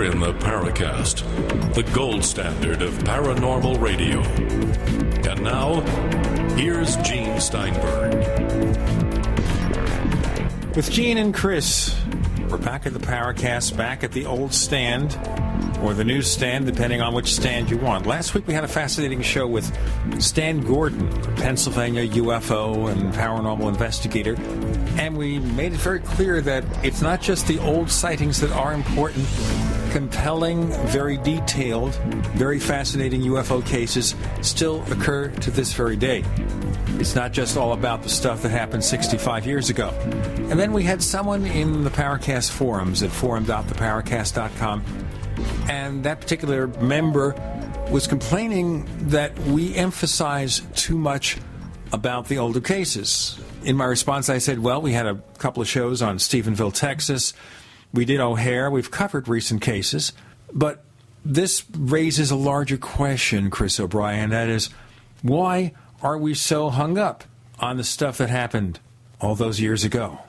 in the Paracast, the gold standard of paranormal radio. And now, here's Gene Steinberg. With Gene and Chris, we're back at the Paracast, back at the old stand, or the new stand, depending on which stand you want. Last week we had a fascinating show with Stan Gordon, a Pennsylvania UFO and paranormal investigator, and we made it very clear that it's not just the old sightings that are important. Compelling, very detailed, very fascinating UFO cases still occur to this very day. It's not just all about the stuff that happened 65 years ago. And then we had someone in the Paracast forums at forum.theparacast.com, and that particular member was complaining that we emphasize too much about the older cases. In my response, I said, well, we had a couple of shows on Stephenville, Texas. We did O'Hare. We've covered recent cases. But this raises a larger question, Chris O'Brien. That is, why are we so hung up on the stuff that happened all those years ago?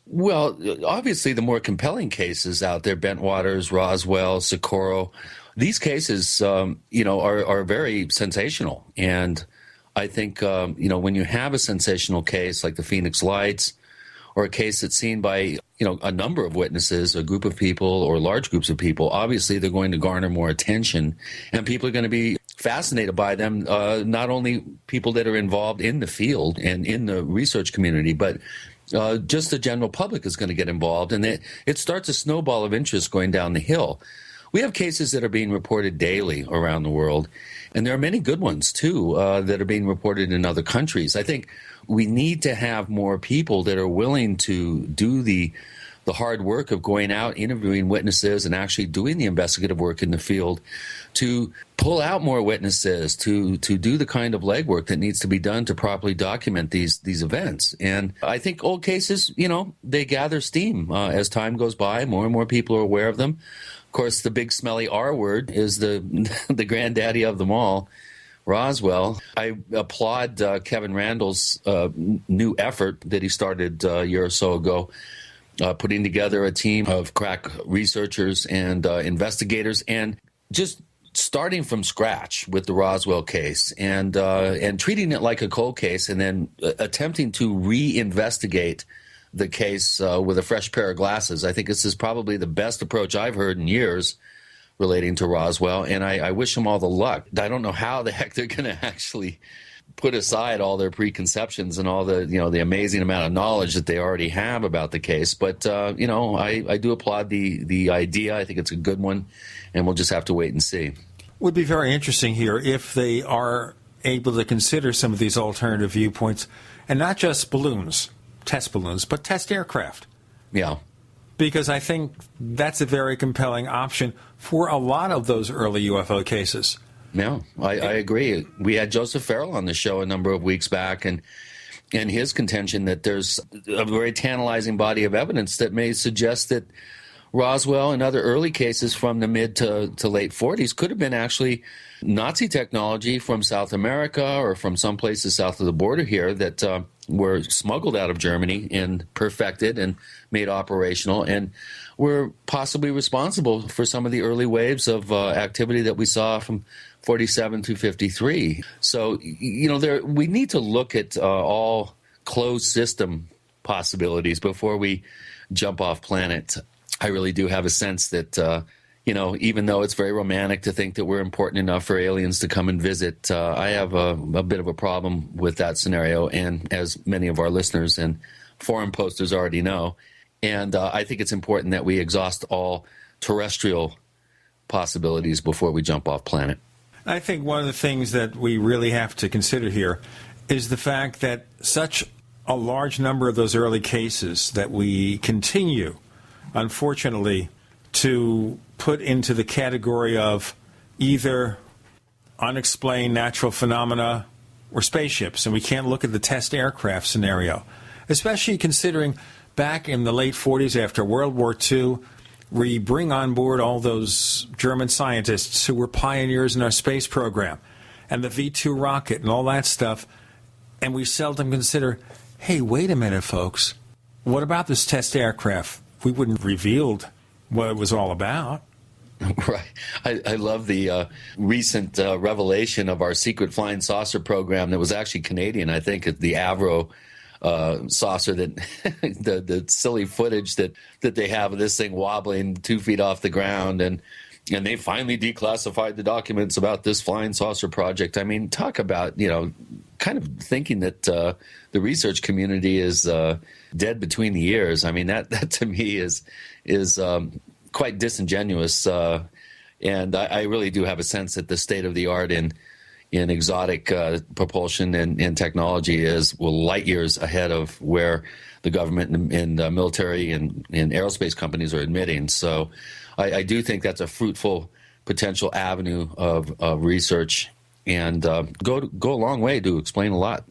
Well, obviously, the more compelling cases out there, Bentwaters, Roswell, Socorro, these cases, are very sensational. And I think, when you have a sensational case like the Phoenix Lights, or a case that's seen by, a number of witnesses, a group of people, or large groups of people, obviously they're going to garner more attention, and people are going to be fascinated by them, not only people that are involved in the field and in the research community, but just the general public is going to get involved, and it starts a snowball of interest going down the hill. We have cases that are being reported daily around the world, and there are many good ones, too, that are being reported in other countries. I think we need to have more people that are willing to do the hard work of going out, interviewing witnesses, and actually doing the investigative work in the field to pull out more witnesses, to do the kind of legwork that needs to be done to properly document these events. And I think old cases, they gather steam as time goes by. More and more people are aware of them. Of course, the big smelly R word is the granddaddy of them all, Roswell. I applaud Kevin Randall's new effort that he started a year or so ago, putting together a team of crack researchers and investigators, and just starting from scratch with the Roswell case and treating it like a cold case, and then attempting to reinvestigate the case with a fresh pair of glasses. I think this is probably the best approach I've heard in years relating to Roswell, and I wish them all the luck. I don't know how the heck they're going to actually put aside all their preconceptions and all the the amazing amount of knowledge that they already have about the case. But I do applaud the idea. I think it's a good one, and we'll just have to wait and see. Would be very interesting here if they are able to consider some of these alternative viewpoints, and not just balloons, test balloons, but test aircraft. Yeah. Because I think that's a very compelling option for a lot of those early UFO cases. Yeah, I agree. We had Joseph Farrell on the show a number of weeks back, and his contention that there's a very tantalizing body of evidence that may suggest that Roswell and other early cases from the mid to late 40s could have been actually Nazi technology from South America or from some places south of the border here that were smuggled out of Germany and perfected and made operational, and were possibly responsible for some of the early waves of activity that we saw from 47 through 53. So, we need to look at all closed system possibilities before we jump off planet. I really do have a sense that, even though it's very romantic to think that we're important enough for aliens to come and visit, I have a bit of a problem with that scenario, and as many of our listeners and forum posters already know. And I think it's important that we exhaust all terrestrial possibilities before we jump off planet. I think one of the things that we really have to consider here is the fact that such a large number of those early cases that we continue, unfortunately, to put into the category of either unexplained natural phenomena or spaceships. And we can't look at the test aircraft scenario, especially considering back in the late 40s after World War II, we bring on board all those German scientists who were pioneers in our space program and the V-2 rocket and all that stuff. And we seldom consider, hey, wait a minute, folks. What about this test aircraft? We wouldn't have revealed what it was all about. Right. I love the recent revelation of our secret flying saucer program that was actually Canadian. I think the Avro saucer, that the silly footage that they have of this thing wobbling 2 feet off the ground, and they finally declassified the documents about this flying saucer project. I mean, talk about, kind of thinking that the research community is dead between the ears. I mean, that to me is quite disingenuous, and I really do have a sense that the state of the art in exotic propulsion and technology is light years ahead of where the government and military and aerospace companies are admitting. So I do think that's a fruitful potential avenue of research, and go a long way to explain a lot.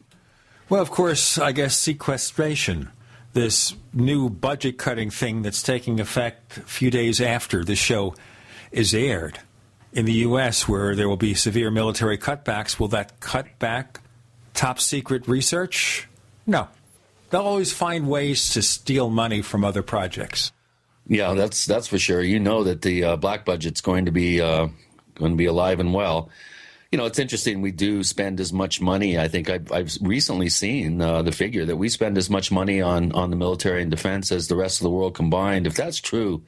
Well, of course, I guess sequestration, this new budget-cutting thing that's taking effect a few days after the show is aired in the U.S., where there will be severe military cutbacks. Will that cut back top-secret research? No. They'll always find ways to steal money from other projects. Yeah, that's for sure. You know that the black budget's going to be alive and well. It's interesting. We do spend as much money. I think I've recently seen the figure that we spend as much money on the military and defense as the rest of the world combined. If that's true,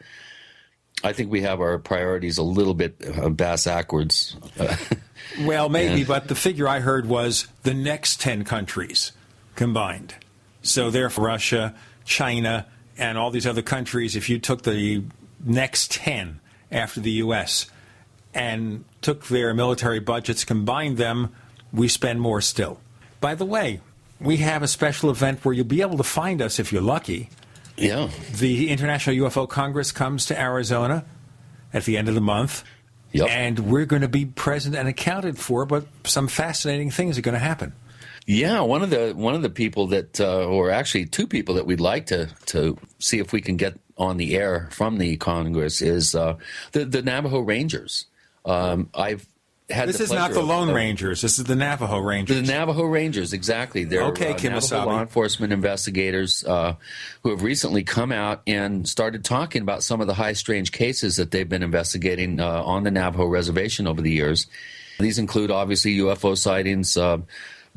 I think we have our priorities a little bit bass-ackwards. Well, maybe, but the figure I heard was the next 10 countries combined. So therefore, Russia, China, and all these other countries, if you took the next 10 after the U.S., and took their military budgets, combined them, we spend more still. By the way, we have a special event where you'll be able to find us if you're lucky. Yeah. The International UFO Congress comes to Arizona at the end of the month. Yep. And we're going to be present and accounted for, but some fascinating things are going to happen. Yeah, one of the people that, or actually two people that we'd like to see if we can get on the air from the Congress is the Navajo Rangers. I've had this is not the Lone Rangers. This is the Navajo Rangers. The Navajo Rangers, exactly. They're okay, Navajo law enforcement investigators who have recently come out and started talking about some of the high strange cases that they've been investigating on the Navajo reservation over the years. These include, obviously, UFO sightings,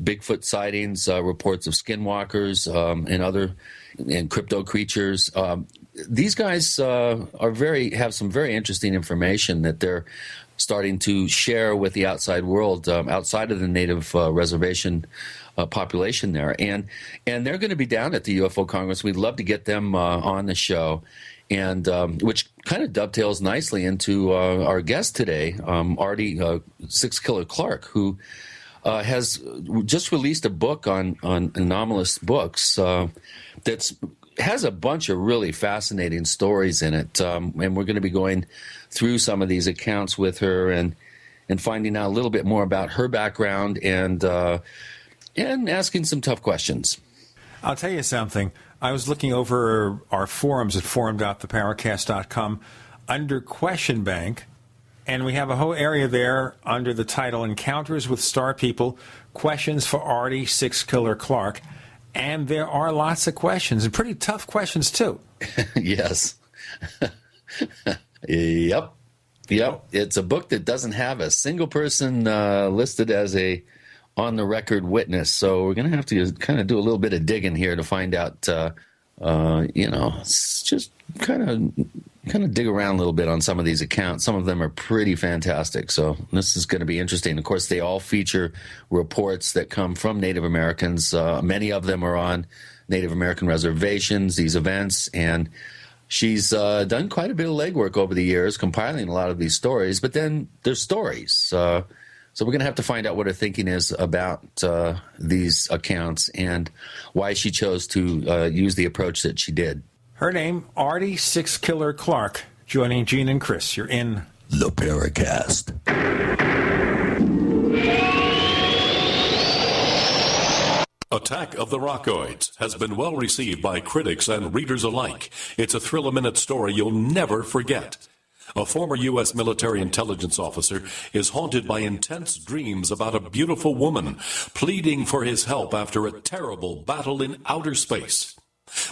Bigfoot sightings, reports of skinwalkers, and crypto creatures. These guys have some very interesting information that they're starting to share with the outside world, outside of the native reservation population there, and they're going to be down at the UFO Congress. We'd love to get them on the show, and which kind of dovetails nicely into our guest today, Ardy Sixkiller Clarke, who has just released a book on anomalous books that's has a bunch of really fascinating stories in it, and we're going to be going through some of these accounts with her and finding out a little bit more about her background and asking some tough questions. I'll tell you something. I was looking over our forums at forum.theparacast.com under Question Bank, and we have a whole area there under the title Encounters with Star People, Questions for Ardy Sixkiller Clarke. And there are lots of questions, and pretty tough questions, too. Yes. Yep. It's a book that doesn't have a single person listed as a on-the-record witness, so we're going to have to kind of do a little bit of digging here to find out, just kind of dig around a little bit on some of these accounts. Some of them are pretty fantastic, so this is going to be interesting. Of course, they all feature reports that come from Native Americans. Many of them are on Native American reservations, these events, and she's done quite a bit of legwork over the years, compiling a lot of these stories, but then there's stories. So we're going to have to find out what her thinking is about these accounts and why she chose to use the approach that she did. Her name, Ardy Sixkiller Clarke, joining Gene and Chris. You're in the Paracast. Attack of the Rockoids has been well received by critics and readers alike. It's a thrill-a-minute story you'll never forget. A former U.S. military intelligence officer is haunted by intense dreams about a beautiful woman pleading for his help after a terrible battle in outer space.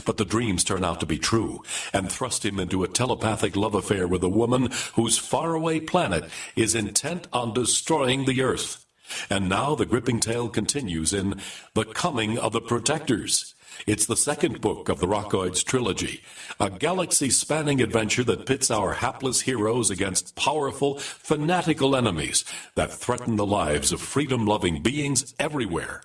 But the dreams turn out to be true and thrust him into a telepathic love affair with a woman whose faraway planet is intent on destroying the Earth. And now the gripping tale continues in The Coming of the Protectors. It's the second book of the Rockoids trilogy, a galaxy-spanning adventure that pits our hapless heroes against powerful, fanatical enemies that threaten the lives of freedom-loving beings everywhere.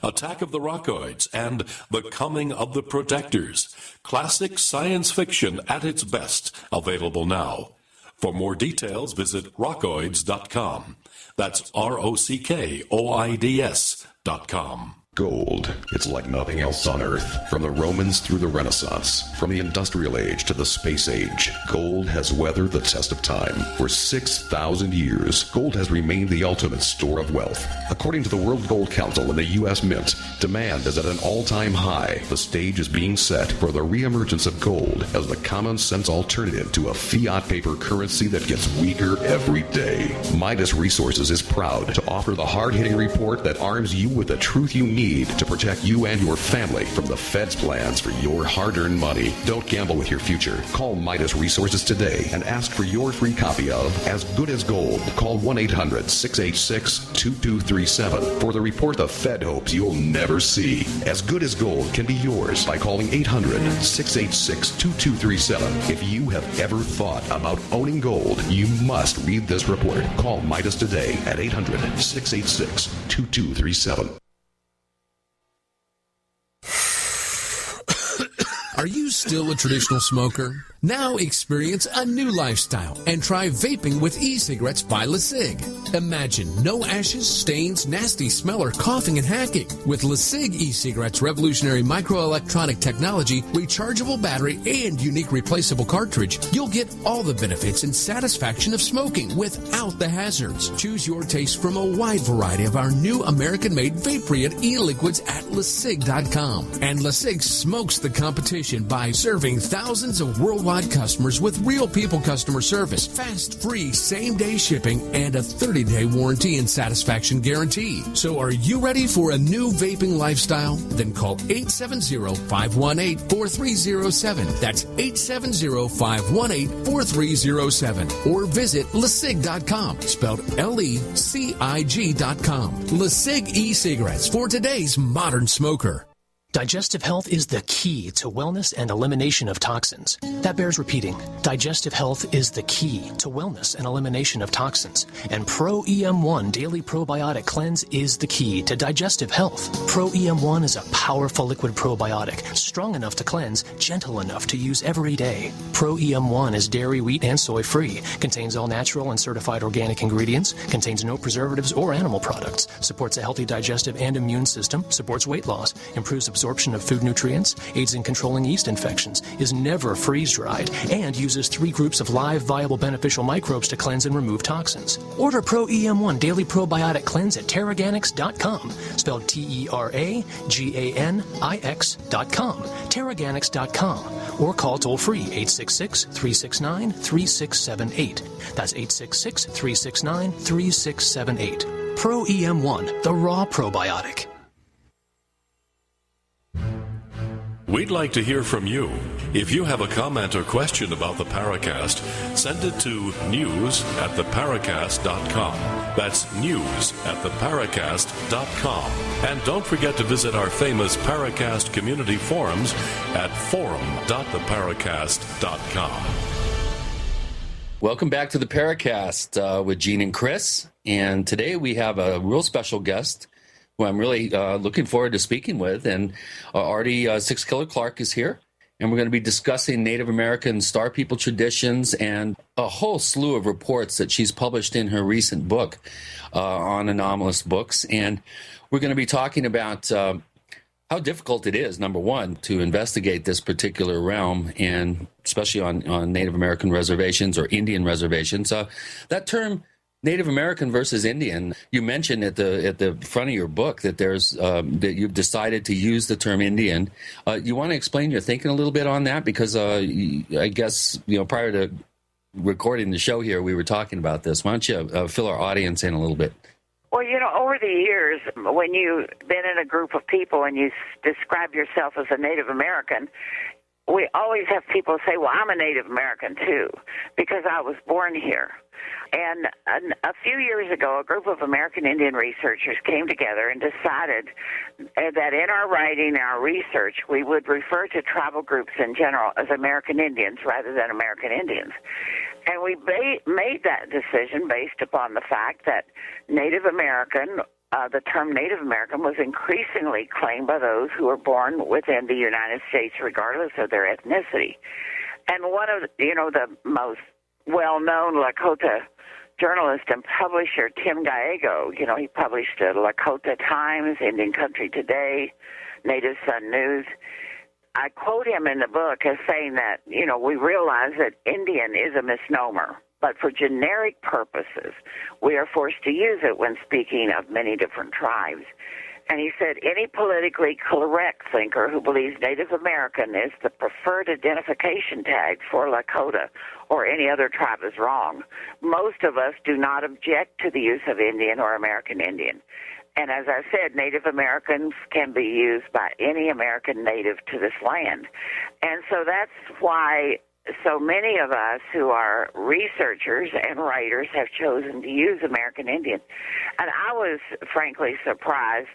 Attack of the Rockoids and The Coming of the Protectors. Classic science fiction at its best, available now. For more details, visit rockoids.com. That's ROCKOIDS.com. Gold. It's like nothing else on Earth. From the Romans through the Renaissance, from the Industrial Age to the Space Age, gold has weathered the test of time. For 6,000 years, gold has remained the ultimate store of wealth. According to the World Gold Council and the U.S. Mint, demand is at an all-time high. The stage is being set for the reemergence of gold as the common-sense alternative to a fiat paper currency that gets weaker every day. Midas Resources is proud to offer the hard-hitting report that arms you with the truth you need to protect you and your family from the Fed's plans for your hard-earned money. Don't gamble with your future. Call Midas Resources today and ask for your free copy of As Good as Gold. Call 1-800-686-2237 for the report the Fed hopes you'll never see. As Good as Gold can be yours by calling 800-686-2237. If you have ever thought about owning gold, you must read this report. Call Midas today at 800-686-2237. Are you still a traditional smoker? Now experience a new lifestyle and try vaping with e-cigarettes by LeSig. Imagine no ashes, stains, nasty smell, or coughing and hacking. With LeSig e-cigarettes' revolutionary microelectronic technology, rechargeable battery, and unique replaceable cartridge, you'll get all the benefits and satisfaction of smoking without the hazards. Choose your taste from a wide variety of our new American-made vape-free e-liquids at LeSig.com. And LeSig smokes the competition by serving thousands of worldwide customers with real people customer service, fast, free, same-day shipping, and a 30-day warranty and satisfaction guarantee. So are you ready for a new vaping lifestyle? Then call 870-518-4307. That's 870-518-4307. Or visit LeSig.com, spelled LECIG.com. LeSig e-cigarettes for today's modern smoker. Digestive health is the key to wellness and elimination of toxins. That bears repeating. Digestive health is the key to wellness and elimination of toxins. And Pro EM1 Daily Probiotic Cleanse is the key to digestive health. Pro EM1 is a powerful liquid probiotic, strong enough to cleanse, gentle enough to use every day. Pro EM1 is dairy, wheat, and soy free, contains all natural and certified organic ingredients, contains no preservatives or animal products, supports a healthy digestive and immune system, supports weight loss, improves absorption of food nutrients, aids in controlling yeast infections, is never freeze-dried, and uses 3 groups of live, viable, beneficial microbes to cleanse and remove toxins. Order Pro EM1 Daily Probiotic Cleanse at Terraganics.com, spelled Terraganix.com, Terraganics.com, or call toll-free 866-369-3678. That's 866-369-3678. Pro EM1, the raw probiotic. We'd like to hear from you. If you have a comment or question about the Paracast, send it to news@theparacast.com. That's news@theparacast.com. And don't forget to visit our famous Paracast community forums at forum.theparacast.com. Welcome back to the Paracast with Gene and Chris. And today we have a real special guest who I'm really looking forward to speaking with. And Ardy Sixkiller Clarke is here. And we're going to be discussing Native American Star People traditions and a whole slew of reports that she's published in her recent book on Anomalous Books. And we're going to be talking about how difficult it is, number one, to investigate this particular realm, and especially on Native American reservations or Indian reservations. That term, Native American versus Indian, you mentioned at the front of your book that there's that you've decided to use the term Indian. You want to explain your thinking a little bit on that? Because I guess, prior to recording the show here, we were talking about this. Why don't you fill our audience in a little bit? Well, over the years, when you've been in a group of people and you describe yourself as a Native American, we always have people say, well, I'm a Native American too, because I was born here. And a few years ago, a group of American Indian researchers came together and decided that in our writing and our research, we would refer to tribal groups in general as American Indians rather than American Indians. And we made that decision based upon the fact that Native American, the term Native American, was increasingly claimed by those who were born within the United States, regardless of their ethnicity. And one of the most well-known Lakota journalist and publisher, Tim Gallego, he published Lakota Times, Indian Country Today, Native Sun News. I quote him in the book as saying that, we realize that Indian is a misnomer, but for generic purposes, we are forced to use it when speaking of many different tribes. And he said, any politically correct thinker who believes Native American is the preferred identification tag for Lakota or any other tribe is wrong. Most of us do not object to the use of Indian or American Indian. And as I said, Native Americans can be used by any American native to this land. And so that's why so many of us who are researchers and writers have chosen to use American Indian. And I was frankly surprised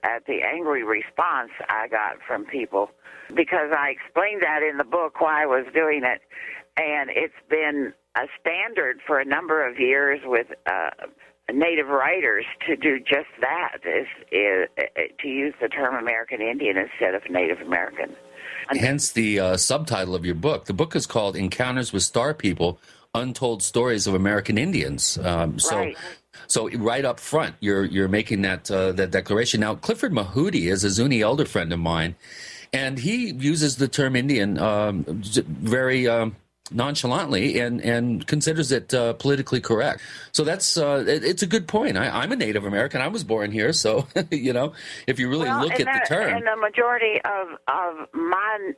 at the angry response I got from people, because I explained that in the book why I was doing it. And it's been a standard for a number of years with Native writers to do just that, is to use the term American Indian instead of Native American. Hence the subtitle of your book. The book is called Encounters with Star People, Untold Stories of American Indians. Right. So right up front, you're making that declaration. Now, Clifford Mahooty is a Zuni elder friend of mine, and he uses the term Indian very nonchalantly and considers it politically correct. So that's it's a good point. I'm a Native American. I was born here, so if you really look at the term, and the majority of my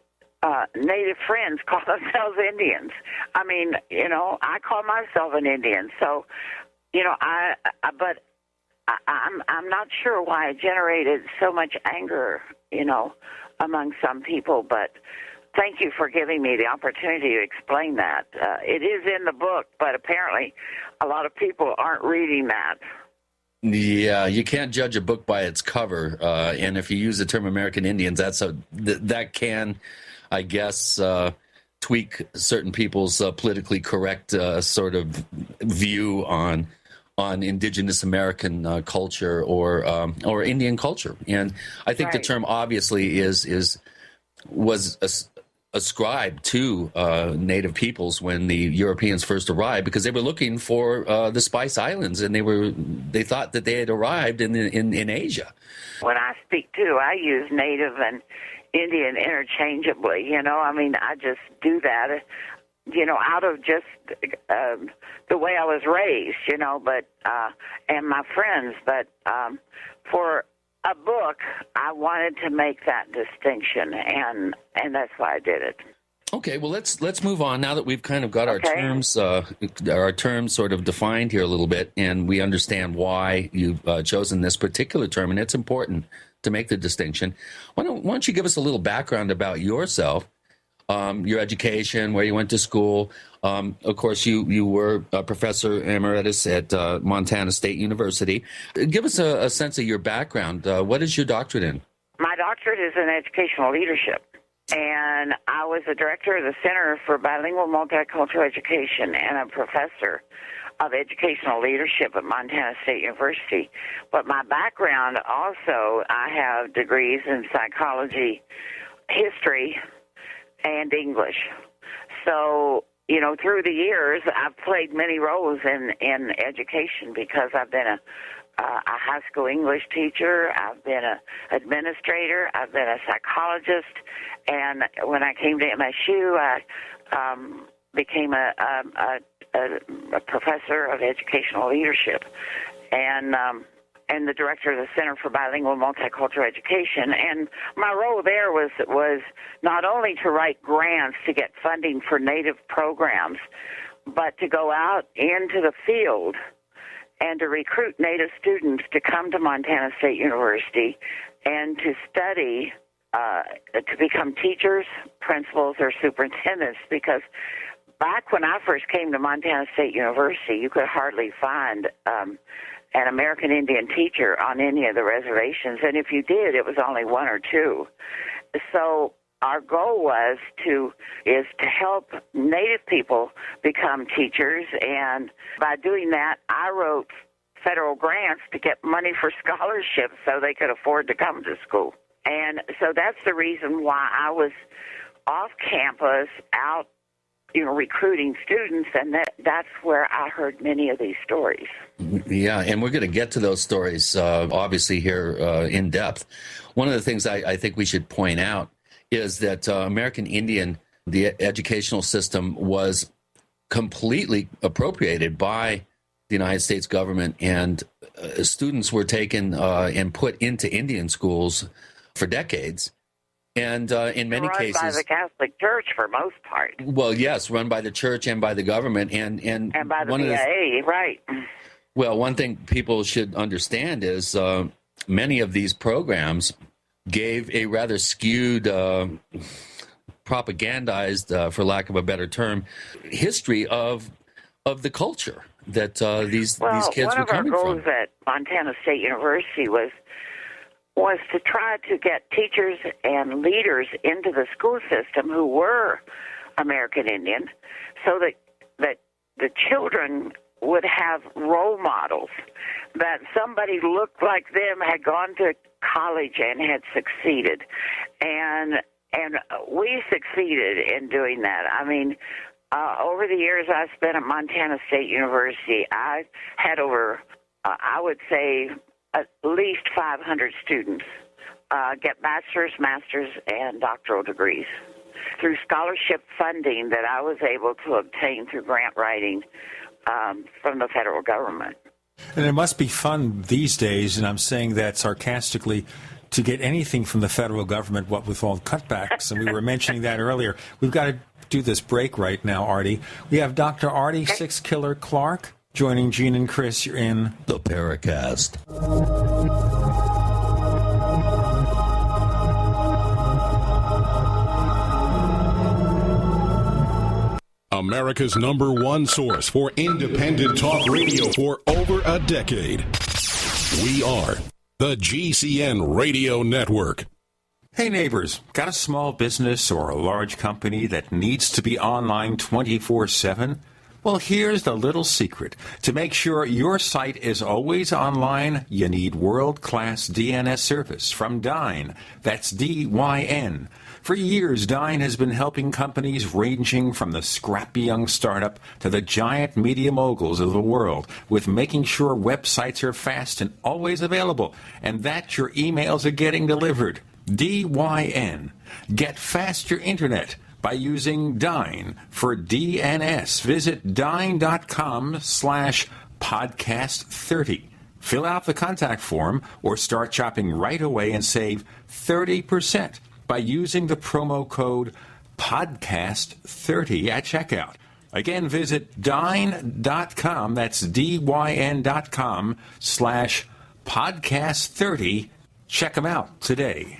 Native friends call themselves Indians. I mean, I call myself an Indian. So, I'm not sure why it generated so much anger, among some people, but. Thank you for giving me the opportunity to explain that. It is in the book, but apparently a lot of people aren't reading that. Yeah, you can't judge a book by its cover, and if you use the term American Indians, that can, I guess, tweak certain people's politically correct sort of view on indigenous American culture or Indian culture. And I think the term obviously was ascribed to native peoples when the Europeans first arrived, because they were looking for the Spice Islands, and they thought that they had arrived in Asia. When I speak too, I use native and Indian interchangeably. I just do that, out of just the way I was raised, but and my friends. But for a book, I wanted to make that distinction, and that's why I did it. Okay, well, let's move on now that we've kind of got our terms sort of defined here a little bit, and we understand why you've chosen this particular term, and it's important to make the distinction. Why don't you give us a little background about yourself, your education, where you went to school. Of course, you were a professor emeritus at Montana State University. Give us a sense of your background. What is your doctorate in? My doctorate is in educational leadership, and I was the director of the Center for Bilingual Multicultural Education and a professor of educational leadership at Montana State University. But my background also, I have degrees in psychology, history, and English. So, through the years, I've played many roles in education, because I've been a high school English teacher, I've been an administrator, I've been a psychologist, and when I came to MSU, I became a professor of educational leadership, and the director of the Center for Bilingual Multicultural Education. And my role there was not only to write grants to get funding for Native programs, but to go out into the field and to recruit Native students to come to Montana State University and to study, to become teachers, principals, or superintendents, because back when I first came to Montana State University, you could hardly find an American Indian teacher on any of the reservations, and if you did, it was only one or two. So our goal was to help Native people become teachers, and by doing that, I wrote federal grants to get money for scholarships so they could afford to come to school. And so that's the reason why I was off campus, out, recruiting students, and that's where I heard many of these stories. Yeah, and we're going to get to those stories, obviously, here in depth. One of the things I think we should point out is that American Indian, the educational system, was completely appropriated by the United States government, and students were taken and put into Indian schools for decades. And in many cases, run by the Catholic Church for most part. Well, yes, run by the church and by the government, and by the BIA, right? Well, one thing people should understand is many of these programs gave a rather skewed, propagandized, for lack of a better term, history of the culture that these kids were coming from. One of our goals at Montana State University was to try to get teachers and leaders into the school system who were American Indian, so that the children would have role models, that somebody looked like them, had gone to college and had succeeded. And we succeeded in doing that. I mean, over the years I spent at Montana State University, I had over, I would say, at least 500 students get bachelor's, master's, and doctoral degrees through scholarship funding that I was able to obtain through grant writing from the federal government. And it must be fun these days, and I'm saying that sarcastically, to get anything from the federal government, what with all cutbacks, and we were mentioning that earlier. We've got to do this break right now, Ardy. We have Dr. Ardy Sixkiller Clarke joining Gene and Chris. You're in the Paracast. America's #1 source for independent talk radio for over a decade. We are the GCN Radio Network. Hey neighbors, got a small business or a large company that needs to be online 24/7? Well, here's the little secret. To make sure your site is always online, you need world-class DNS service from Dyn. That's D-Y-N. For years, Dyn has been helping companies ranging from the scrappy young startup to the giant media moguls of the world with making sure websites are fast and always available, and that your emails are getting delivered. DYN. Get faster internet by using Dyn for DNS. Visit dyn.com/podcast30. Fill out the contact form or start shopping right away and save 30% by using the promo code podcast30 at checkout. Again, visit dyn.com, that's dyn.com/podcast30. Check them out today.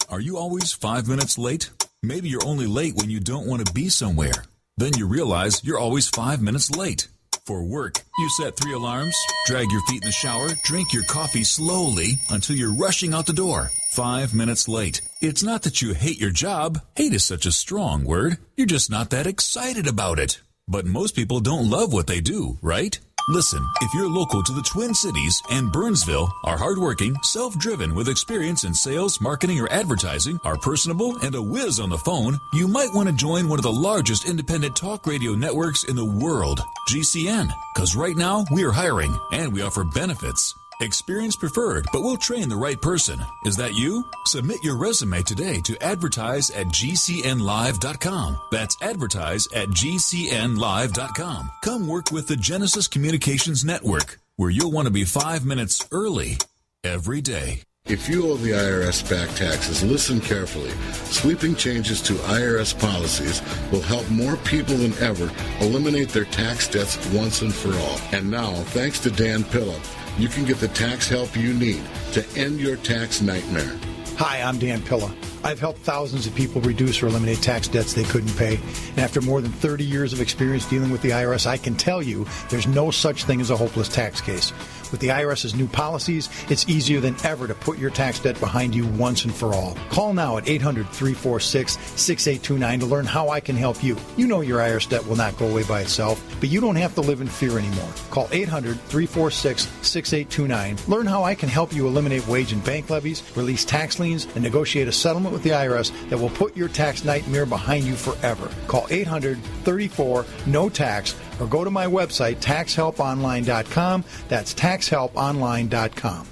Are you always 5 minutes late? Maybe you're only late when you don't want to be somewhere. Then you realize you're always 5 minutes late. For work, you set 3 alarms, drag your feet in the shower, drink your coffee slowly until you're rushing out the door. 5 minutes late. It's not that you hate your job. Hate is such a strong word. You're just not that excited about it. But most people don't love what they do, right? Listen, if you're local to the Twin Cities and Burnsville, are hardworking, self-driven with experience in sales, marketing, or advertising, are personable, and a whiz on the phone, you might want to join one of the largest independent talk radio networks in the world, GCN. Because right now, we are hiring, and we offer benefits. Experience preferred, but we'll train the right person. Is that you? Submit your resume today to advertise@gcnlive.com. That's advertise@gcnlive.com. Come work with the Genesis Communications Network, where you'll want to be 5 minutes early every day. If you owe the IRS back taxes, listen carefully. Sweeping changes to IRS policies will help more people than ever eliminate their tax debts once and for all. And now, thanks to Dan Pilla, you can get the tax help you need to end your tax nightmare. Hi, I'm Dan Pilla. I've helped thousands of people reduce or eliminate tax debts they couldn't pay. And after more than 30 years of experience dealing with the IRS, I can tell you there's no such thing as a hopeless tax case. With the IRS's new policies, it's easier than ever to put your tax debt behind you once and for all. Call now at 800-346-6829 to learn how I can help you. You know your IRS debt will not go away by itself, but you don't have to live in fear anymore. Call 800-346-6829. Learn how I can help you eliminate wage and bank levies, release tax liens, and negotiate a settlement with the IRS that will put your tax nightmare behind you forever. Call 800-34-NO-TAX or go to my website, taxhelponline.com. That's taxhelponline.com.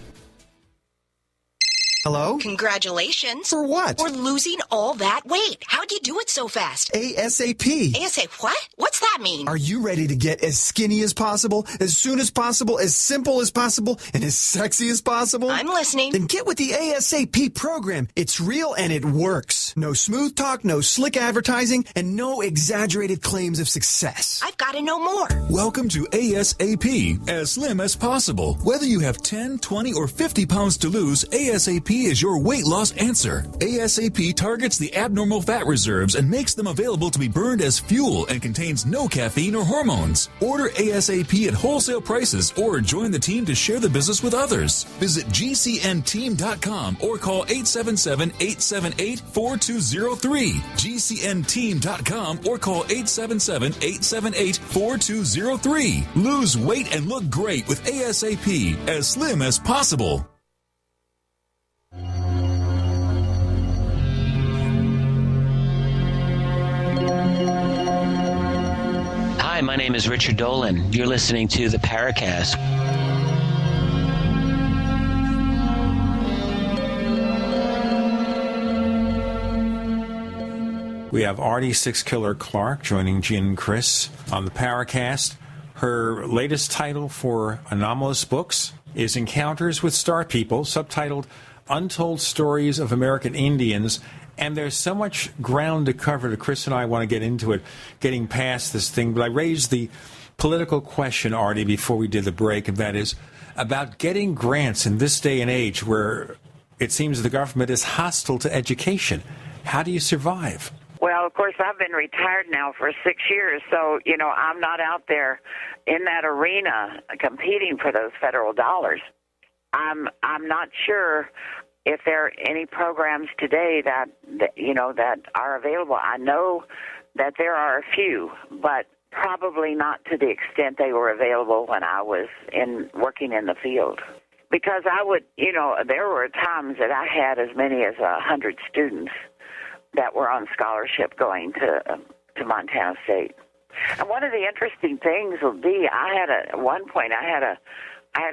Hello? Congratulations. For what? For losing all that weight. How'd you do it so fast? ASAP. ASAP what? What's that mean? Are you ready to get as skinny as possible, as soon as possible, as simple as possible, and as sexy as possible? I'm listening. Then get with the ASAP program. It's real and it works. No smooth talk, no slick advertising, and no exaggerated claims of success. I've got to know more. Welcome to ASAP, as slim as possible. Whether you have 10, 20, or 50 pounds to lose, ASAP is your weight loss answer. ASAP targets the abnormal fat reserves and makes them available to be burned as fuel and contains no caffeine or hormones. Order ASAP at wholesale prices or join the team to share the business with others. Visit GCNteam.com or call 877-878-4203. GCNteam.com or call 877-878-4203. Lose weight and look great with ASAP, as slim as possible. Hi, my name is Richard Dolan. You're listening to the Paracast. We have Ardy Sixkiller Clarke joining Gene and Chris on the Paracast. Her latest title for Anomalous Books is Encounters with Star People, subtitled Untold Stories of American Indians. And there's so much ground to cover that Chris and I want to get into it, getting past this thing. But I raised the political question, Ardy, before we did the break, and that is about getting grants in this day and age where it seems the government is hostile to education. How do you survive? Well, of course, I've been retired now for 6 years, so, I'm not out there in that arena competing for those federal dollars. I'm not sure if there are any programs today that are available. I know that there are a few, but probably not to the extent they were available when I was working in the field. Because there were times that I had as many as 100 students that were on scholarship going to Montana State. And one of the interesting things would be, at one point I had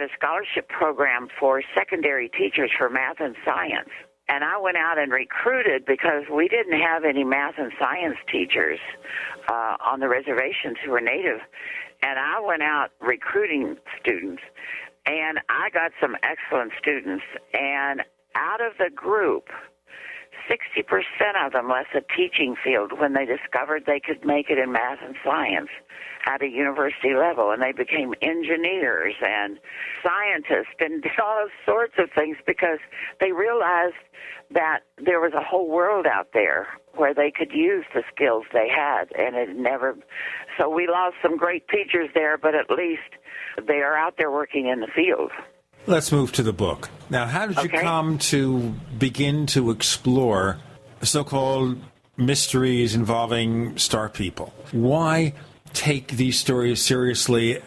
a scholarship program for secondary teachers for math and science. And I went out and recruited because we didn't have any math and science teachers on the reservations who were Native. And I went out recruiting students, and I got some excellent students. And out of the group, 60% of them left the teaching field when they discovered they could make it in math and science at a university level, and they became engineers and scientists and did all sorts of things because they realized that there was a whole world out there where they could use the skills they had, and so we lost some great teachers there, but at least they are out there working in the field. Let's move to the book. Now, how did you come to begin to explore so-called mysteries involving star people? Why take these stories seriously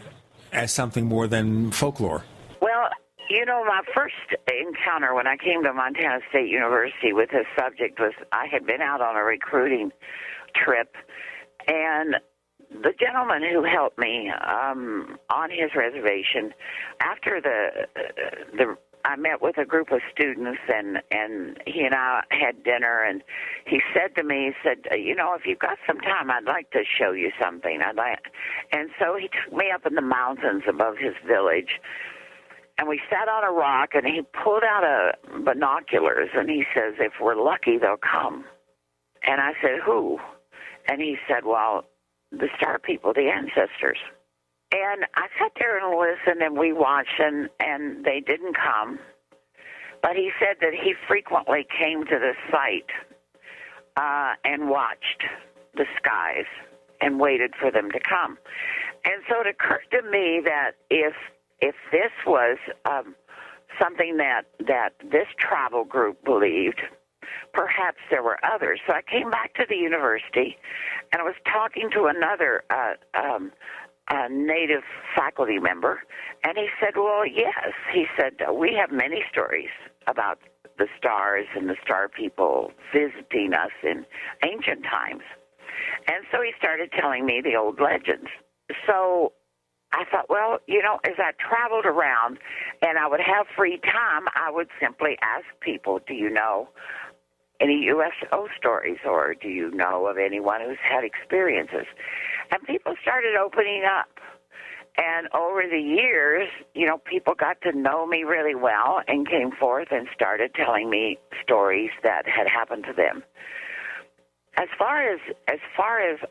as something more than folklore? Well, my first encounter when I came to Montana State University with this subject was I had been out on a recruiting trip, and the gentleman who helped me on his reservation, after I met with a group of students, and he and I had dinner, and he said to me, if you've got some time, I'd like to show you something. And so he took me up in the mountains above his village, And we sat on a rock, and he pulled out binoculars, and he says, if we're lucky, they'll come. And I said, who? And he said, well, the star people, the ancestors. And I sat there and listened, and we watched, and they didn't come. But he said that he frequently came to the site and watched the skies and waited for them to come. And so it occurred to me that if this was something that this travel group believed, perhaps there were others. So I came back to the university, and I was talking to another native faculty member, and he said, well, yes. He said, we have many stories about the stars and the star people visiting us in ancient times. And so he started telling me the old legends. So I thought, well, as I traveled around and I would have free time, I would simply ask people, do you know any UFO stories, or do you know of anyone who's had experiences? And people started opening up. And over the years, people got to know me really well and came forth and started telling me stories that had happened to them. As far as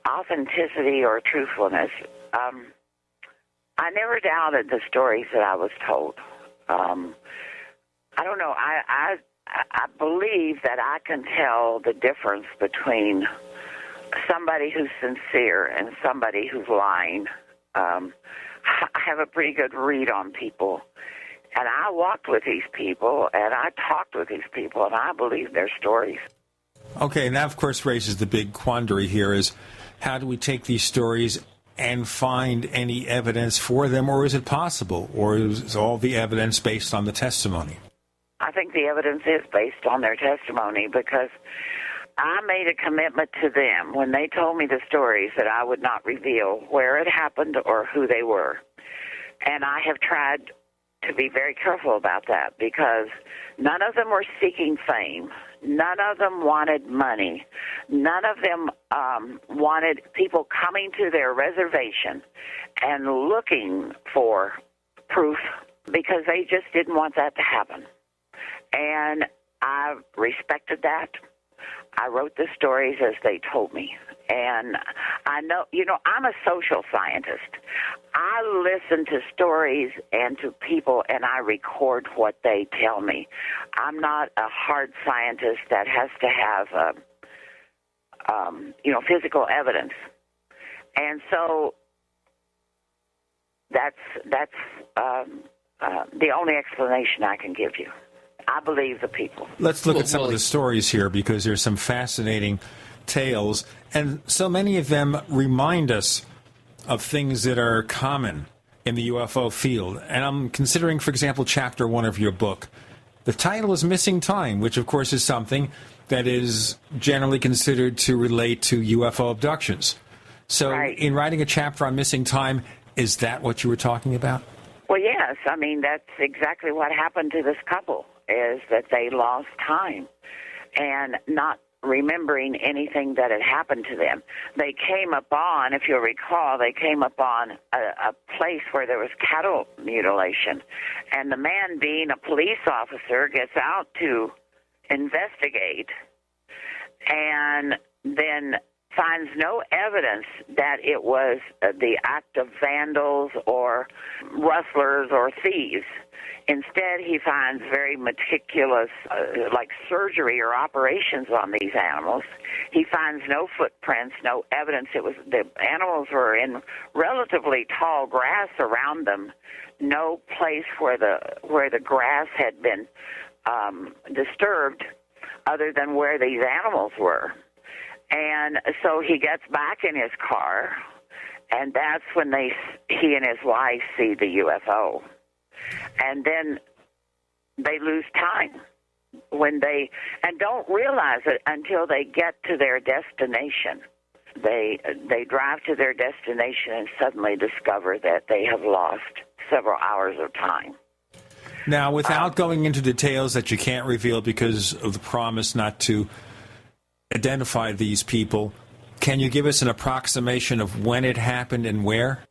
authenticity or truthfulness, I never doubted the stories that I was told. I don't know. I believe that I can tell the difference between somebody who's sincere and somebody who's lying. I have a pretty good read on people, and I walked with these people, and I talked with these people, and I believe their stories. Okay, and that, of course, raises the big quandary here is, how do we take these stories and find any evidence for them, or is it possible, or is all the evidence based on the testimony? I think the evidence is based on their testimony, because I made a commitment to them when they told me the stories that I would not reveal where it happened or who they were. And I have tried to be very careful about that, because none of them were seeking fame. None of them wanted money. None of them wanted people coming to their reservation and looking for proof, because they just didn't want that to happen. And I respected that. I wrote the stories as they told me. And I know, I'm a social scientist. I listen to stories and to people, and I record what they tell me. I'm not a hard scientist that has to have, physical evidence. And so that's the only explanation I can give you. I believe the people. Let's look at some of the stories here, because there's some fascinating tales, and so many of them remind us of things that are common in the UFO field. And I'm considering, for example, Chapter 1 of your book. The title is Missing Time, which, of course, is something that is generally considered to relate to UFO abductions. So in writing a chapter on missing time, is that what you were talking about? Well, yes. I mean, that's exactly what happened to this couple, is that they lost time and not remembering anything that had happened to them. They came upon, if you'll recall, a place where there was cattle mutilation. And the man, being a police officer, gets out to investigate and then finds no evidence that it was the act of vandals or rustlers or thieves. Instead, he finds very meticulous, like surgery or operations on these animals. He finds no footprints, no evidence. The animals were in relatively tall grass around them, no place where the grass had been disturbed, other than where these animals were. And so he gets back in his car, and that's when he and his wife see the UFO. And then they lose time and don't realize it until they get to their destination. They drive to their destination and suddenly discover that they have lost several hours of time. Now, without going into details that you can't reveal because of the promise not to identify these people, can you give us an approximation of when it happened and where?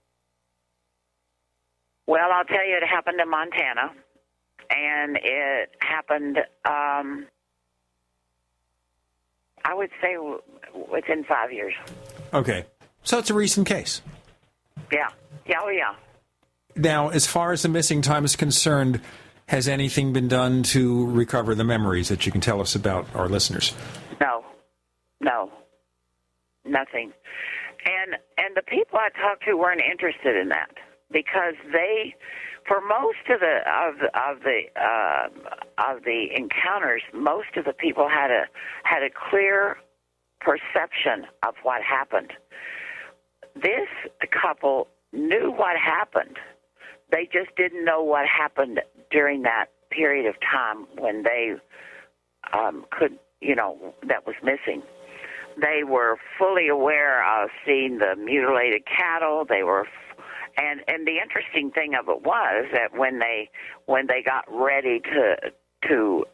Well, I'll tell you, it happened in Montana, and it happened, I would say, within 5 years. Okay. So it's a recent case. Yeah. Yeah, oh, yeah. Now, as far as the missing time is concerned, has anything been done to recover the memories that you can tell us about our listeners? No, nothing. And the people I talked to weren't interested in that because they, for most of the encounters, most of the people had a clear perception of what happened. This couple knew what happened. They just didn't know what happened during that period of time when they that was missing. They were fully aware of seeing the mutilated cattle. They were, and the interesting thing of it was that when they got ready the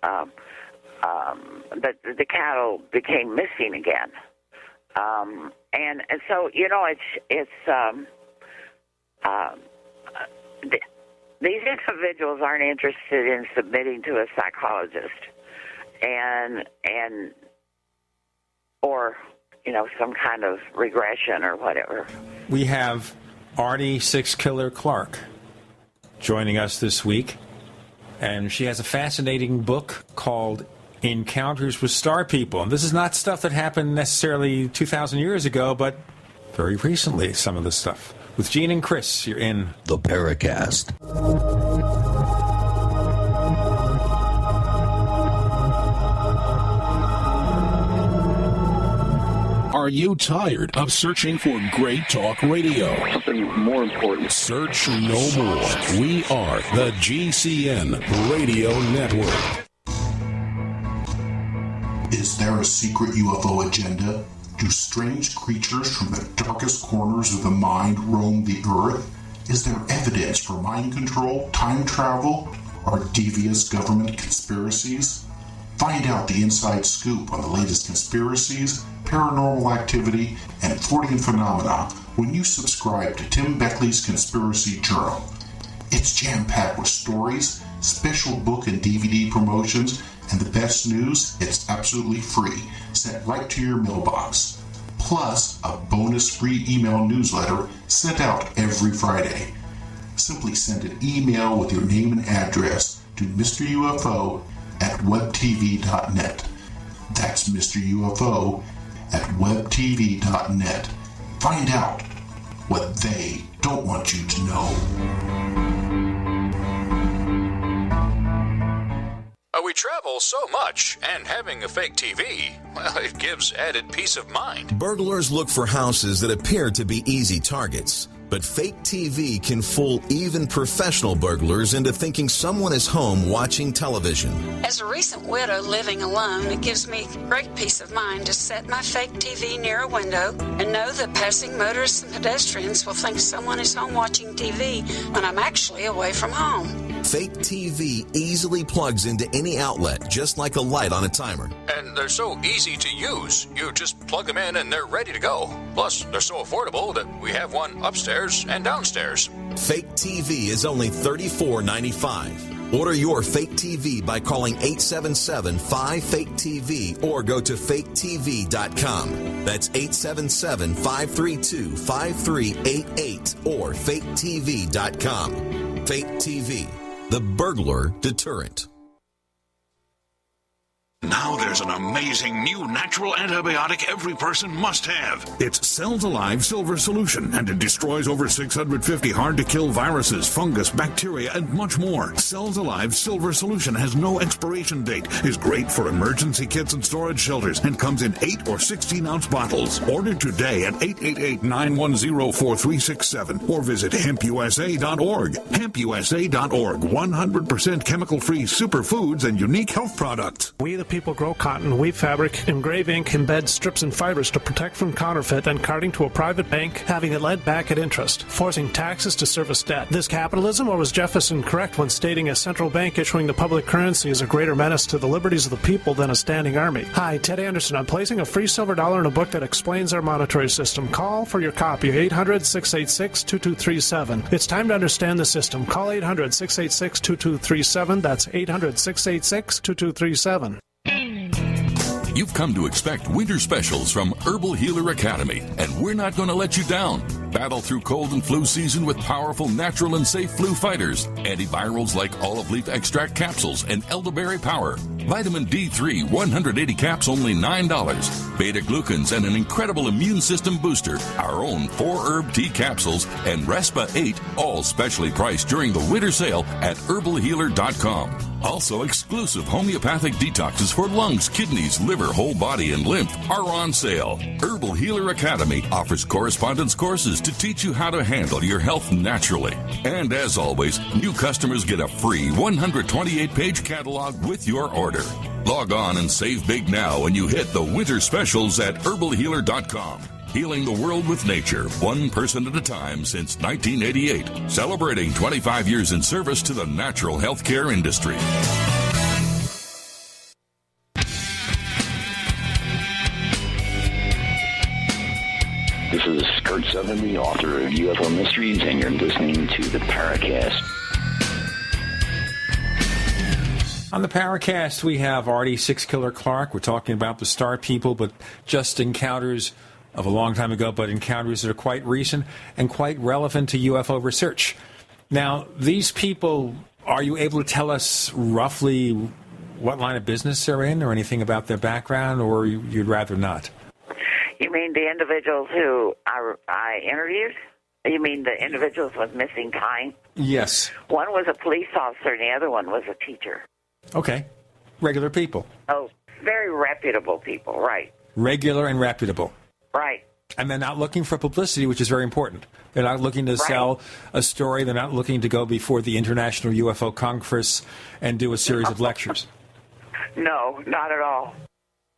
cattle became missing again. And so these individuals aren't interested in submitting to a psychologist, or some kind of regression or whatever. We have Ardy Sixkiller Clarke joining us this week, and she has a fascinating book called Encounters with Star People. And this is not stuff that happened necessarily 2,000 years ago, but very recently, some of the stuff. With Gene and Chris, you're in the Paracast. Are you tired of searching for great talk radio? Something more important. Search no more. We are the GCN Radio Network. Is there a secret UFO agenda? Do strange creatures from the darkest corners of the mind roam the Earth? Is there evidence for mind control, time travel, or devious government conspiracies? Find out the inside scoop on the latest conspiracies, paranormal activity, and Fortean phenomena when you subscribe to Tim Beckley's Conspiracy Journal. It's jam-packed with stories, special book and DVD promotions, and the best news, it's absolutely free, sent right to your mailbox. Plus, a bonus free email newsletter sent out every Friday. Simply send an email with your name and address to Mr. UFO at webtv.net. That's Mr. UFO at webtv.net. Find out what they don't want you to know. We travel so much, and having a fake TV, well, it gives added peace of mind. Burglars look for houses that appear to be easy targets. But fake TV can fool even professional burglars into thinking someone is home watching television. As a recent widow living alone, it gives me great peace of mind to set my fake TV near a window and know that passing motorists and pedestrians will think someone is home watching TV when I'm actually away from home. Fake TV easily plugs into any outlet, just like a light on a timer. And they're so easy to use. You just plug them in and they're ready to go. Plus, they're so affordable that we have one upstairs and downstairs. Fake TV is only $34.95. Order your fake TV by calling 877-5-FAKE-TV or go to faketv.com. That's 877-532-5388 or faketv.com. Fake TV, the burglar deterrent. Now there's an amazing new natural antibiotic every person must have. It's Cells Alive Silver Solution, and it destroys over 650 hard-to-kill viruses, fungus, bacteria, and much more. Cells Alive Silver Solution has no expiration date, is great for emergency kits and storage shelters, and comes in 8 or 16-ounce bottles. Order today at 888-910-4367 or visit hempusa.org. Hempusa.org, 100% chemical-free superfoods and unique health products. We the people grow cotton, weave fabric, engrave ink, embed strips and fibers to protect from counterfeit, then carting to a private bank, having it lent back at interest, forcing taxes to service debt. This capitalism, or was Jefferson correct when stating a central bank issuing the public currency is a greater menace to the liberties of the people than a standing army? Hi, Ted Anderson. I'm placing a free silver dollar in a book that explains our monetary system. Call for your copy, 800-686-2237. It's time to understand the system. Call 800-686-2237. That's 800-686-2237. You've come to expect winter specials from Herbal Healer Academy, and we're not going to let you down. Battle through cold and flu season with powerful, natural, and safe flu fighters. Antivirals like olive leaf extract capsules and elderberry power. Vitamin D3, 180 caps, only $9. Beta-glucans and an incredible immune system booster. Our own 4-herb tea capsules and Respa 8, all specially priced during the winter sale at herbalhealer.com. Also, exclusive homeopathic detoxes for lungs, kidneys, liver, whole body, and lymph are on sale. Herbal Healer Academy offers correspondence courses to teach you how to handle your health naturally. And as always, new customers get a free 128-page catalog with your order. Log on and save big now when you hit the winter specials at herbalhealer.com. Healing the world with nature, one person at a time since 1988. Celebrating 25 years in service to the natural healthcare industry. This is Kurt Severn, the author of UFO Mysteries, and you're listening to the Paracast. On the Paracast, we have Ardy Sixkiller Clarke. We're talking about the star people, but just encounters of a long time ago, but encounters that are quite recent and quite relevant to UFO research. Now, these people, are you able to tell us roughly what line of business they're in or anything about their background, or you'd rather not? You mean the individuals who I interviewed? You mean the individuals with missing time? Yes. One was a police officer and the other one was a teacher. Okay. Regular people. Oh, very reputable people, right. Regular and reputable. Right. And they're not looking for publicity, which is very important. They're not looking to sell a story. They're not looking to go before the International UFO Congress and do a series of lectures. No, not at all.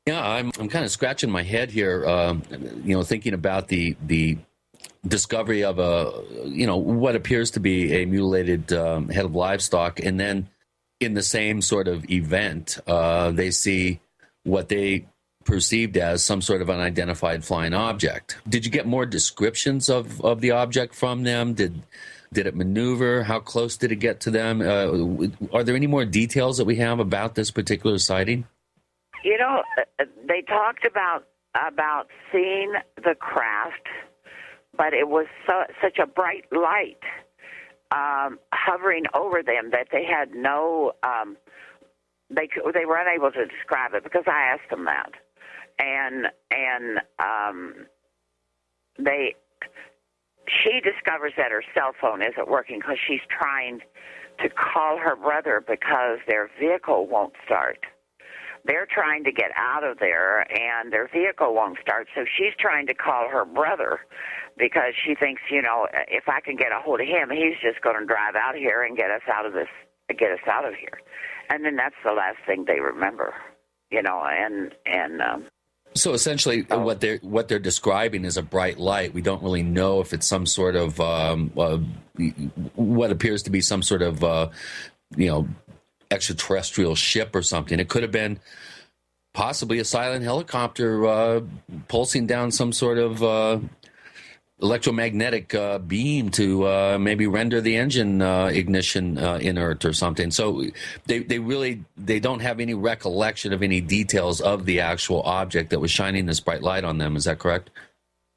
Yeah, I'm kind of scratching my head here, thinking about the discovery of what appears to be a mutilated head of livestock, and then in the same sort of event, they see what they perceived as some sort of unidentified flying object. Did you get more descriptions of the object from them? Did it maneuver? How close did it get to them? Are there any more details that we have about this particular sighting? You know, they talked about seeing the craft, but it was such a bright light hovering over them that they had no. They were unable to describe it because I asked them that. She discovers that her cell phone isn't working because she's trying to call her brother because their vehicle won't start. They're trying to get out of there, and their vehicle won't start, so she's trying to call her brother because she thinks, if I can get a hold of him, he's just going to drive out here and get us out of here. And then that's the last thing they remember, So essentially, what they're describing is a bright light. We don't really know if it's some sort of what appears to be some sort of extraterrestrial ship or something. It could have been possibly a silent helicopter pulsing down some sort of electromagnetic beam to maybe render the engine ignition inert or something. So they don't have any recollection of any details of the actual object that was shining this bright light on them. Is that correct?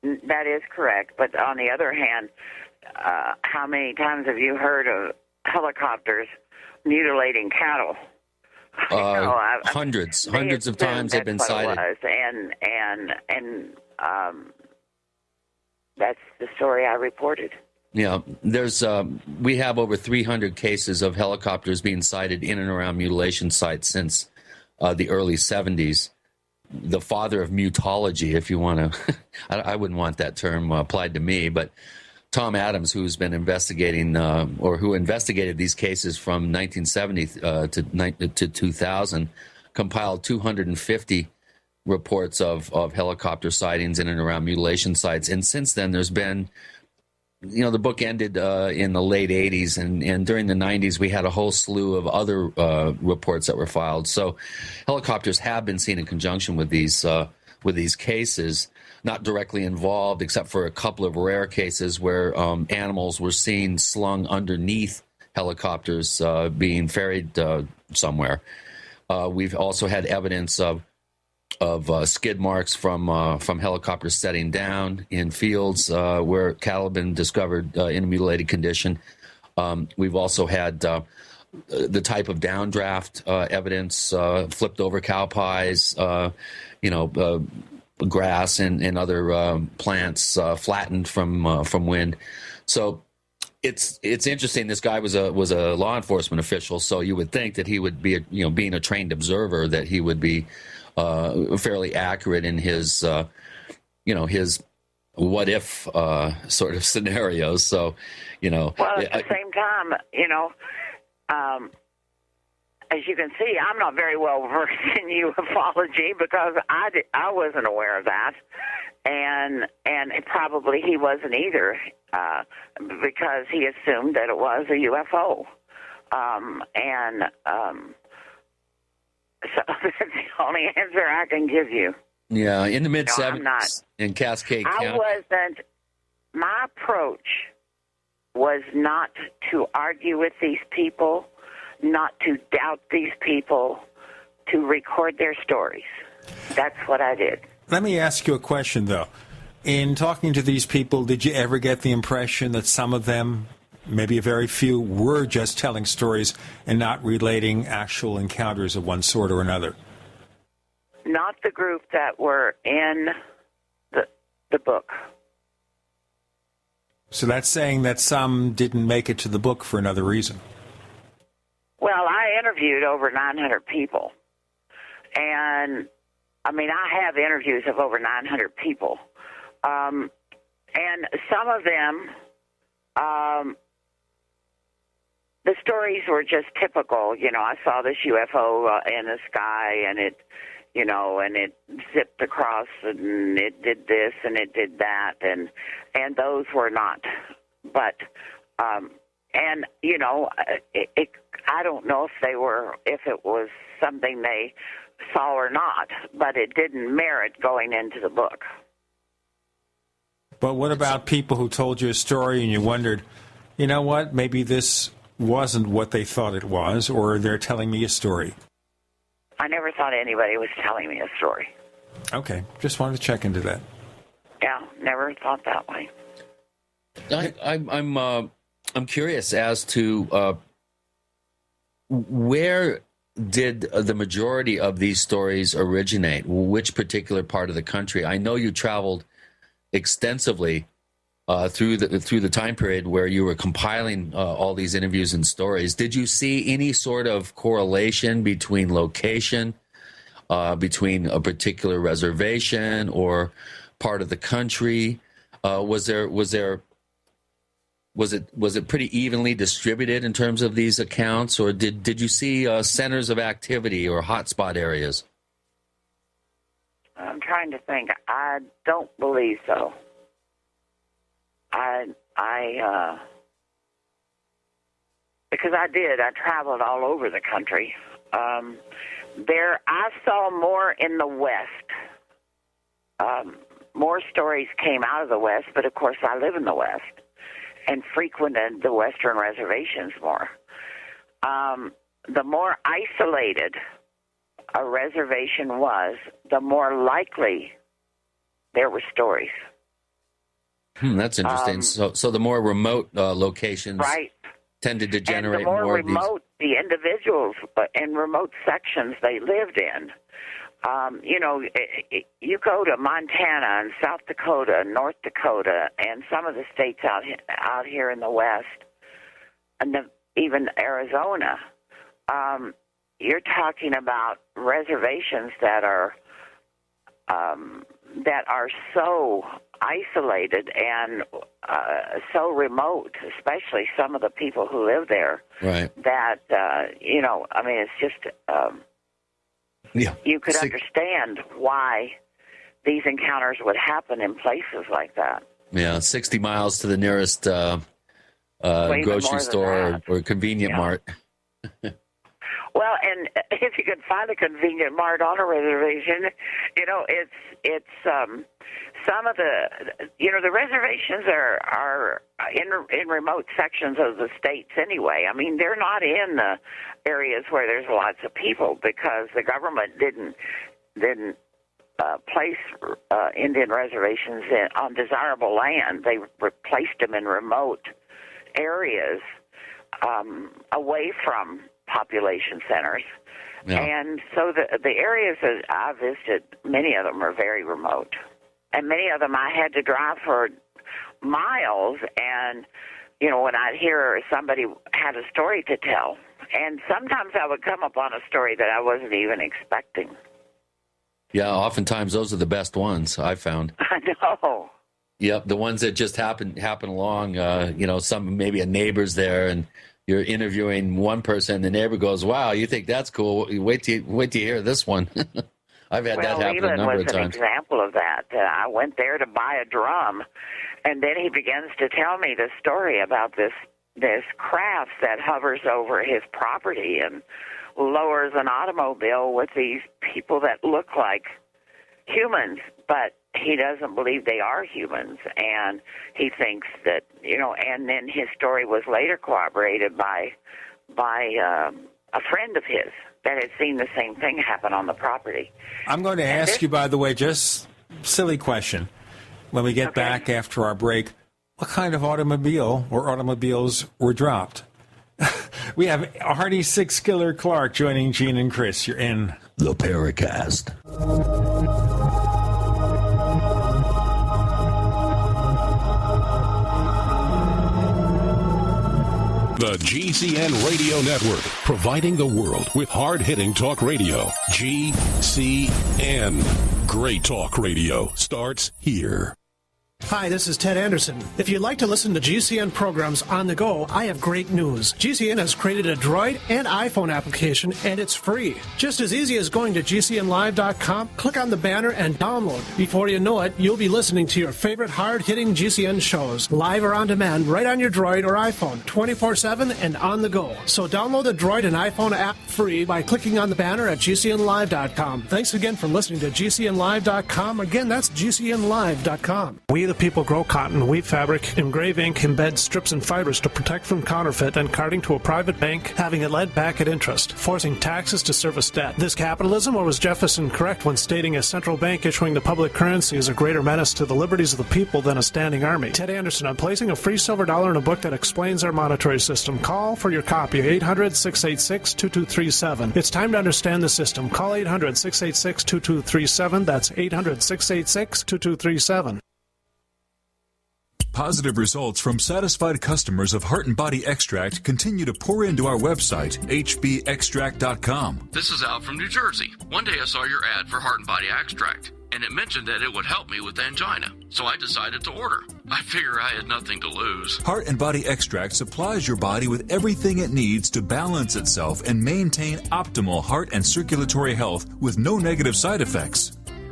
That is correct. But on the other hand, how many times have you heard of helicopters mutilating cattle? Hundreds of times they've been sighted. And that's the story I reported. Yeah, we have over 300 cases of helicopters being sighted in and around mutilation sites since the early 70s. The father of mutology, if you want to, I wouldn't want that term applied to me, but Tom Adams, who's been investigating or who investigated these cases from 1970 to 2000, compiled 250 reports of helicopter sightings in and around mutilation sites. And since then, there's been, the book ended in the late 80s, and during the 90s, we had a whole slew of other reports that were filed. So helicopters have been seen in conjunction with these cases, not directly involved, except for a couple of rare cases where animals were seen slung underneath helicopters being ferried somewhere. We've also had evidence of skid marks from helicopters setting down in fields where cattle have been discovered in a mutilated condition. We've also had the type of downdraft evidence, flipped over cow pies, grass and other plants flattened from wind. So it's interesting. This guy was a law enforcement official, so you would think that he would be being a trained observer, that he would be fairly accurate in his his what if sort of scenarios. So well, at the same time, as you can see, I'm not very well versed in ufology because I wasn't aware of that, and probably he wasn't either, because he assumed that it was a UFO, so that's the only answer I can give you. Yeah, in the mid-70s in Cascade County. My approach was not to argue with these people, not to doubt these people, to record their stories. That's what I did. Let me ask you a question, though. In talking to these people, did you ever get the impression that some of them, maybe a very few, were just telling stories and not relating actual encounters of one sort or another? Not the group that were in the book. So that's saying that some didn't make it to the book for another reason. Well, I interviewed over 900 people. And, I have interviews of over 900 people. And some of them, the stories were just typical. I saw this UFO in the sky, and it zipped across, and it did this, and it did that, and those were not. But, I don't know if it was something they saw or not, but it didn't merit going into the book. But what about people who told you a story and you wondered, you know what, maybe this wasn't what they thought it was, or they're telling me a story? I never thought anybody was telling me a story. Okay, just wanted to check into that. Yeah, never thought that way. I'm curious as to where did the majority of these stories originate? Which particular part of the country? I know you traveled extensively through the time period where you were compiling all these interviews and stories. Did you see any sort of correlation between location, between a particular reservation or part of the country? Was it pretty evenly distributed in terms of these accounts, or did you see centers of activity or hotspot areas? I'm trying to think. I don't believe so. Because I traveled all over the country. I saw more in the West. More stories came out of the West, but of course I live in the West and frequented the Western reservations more. The more isolated a reservation was, the more likely there were stories. That's interesting. So the more remote locations tended to generate more. And the more of these. remote the individuals in remote sections they lived in. You go to Montana and South Dakota, and North Dakota, and some of the states out here in the West, and even Arizona. You're talking about reservations that are so isolated and so remote, especially some of the people who live there. Right. That it's just you could understand why these encounters would happen in places like that. Yeah, 60 miles to the nearest grocery store or convenient mart. Well, and if you can find a convenient mart on a reservation, it's some of the reservations are in remote sections of the states anyway. I mean, they're not in the areas where there's lots of people because the government didn't place Indian reservations on desirable land. They replaced them in remote areas away from population centers. Yeah. And so the areas that I visited, many of them are very remote. And many of them I had to drive for miles. And, when I'd hear somebody had a story to tell, and sometimes I would come upon a story that I wasn't even expecting. Yeah, oftentimes those are the best ones, I found. I know. Yep, the ones that just happen along, maybe a neighbor's there, and you're interviewing one person, and the neighbor goes, "Wow, you think that's cool? Wait till you hear this one." I've had that happen a number of times. Leland was an example of that. I went there to buy a drum, and then he begins to tell me the story about this craft that hovers over his property and lowers an automobile with these people that look like humans, but he doesn't believe they are humans, and he thinks that, and then his story was later corroborated by a friend of his that had seen the same thing happen on the property. I'm going to ask you, by the way, just silly question. When we get back after our break, what kind of automobile or automobiles were dropped? We have Ardy Sixkiller Clarke joining Gene and Chris. You're in the Paracast. The GCN Radio Network, providing the world with hard-hitting talk radio. GCN. Great talk radio starts here. Hi, this is Ted Anderson. If you'd like to listen to GCN programs on the go, I have great news. GCN has created a Droid and iPhone application, and it's free. Just as easy as going to GCNlive.com, click on the banner, and download. Before you know it, you'll be listening to your favorite hard-hitting GCN shows, live or on demand, right on your Droid or iPhone, 24/7 and on the go. So download the Droid and iPhone app free by clicking on the banner at GCNlive.com. Thanks again for listening to GCNlive.com. Again, that's GCNlive.com. We the people grow cotton, weave fabric, engrave ink, embed strips and fibers to protect from counterfeit and carting to a private bank, having it led back at interest, forcing taxes to service debt. This capitalism, or was Jefferson correct when stating a central bank issuing the public currency is a greater menace to the liberties of the people than a standing army? Ted Anderson, I'm placing a free silver dollar in a book that explains our monetary system. Call for your copy, 800-686-2237. It's time to understand the system. Call 800-686-2237. That's 800-686-2237. Positive results from satisfied customers of Heart and Body Extract continue to pour into our website, hbextract.com. This is Al from New Jersey. One day I saw your ad for Heart and Body Extract, and it mentioned that it would help me with angina, so I decided to order. I figure I had nothing to lose. Heart and Body Extract supplies your body with everything it needs to balance itself and maintain optimal heart and circulatory health with no negative side effects.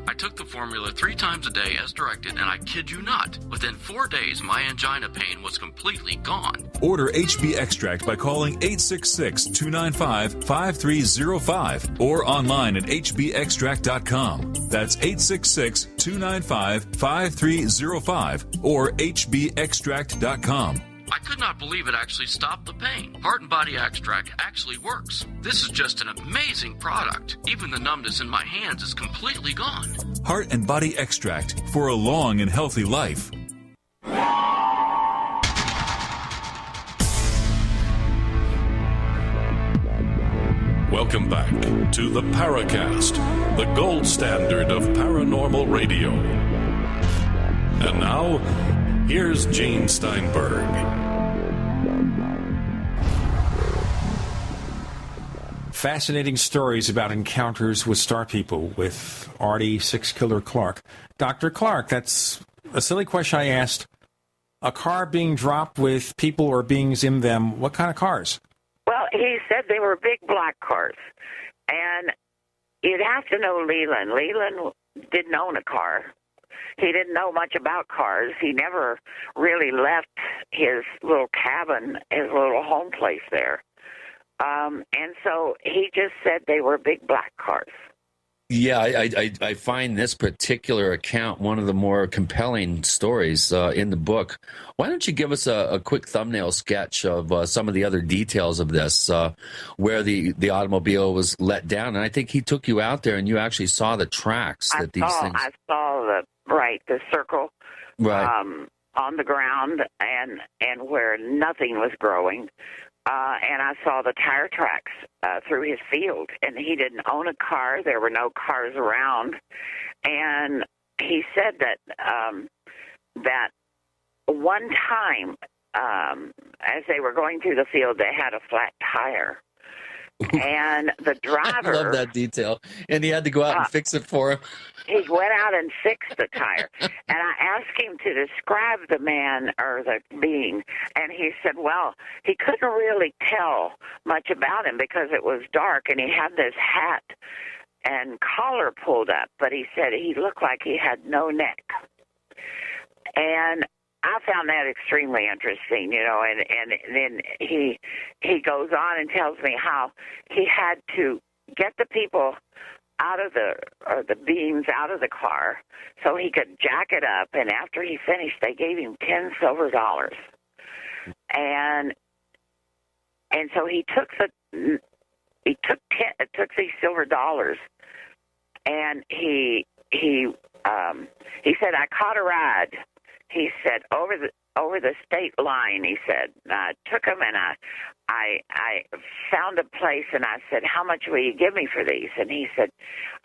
I took the formula 3 times a day as directed, and I kid you not, within 4 days, my angina pain was completely gone. Order HB Extract by calling 866-295-5305 or online at hbextract.com. That's 866-295-5305 or hbextract.com. I could not believe it actually stopped the pain. Heart and Body Extract actually works. This is just an amazing product. Even the numbness in my hands is completely gone. Heart and Body Extract for a long and healthy life. Welcome back to the Paracast, the gold standard of paranormal radio. And now, here's Gene Steinberg. Fascinating stories about encounters with star people with Ardy Sixkiller Clarke. Dr. Clarke, that's a silly question I asked. A car being dropped with people or beings in them, what kind of cars? Well, he said they were big black cars. And, you'd have to know Leland. Leland didn't own a car. He didn't know much about cars. He never really left his little cabin, his little home place there. And so he just said they were big black cars. Yeah, I find this particular account one of the more compelling stories in the book. Why don't you give us a quick thumbnail sketch of some of the other details of this, where the automobile was let down? And I think he took you out there and you actually saw the tracks that these things... I saw the circle on the ground and where nothing was growing. And I saw the tire tracks through his field, and he didn't own a car. There were no cars around, and he said that that one time, as they were going through the field, they had a flat tire, and the driver... I love that detail. And he had to go out and fix it for him. He went out and fixed the tire. And I asked him to describe the man or the being, and he said, well, he couldn't really tell much about him because it was dark, and he had this hat and collar pulled up, but he said he looked like he had no neck. And I found that extremely interesting, and then he goes on and tells me how he had to get the people out of the beams out of the car so he could jack it up, and after he finished they gave him $10 silver. And so he took these silver dollars, and he said, I caught a ride. He said, over the state line, he said. I took him, and I found a place, and I said, how much will you give me for these? And he said,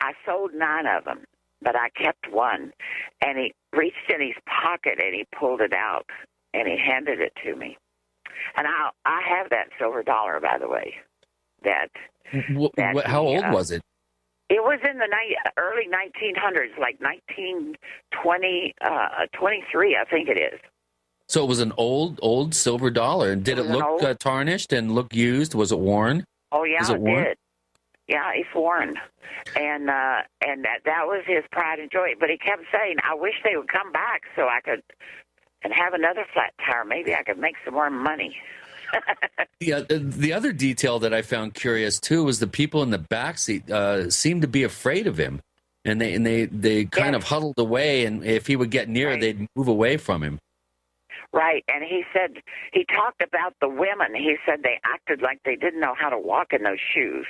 I sold 9 of them, but I kept one. And he reached in his pocket, and he pulled it out, and he handed it to me. And I have that silver dollar, by the way. How old was it? It was in the early 1900s, like 1923, I think it is. So it was an old silver dollar. And did it look tarnished and look used? Was it worn? Oh, yeah, it did. Yeah, it's worn. And that was his pride and joy. But he kept saying, I wish they would come back so I could and have another flat tire. Maybe I could make some more money. Yeah, the other detail that I found curious too was the people in the backseat seemed to be afraid of him, and they kind of huddled away, and if he would get near, they'd move away from him. Right, and he said he talked about the women. He said they acted like they didn't know how to walk in those shoes,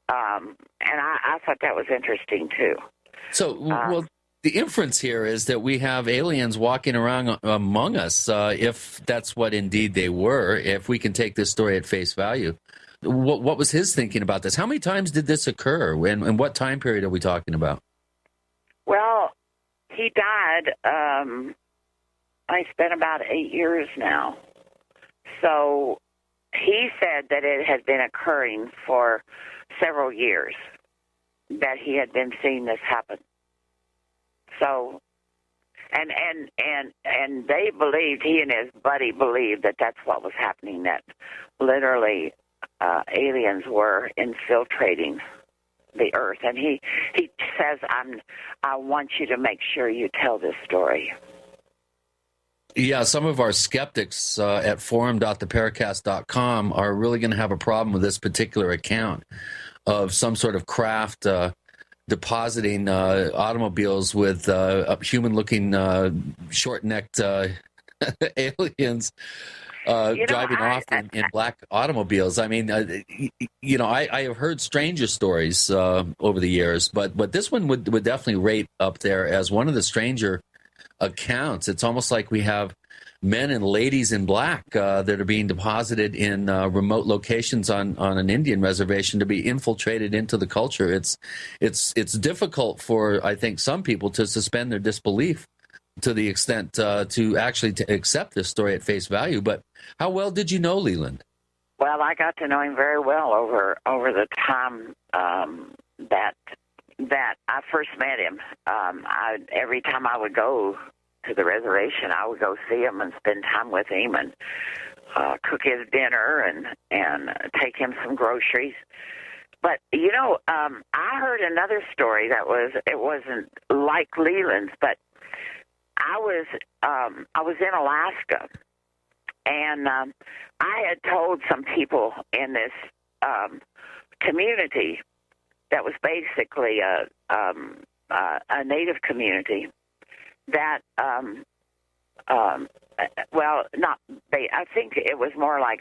and I thought that was interesting too. So, the inference here is that we have aliens walking around among us, if that's what indeed they were, if we can take this story at face value. What was his thinking about this? How many times did this occur? And what time period are we talking about? Well, he died, it's been about 8 years now. So he said that it had been occurring for several years, that he had been seeing this happen. So, and they believed, he and his buddy believed that that's what was happening, that literally aliens were infiltrating the earth. And he says, I want you to make sure you tell this story. Yeah, some of our skeptics at forum.theparacast.com are really going to have a problem with this particular account of some sort of craft depositing automobiles with human-looking, short-necked aliens driving off in black automobiles. I mean, I have heard stranger stories over the years, but this one would definitely rate up there as one of the stranger accounts. It's almost like we have men and ladies in black that are being deposited in remote locations on an Indian reservation to be infiltrated into the culture. It's difficult for, I think, some people to suspend their disbelief to the extent to actually to accept this story at face value. But how well did you know Leland? Well, I got to know him very well over the time that I first met him. Every time I would go to the reservation, I would go see him and spend time with him and cook his dinner and take him some groceries. But, you know, I heard another story it wasn't like Leland's, but I was in Alaska, and I had told some people in this community that was basically a native community that, I think it was more like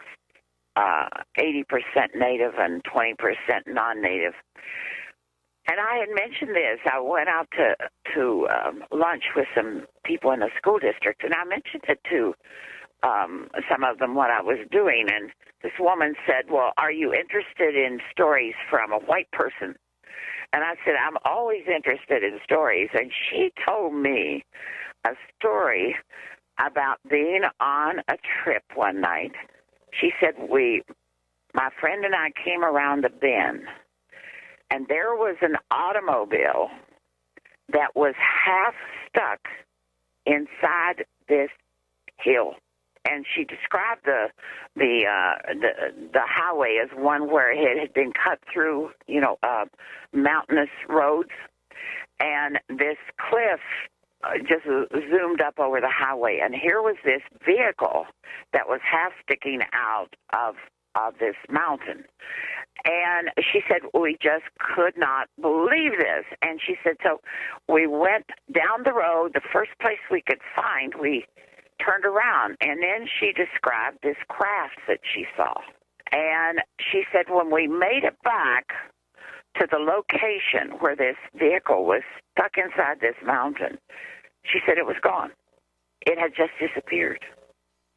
80% native and 20% non-native. And I had mentioned this. I went out to lunch with some people in the school district, and I mentioned it to some of them what I was doing. And this woman said, well, are you interested in stories from a white person? And I said, I'm always interested in stories. And she told me a story about being on a trip one night. She said, my friend and I came around the bend, and there was an automobile that was half stuck inside this hill. And she described the highway as one where it had been cut through, mountainous roads, and this cliff just zoomed up over the highway. And here was this vehicle that was half sticking out of this mountain. And she said, we just could not believe this. And she said, so we went down the road, the first place we could find, we turned around. And then she described this craft that she saw. And she said, when we made it back to the location where this vehicle was stuck inside this mountain, she said it was gone. It had just disappeared.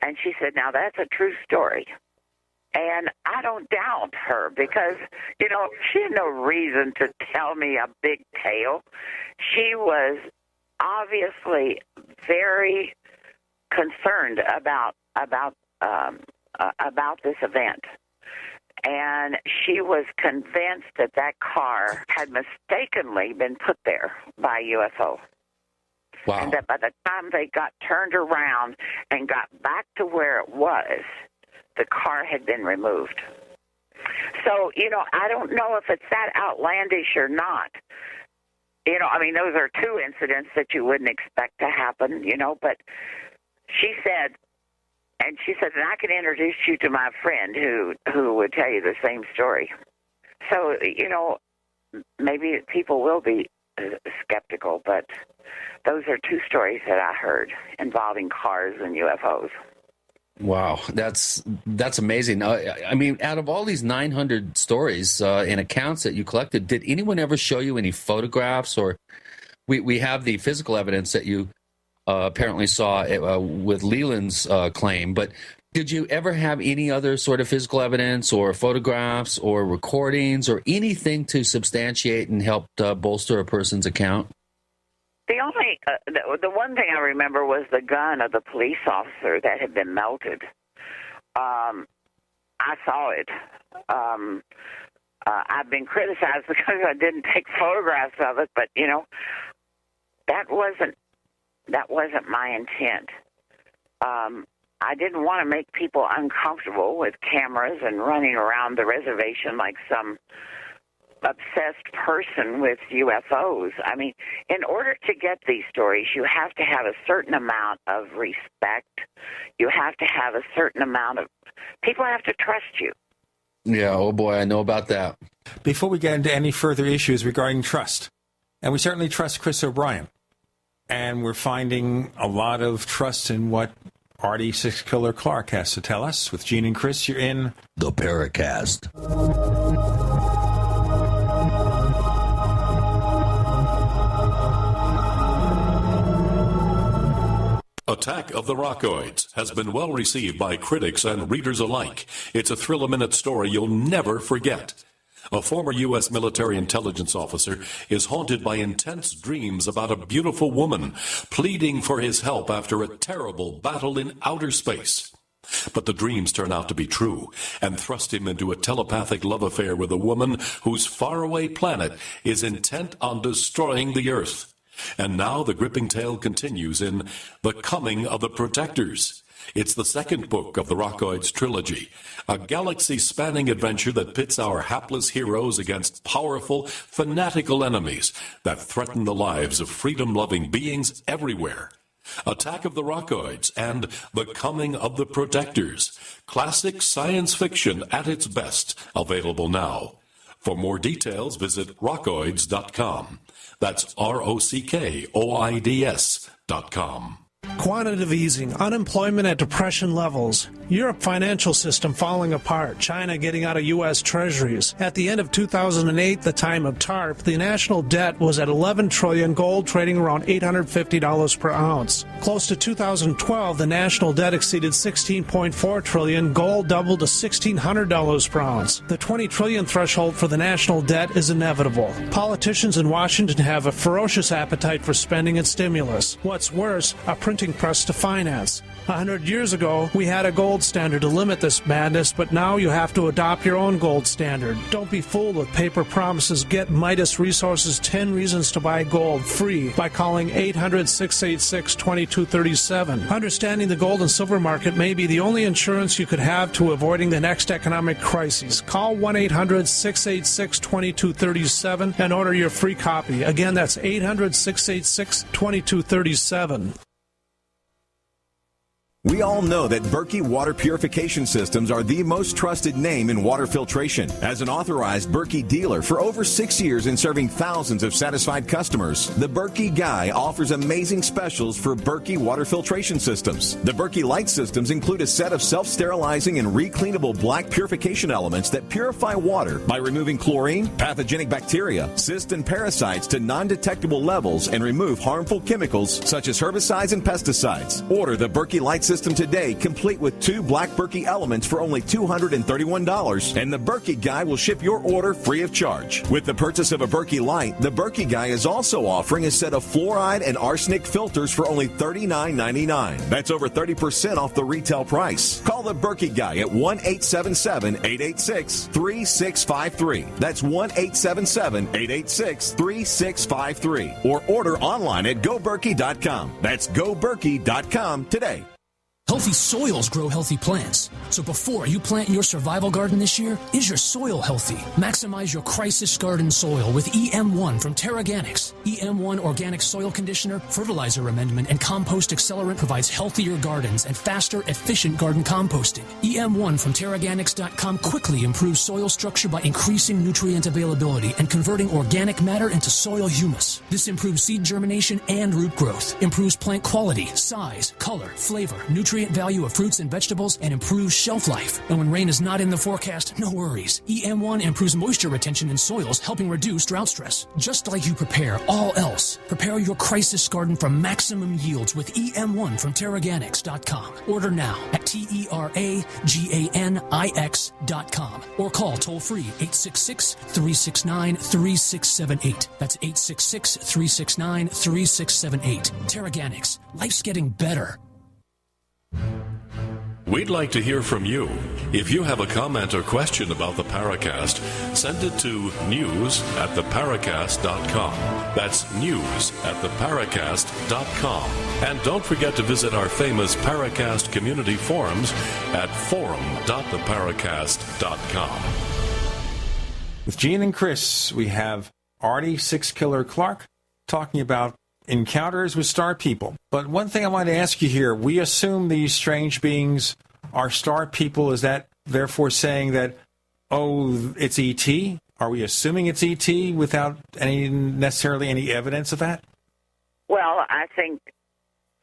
And she said, now that's a true story. And I don't doubt her because, she had no reason to tell me a big tale. She was obviously very concerned about this event. And she was convinced that car had mistakenly been put there by a UFO. Wow. And that by the time they got turned around and got back to where it was, the car had been removed. So, I don't know if it's that outlandish or not. Those are two incidents that you wouldn't expect to happen, but she said, and I can introduce you to my friend who would tell you the same story. So, maybe people will be skeptical, but those are two stories that I heard involving cars and UFOs. Wow, that's amazing. Out of all these 900 stories and accounts that you collected, did anyone ever show you any photographs? Or we have the physical evidence that you apparently saw with Leland's claim, but did you ever have any other sort of physical evidence or photographs or recordings or anything to substantiate and help bolster a person's account? The only, the one thing I remember was the gun of the police officer that had been melted. I saw it. I've been criticized because I didn't take photographs of it, but that wasn't my intent. I didn't want to make people uncomfortable with cameras and running around the reservation like some obsessed person with UFOs. In order to get these stories, you have to have a certain amount of respect. You have to have a certain amount of... People have to trust you. Yeah, oh boy, I know about that. Before we get into any further issues regarding trust, and we certainly trust Chris O'Brien, and we're finding a lot of trust in what Ardy Sixkiller Clarke has to tell us. With Gene and Chris, you're in the Paracast. Attack of the Rockoids has been well received by critics and readers alike. It's a thrill-a-minute story you'll never forget. A former U.S. military intelligence officer is haunted by intense dreams about a beautiful woman pleading for his help after a terrible battle in outer space. But the dreams turn out to be true and thrust him into a telepathic love affair with a woman whose faraway planet is intent on destroying the Earth. And now the gripping tale continues in The Coming of the Protectors. It's the second book of the Rockoids trilogy, a galaxy-spanning adventure that pits our hapless heroes against powerful, fanatical enemies that threaten the lives of freedom-loving beings everywhere. Attack of the Rockoids and The Coming of the Protectors. Classic science fiction at its best. Available now. For more details, visit rockoids.com. That's ROCKOIDS.com. Quantitative easing, unemployment at depression levels, Europe financial system falling apart, China getting out of U.S. treasuries. At the end of 2008, the time of TARP, the national debt was at $11 trillion, gold trading around $850 per ounce. Close to 2012, the national debt exceeded $16.4 trillion, gold doubled to $1,600 per ounce. The $20 trillion threshold for the national debt is inevitable. Politicians in Washington have a ferocious appetite for spending and stimulus. What's worse, a printing press to finance. 100 years ago, we had a gold standard to limit this madness, but now you have to adopt your own gold standard. Don't be fooled with paper promises. Get Midas Resources 10 Reasons to Buy Gold free by calling 800-686-2237. Understanding the gold and silver market may be the only insurance you could have to avoiding the next economic crisis. Call 1-800-686-2237 and order your free copy. Again, that's 800-686-2237. We all know that Berkey water purification systems are the most trusted name in water filtration. As an authorized Berkey dealer for over 6 years and serving thousands of satisfied customers, the Berkey Guy offers amazing specials for Berkey water filtration systems. The Berkey Light systems include a set of self-sterilizing and recleanable black purification elements that purify water by removing chlorine, pathogenic bacteria, cysts, and parasites to non-detectable levels and remove harmful chemicals such as herbicides and pesticides. Order the Berkey Light system today, complete with 2 black Berkey elements for only $231, and the Berkey Guy will ship your order free of charge. With the purchase of a Berkey Light, the Berkey Guy is also offering a set of fluoride and arsenic filters for only $39.99. That's over 30% off the retail price. Call the Berkey Guy at 1-877-886-3653. That's 1-877-886-3653. Or order online at goberkey.com. That's goberkey.com today. Healthy soils grow healthy plants. So before you plant your survival garden this year, is your soil healthy? Maximize your crisis garden soil with EM1 from Terraganics. EM1 organic soil conditioner, fertilizer amendment, and compost accelerant provides healthier gardens and faster, efficient garden composting. EM1 from Terraganics.com quickly improves soil structure by increasing nutrient availability and converting organic matter into soil humus. This improves seed germination and root growth, improves plant quality, size, color, flavor, nutrient value of fruits and vegetables, and improves shelf life. And when rain is not in the forecast, no worries. EM1 improves moisture retention in soils, helping reduce drought stress. Just like you prepare all else, prepare your crisis garden for maximum yields with EM1 from Terraganics.com. Order now at TERAGANIX.com or call toll-free 866-369-3678. That's 866-369-3678. Terraganics. Life's getting better. We'd like to hear from you. If you have a comment or question about the Paracast, send it to news@theparacast.com. That's news@theparacast.com. And don't forget to visit our famous Paracast community forums at forum.theparacast.com. With Gene and Chris, we have Ardy Sixkiller Clarke talking about encounters with star people. But one thing I want to ask you here, we assume these strange beings are star people. Is that therefore saying that, oh, it's E.T.? Are we assuming it's E.T. without necessarily any evidence of that? Well, I think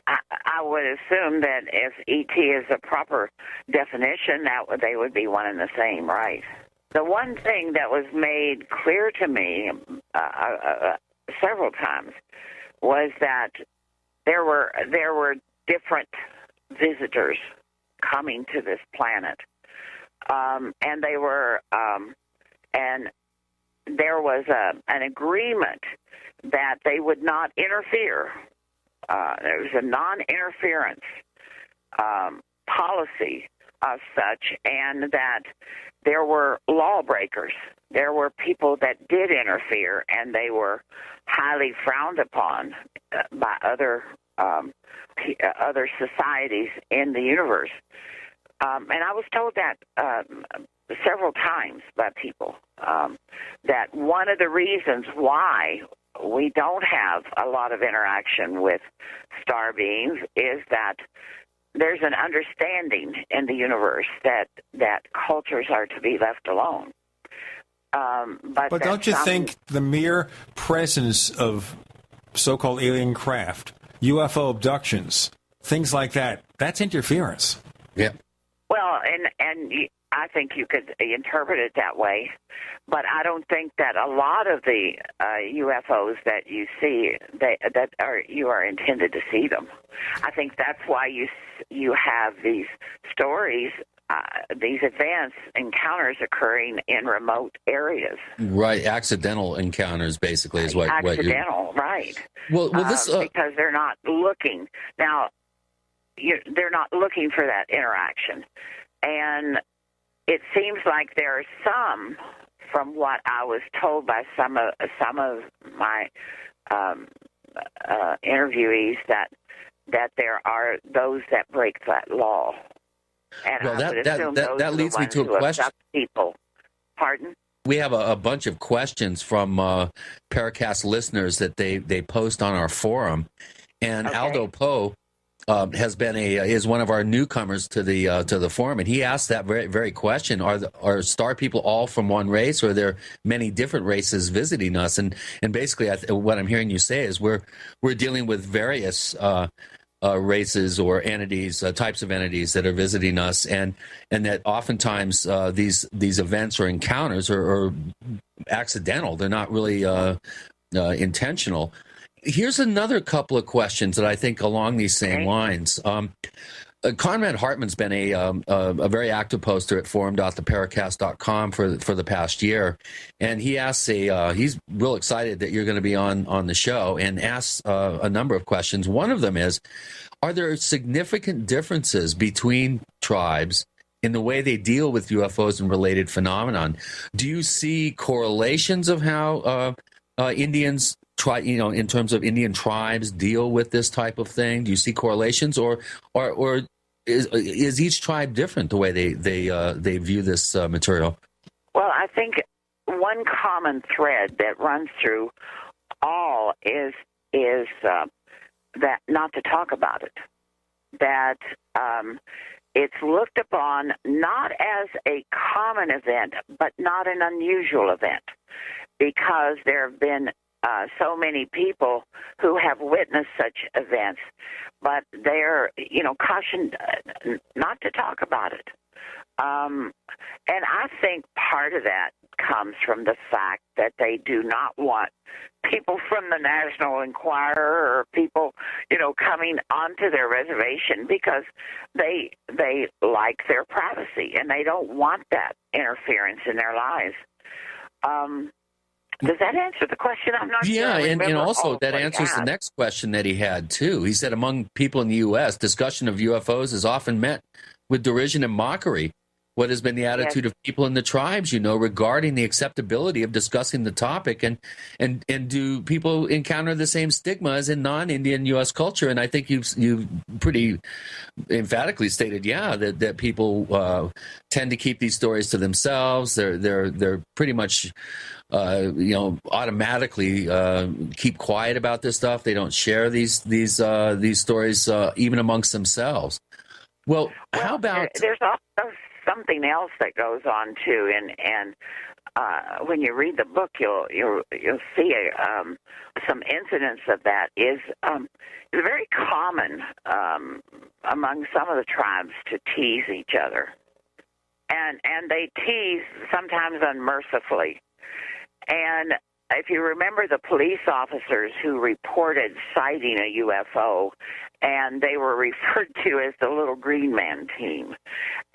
I would assume that if E.T. is a proper definition, that they would be one and the same, right? The one thing that was made clear to me several times was that there were different visitors coming to this planet, and they were, and there was an agreement that they would not interfere. There was a non-interference policy of such, and that there were lawbreakers. There were people that did interfere, and they were highly frowned upon by other other societies in the universe. And I was told that several times by people, that one of the reasons why we don't have a lot of interaction with star beings is that there's an understanding in the universe that cultures are to be left alone. But don't you think the mere presence of so-called alien craft, UFO abductions, things like that, that's interference? Yeah. Well, and I think you could interpret it that way, but I don't think that a lot of the UFOs that you see you are intended to see them. I think that's why you have these stories, these events, encounters occurring in remote areas. Right, accidental encounters, basically, is what accidental, right? Well, this because they're not looking now. They're not looking for that interaction, and it seems like there are some, from what I was told by some of my interviewees, that there are those that break that law. And well, I would assume that leads me to a question. People. Pardon? We have a bunch of questions from Paracast listeners that they post on our forum, and Aldo Poe is one of our newcomers to the forum, and he asked that very question: Are star people all from one race, or are there many different races visiting us? And basically, what I'm hearing you say is we're dealing with various races or entities, types of entities that are visiting us, and that oftentimes these events or encounters are accidental. They're not really intentional. Here's another couple of questions that I think along these same lines. Conrad Hartman's been a very active poster at forum.theparacast.com for the past year, and he asks he's real excited that you're going to be on the show, and asks a number of questions. One of them is, are there significant differences between tribes in the way they deal with UFOs and related phenomenon? Do you see correlations of how Indians in terms of Indian tribes deal with this type of thing? Do you see correlations, or is each tribe different the way they view this material? Well, I think one common thread that runs through all is that not to talk about it. That it's looked upon not as a common event, but not an unusual event, because there have been so many people who have witnessed such events, but they're, cautioned not to talk about it. And I think part of that comes from the fact that they do not want people from the National Enquirer or people, coming onto their reservation, because they like their privacy and they don't want that interference in their lives. Does that answer the question? I'm not sure. Yeah, and also that answers the next question that he had, too. He said among people in the U.S., discussion of UFOs is often met with derision and mockery. What has been the attitude of people in the tribes, regarding the acceptability of discussing the topic? And do people encounter the same stigma as in non-Indian U.S. culture? And I think you've pretty emphatically stated, that people tend to keep these stories to themselves. They're pretty much automatically keep quiet about this stuff. They don't share these stories even amongst themselves. Well, how about there's also something else that goes on too, and when you read the book, you'll see some incidents of that. Is very common among some of the tribes to tease each other, and they tease sometimes unmercifully. And if you remember the police officers who reported sighting a UFO, and they were referred to as the Little Green Man team,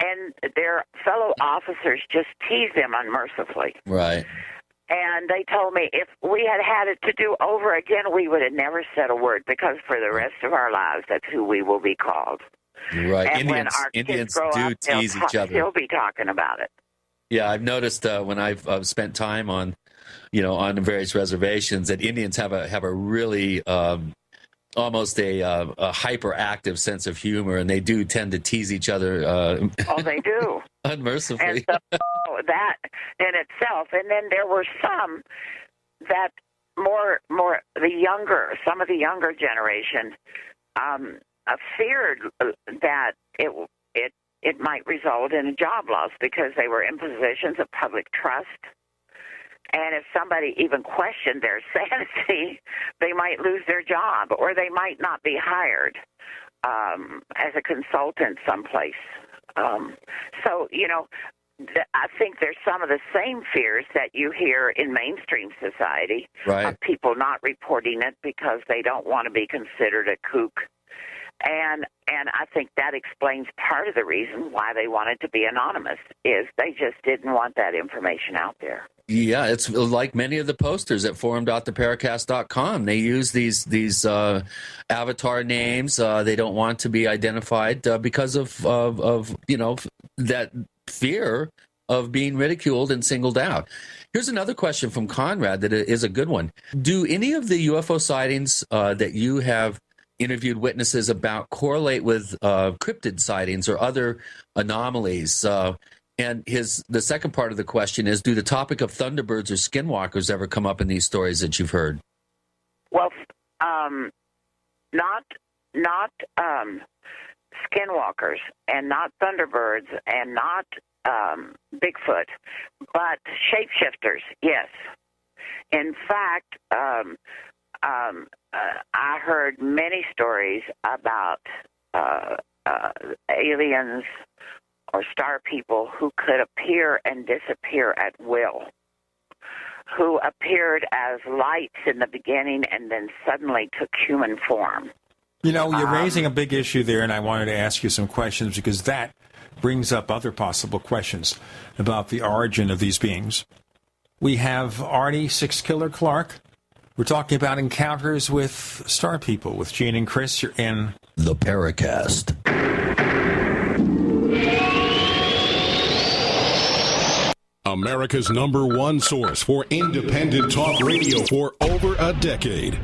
and their fellow officers just teased them unmercifully. Right. And they told me if we had it to do over again, we would have never said a word, because for the rest of our lives, that's who we will be called. Right. And when our Indians kids grow do up, tease each other. They'll be talking about it. Yeah, I've noticed when I've spent time on the various reservations that Indians have a really almost a hyperactive sense of humor, and they do tend to tease each other. Oh, they do. Unmercifully. And so that in itself. And then there were some that some of the younger generation feared that it might result in a job loss because they were in positions of public trust. And if somebody even questioned their sanity, they might lose their job, or they might not be hired as a consultant someplace. So, I think there's some of the same fears that you hear in mainstream society of people not reporting it because they don't want to be considered a kook. And I think that explains part of the reason why they wanted to be anonymous, is they just didn't want that information out there. Yeah, it's like many of the posters at forum.theparacast.com. They use these avatar names. They don't want to be identified because of that fear of being ridiculed and singled out. Here's another question from Conrad that is a good one. Do any of the UFO sightings that you have interviewed witnesses about correlate with cryptid sightings or other anomalies? And the second part of the question is, do the topic of Thunderbirds or skinwalkers ever come up in these stories that you've heard? Well, not skinwalkers and not Thunderbirds and not Bigfoot, but shapeshifters, yes. In fact, I heard many stories about aliens or star people who could appear and disappear at will, who appeared as lights in the beginning and then suddenly took human form. You're raising a big issue there, and I wanted to ask you some questions because that brings up other possible questions about the origin of these beings. We have Ardy Sixkiller Clarke. We're talking about encounters with star people with Gene and Chris. You're in the Paracast. America's #1 source for independent talk radio for over a decade.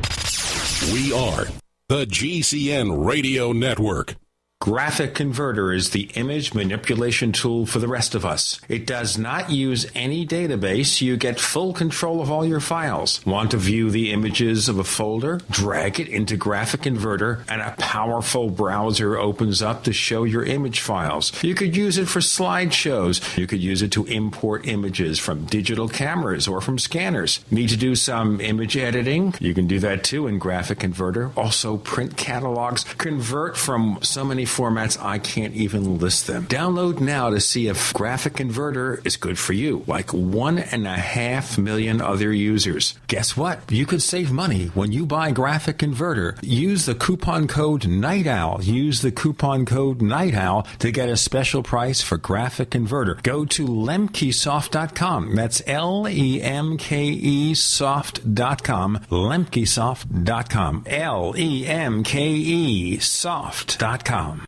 We are the GCN Radio Network. Graphic Converter is the image manipulation tool for the rest of us. It does not use any database. You get full control of all your files. Want to view the images of a folder? Drag it into Graphic Converter, and a powerful browser opens up to show your image files. You could use it for slideshows. You could use it to import images from digital cameras or from scanners. Need to do some image editing? You can do that too in Graphic Converter. Also print catalogs. Convert from so many formats I can't even list them. Download now to see if Graphic Converter is good for you, like 1.5 million other users. Guess what? You could save money when you buy Graphic Converter. Use the coupon code Night Owl. Use the coupon code Night Owl to get a special price for Graphic Converter. Go to lemkesoft.com. That's LEMKE soft.com. lemkesoft.com. LEMKE soft.com.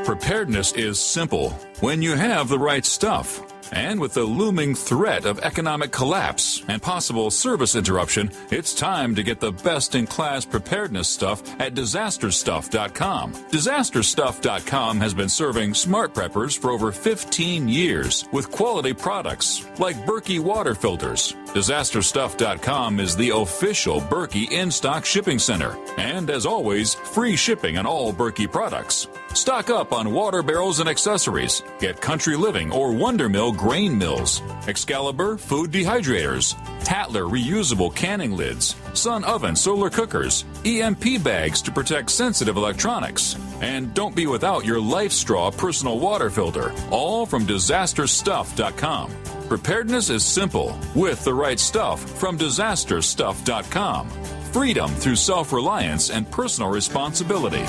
Preparedness is simple when you have the right stuff. And with the looming threat of economic collapse and possible service interruption, it's time to get the best-in-class preparedness stuff at DisasterStuff.com. DisasterStuff.com has been serving smart preppers for over 15 years with quality products like Berkey water filters. DisasterStuff.com is the official Berkey in-stock shipping center. And as always, free shipping on all Berkey products. Stock up on water barrels and accessories. Get Country Living or Wonder Mill grain mills, Excalibur food dehydrators, Tatler reusable canning lids, Sun oven solar cookers, EMP bags to protect sensitive electronics. And don't be without your Life Straw personal water filter, all from DisasterStuff.com. Preparedness is simple with the right stuff from DisasterStuff.com. Freedom through self-reliance and personal responsibility.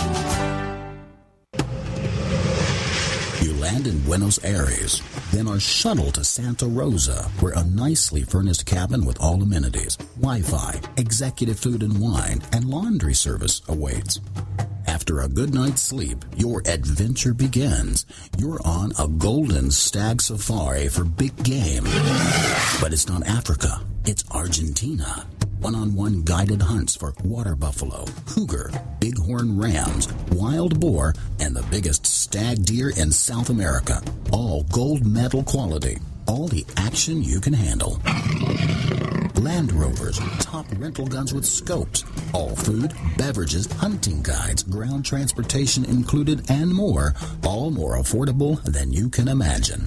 You land in Buenos Aires, then are shuttled to Santa Rosa, where a nicely furnished cabin with all amenities, Wi-Fi, executive food and wine, and laundry service awaits. After a good night's sleep, your adventure begins. You're on a golden stag safari for big game. But it's not Africa, it's Argentina. one-on-one guided hunts for water buffalo, cougar, bighorn rams, wild boar, and the biggest stag deer in South America. All gold medal quality. All the action you can handle. Land Rovers, top rental guns with scopes. All food, beverages, hunting guides, ground transportation included, and more. All more affordable than you can imagine.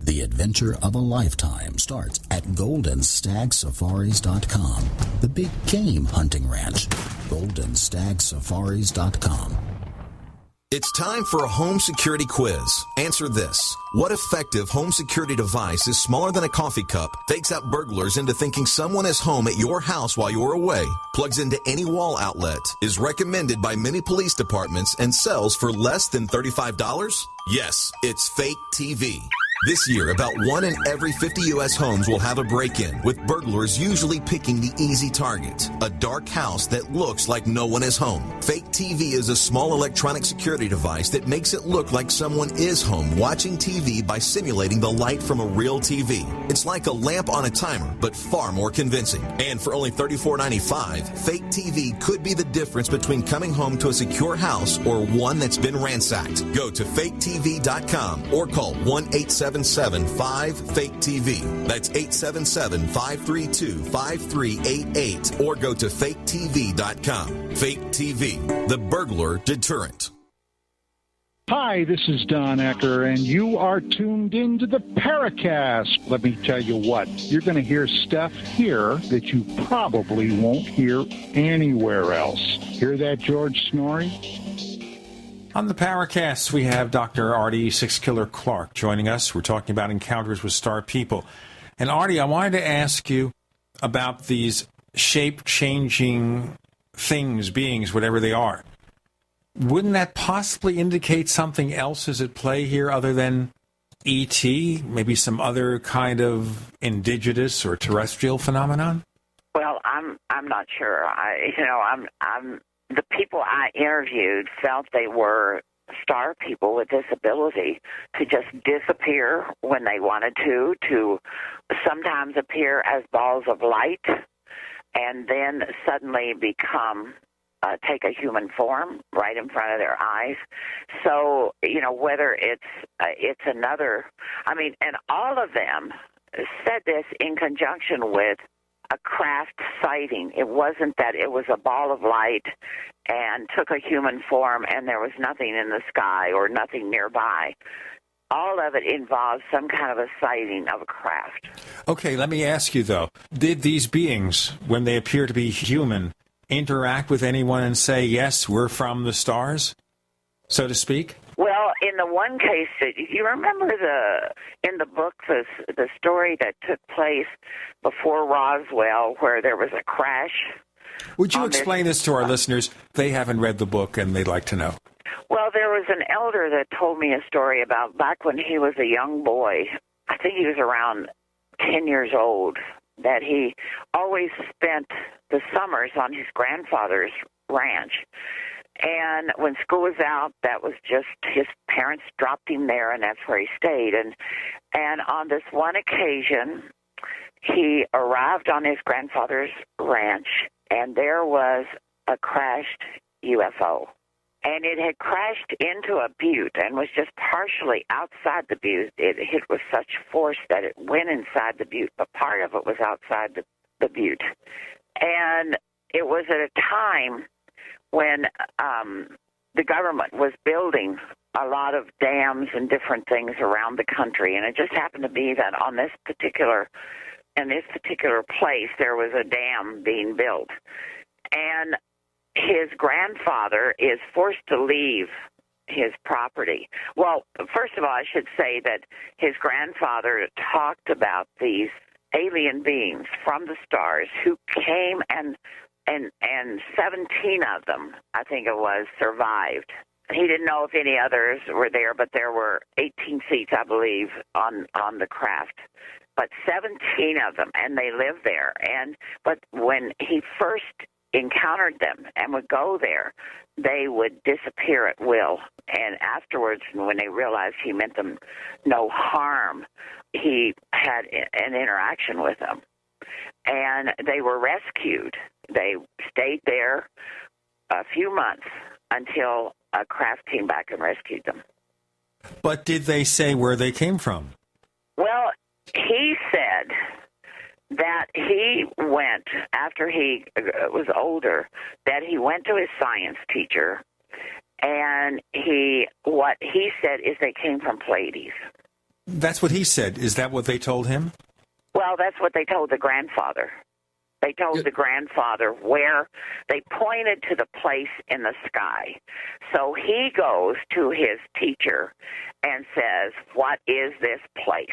The adventure of a lifetime starts at goldenstagsafaris.com. The big game hunting ranch. goldenstagsafaris.com. It's time for a home security quiz. Answer this. What effective home security device is smaller than a coffee cup, fakes out burglars into thinking someone is home at your house while you're away, plugs into any wall outlet, is recommended by many police departments, and sells for less than $35? Yes, it's Fake TV. This year, about 1 in every 50 U.S. homes will have a break-in, with burglars usually picking the easy target, a dark house that looks like no one is home. Fake TV is a small electronic security device that makes it look like someone is home watching TV by simulating the light from a real TV. It's like a lamp on a timer, but far more convincing. And for only $34.95, Fake TV could be the difference between coming home to a secure house or one that's been ransacked. Go to faketv.com or call 1-877-5-FAKE-TV. That's 877-532-5388 or go to faketv.com. Fake TV, the burglar deterrent. Hi, this is Don Ecker, and you are tuned into the Paracast. Let me tell you what, you're going to hear stuff here that you probably won't hear anywhere else. Hear that, George Snorri? On the Paracast, we have Dr. Ardy Sixkiller Clarke joining us. We're talking about encounters with star people. And Ardy, I wanted to ask you about these shape-changing things, beings, whatever they are. Wouldn't that possibly indicate something else is at play here other than E.T., maybe some other kind of indigenous or terrestrial phenomenon? Well, I'm not sure. The people I interviewed felt they were star people with this ability to just disappear when they wanted to sometimes appear as balls of light and then suddenly become take a human form right in front of their eyes. So, whether it's another, and all of them said this in conjunction with a craft sighting. It wasn't that it was a ball of light and took a human form and there was nothing in the sky or nothing nearby. All of it involves some kind of a sighting of a craft. Okay, let me ask you, though. Did these beings, when they appear to be human, interact with anyone and say, yes, we're from the stars, so to speak? Well, in the one case, you remember in the book the story that took place before Roswell where there was a crash? Would you explain this to our listeners? They haven't read the book and they'd like to know. Well, there was an elder that told me a story about back when he was a young boy. I think he was around 10 years old, that he always spent the summers on his grandfather's ranch. And when school was out, that was just his parents dropped him there, and that's where he stayed. And on this one occasion, he arrived on his grandfather's ranch, and there was a crashed UFO. And it had crashed into a butte and was just partially outside the butte. It hit with such force that it went inside the butte, but part of it was outside the butte. And it was at a time when the government was building a lot of dams and different things around the country. And it just happened to be that in this particular place, there was a dam being built. And his grandfather is forced to leave his property. Well, first of all, I should say that his grandfather talked about these alien beings from the stars who came and 17 of them, I think it was, survived. He didn't know if any others were there, but there were 18 seats, I believe, on the craft. But 17 of them, and they lived there. But when he first encountered them and would go there, they would disappear at will. And afterwards, when they realized he meant them no harm, he had an interaction with them. and they were rescued. They stayed there a few months until a craft came back and rescued them. But did they say where they came from? Well, he said that he went, after he was older, that he went to his science teacher, and what he said is they came from Pleiades. That's what he said. Is that what they told him? Well, that's what they told the grandfather. They told the grandfather where they pointed to the place in the sky. So he goes to his teacher and says, "What is this place?"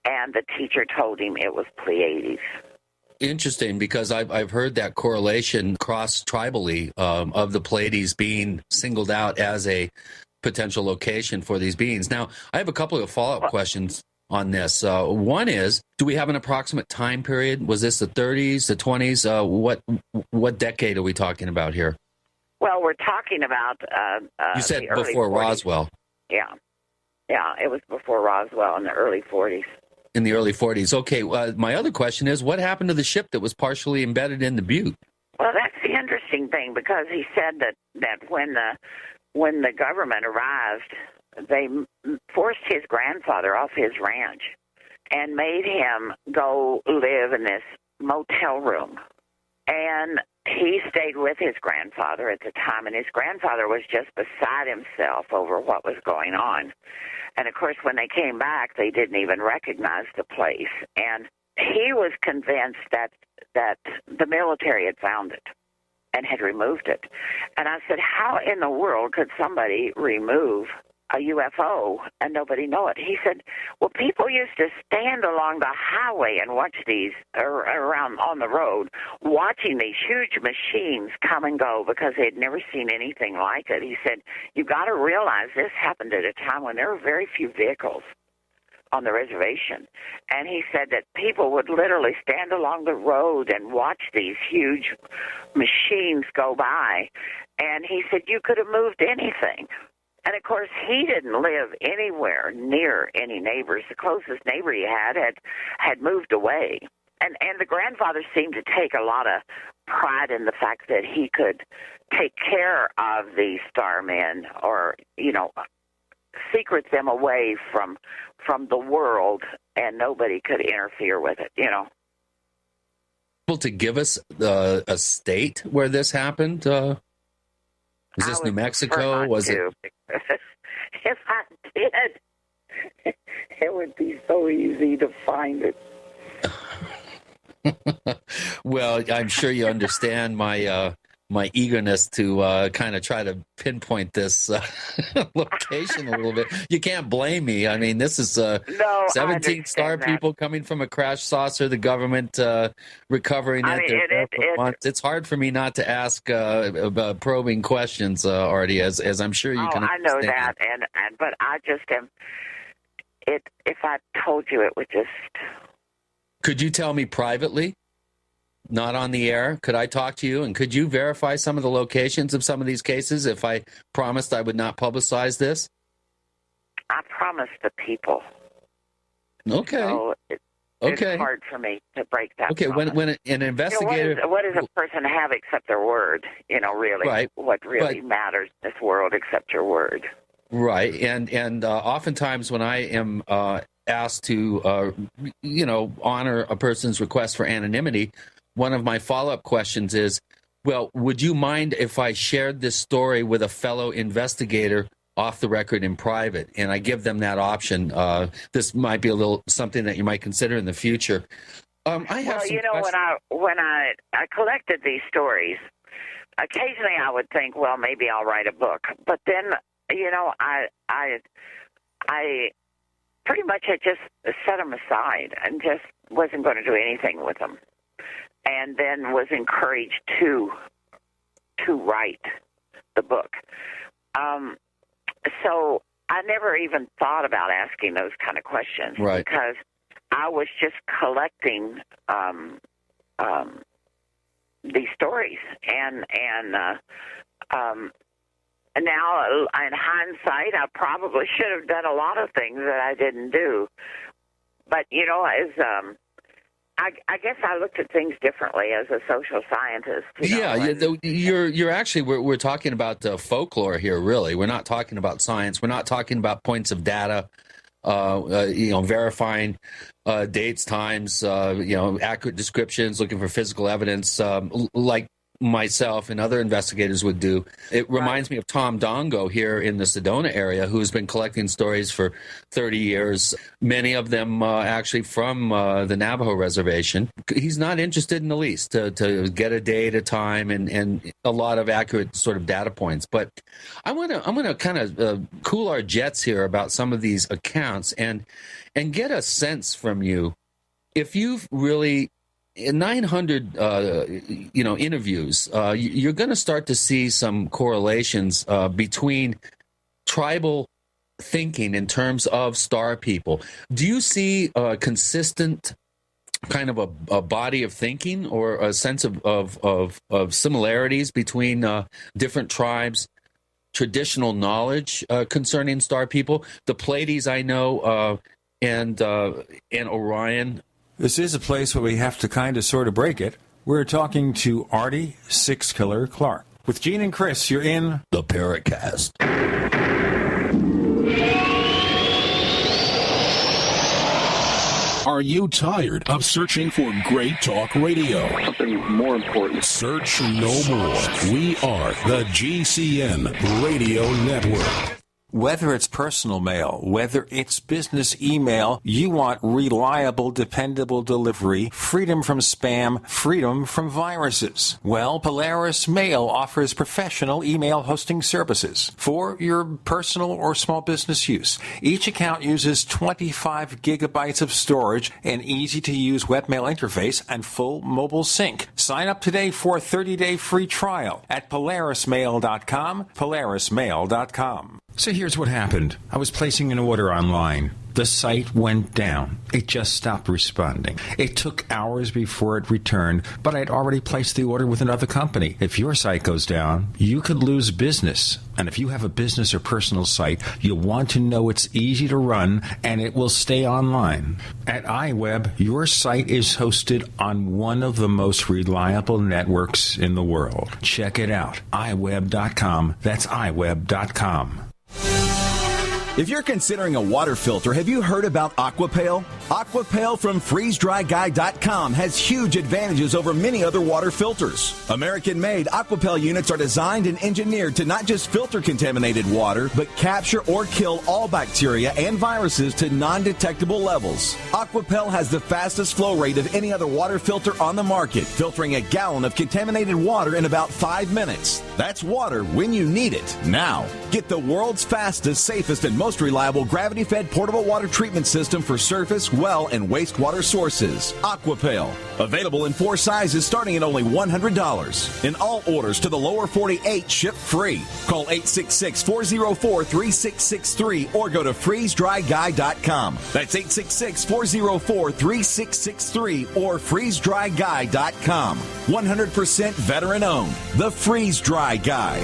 And the teacher told him it was Pleiades. Interesting, because I've heard that correlation cross-tribally of the Pleiades being singled out as a potential location for these beings. Now, I have a couple of follow-up questions on this. One is, do we have an approximate time period? Was this the 30s, the 20s? What decade are we talking about here? Well, we're talking about you said the early before 40s. Roswell. Yeah, it was before Roswell in the early 40s. In the early 40s. Okay, my other question is, what happened to the ship that was partially embedded in the butte? Well, that's the interesting thing, because he said that when the government arrived, they forced his grandfather off his ranch and made him go live in this motel room. And he stayed with his grandfather at the time, and his grandfather was just beside himself over what was going on. And, of course, when they came back, they didn't even recognize the place. And he was convinced that the military had found it and had removed it. And I said, how in the world could somebody remove a UFO and nobody know it? He said, well, people used to stand along the highway and watch these, or around on the road, watching these huge machines come and go because they had never seen anything like it. He said, you've got to realize this happened at a time when there were very few vehicles on the reservation. And he said that people would literally stand along the road and watch these huge machines go by. And he said you could have moved anything. And, of course, he didn't live anywhere near any neighbors. The closest neighbor he had moved away. And the grandfather seemed to take a lot of pride in the fact that he could take care of these starmen, or, secret them away from the world, and nobody could interfere with it, Able to give us a state where this happened? Was this New Mexico? Was it? If I did, it would be so easy to find it. Well, I'm sure you understand my eagerness to kind of try to pinpoint this location a little bit. You can't blame me. I mean, this is 17 star people coming from a crash saucer, the government recovering it. For months. It's hard for me not to ask about probing questions, Ardy, as I'm sure you can understand. I know that, but I just am. If I told you, it would just. Could you tell me privately? Not on the air. Could I talk to you, and could you verify some of the locations of some of these cases if I promised I would not publicize this? I promised the people. Okay. So it's hard for me to break that. Okay. promise. When an investigator, what does a person have except their word? Really, right. What really matters in this world except your word? Right. And oftentimes when I am asked to honor a person's request for anonymity, one of my follow-up questions is, well, would you mind if I shared this story with a fellow investigator off the record in private? And I give them that option. This might be a little something that you might consider in the future. I have when I collected these stories, occasionally I would think, well, maybe I'll write a book. But then, I pretty much had just set them aside and just wasn't going to do anything with them. And then was encouraged to write the book. So I never even thought about asking those kind of questions, right, because I was just collecting these stories. And now, in hindsight, I probably should have done a lot of things that I didn't do. But, as I guess I looked at things differently as a social scientist. You're actually we're talking about folklore here. Really, we're not talking about science. We're not talking about points of data. Verifying dates, times, accurate descriptions, looking for physical evidence, like myself and other investigators would do. It reminds me of Tom Dongo here in the Sedona area, who's been collecting stories for 30 years, many of them actually from the Navajo reservation. He's not interested in the least to get a date, a time, and a lot of accurate sort of data points. But I'm gonna kind of cool our jets here about some of these accounts and get a sense from you if you've really, in 900 interviews, you're going to start to see some correlations between tribal thinking in terms of star people. Do you see a consistent kind of a body of thinking or a sense of similarities between different tribes, traditional knowledge concerning star people? The Pleiades, I know, and Orion. This is a place where we have to kind of sort of break it. We're talking to Ardy Sixkiller Clarke. With Gene and Chris, you're in the Paracast. Are you tired of searching for great talk radio? Something more important. Search no more. We are the GCN Radio Network. Whether it's personal mail, whether it's business email, you want reliable, dependable delivery, freedom from spam, freedom from viruses. Well, Polaris Mail offers professional email hosting services for your personal or small business use. Each account uses 25 gigabytes of storage, an easy-to-use webmail interface, and full mobile sync. Sign up today for a 30-day free trial at polarismail.com, polarismail.com. So here's what happened. I was placing an order online. The site went down. It just stopped responding. It took hours before it returned, but I'd already placed the order with another company. If your site goes down, you could lose business. And if you have a business or personal site, you want to know it's easy to run and it will stay online. At iWeb, your site is hosted on one of the most reliable networks in the world. Check it out. iWeb.com. That's iWeb.com. If you're considering a water filter, have you heard about Aquapale? Aquapale from freezedryguy.com has huge advantages over many other water filters. American-made Aquapale units are designed and engineered to not just filter contaminated water, but capture or kill all bacteria and viruses to non-detectable levels. Aquapale has the fastest flow rate of any other water filter on the market, filtering a gallon of contaminated water in about 5 minutes. That's water when you need it, now. Get the world's fastest, safest, and most reliable gravity-fed portable water treatment system for surface, well, and wastewater sources. Aquapale. Available in 4 sizes starting at only $100. And all orders to the lower 48 ship free. Call 866-404-3663 or go to freezedryguy.com. That's 866-404-3663 or freezedryguy.com. 100% veteran owned. The Freeze Dry Guy.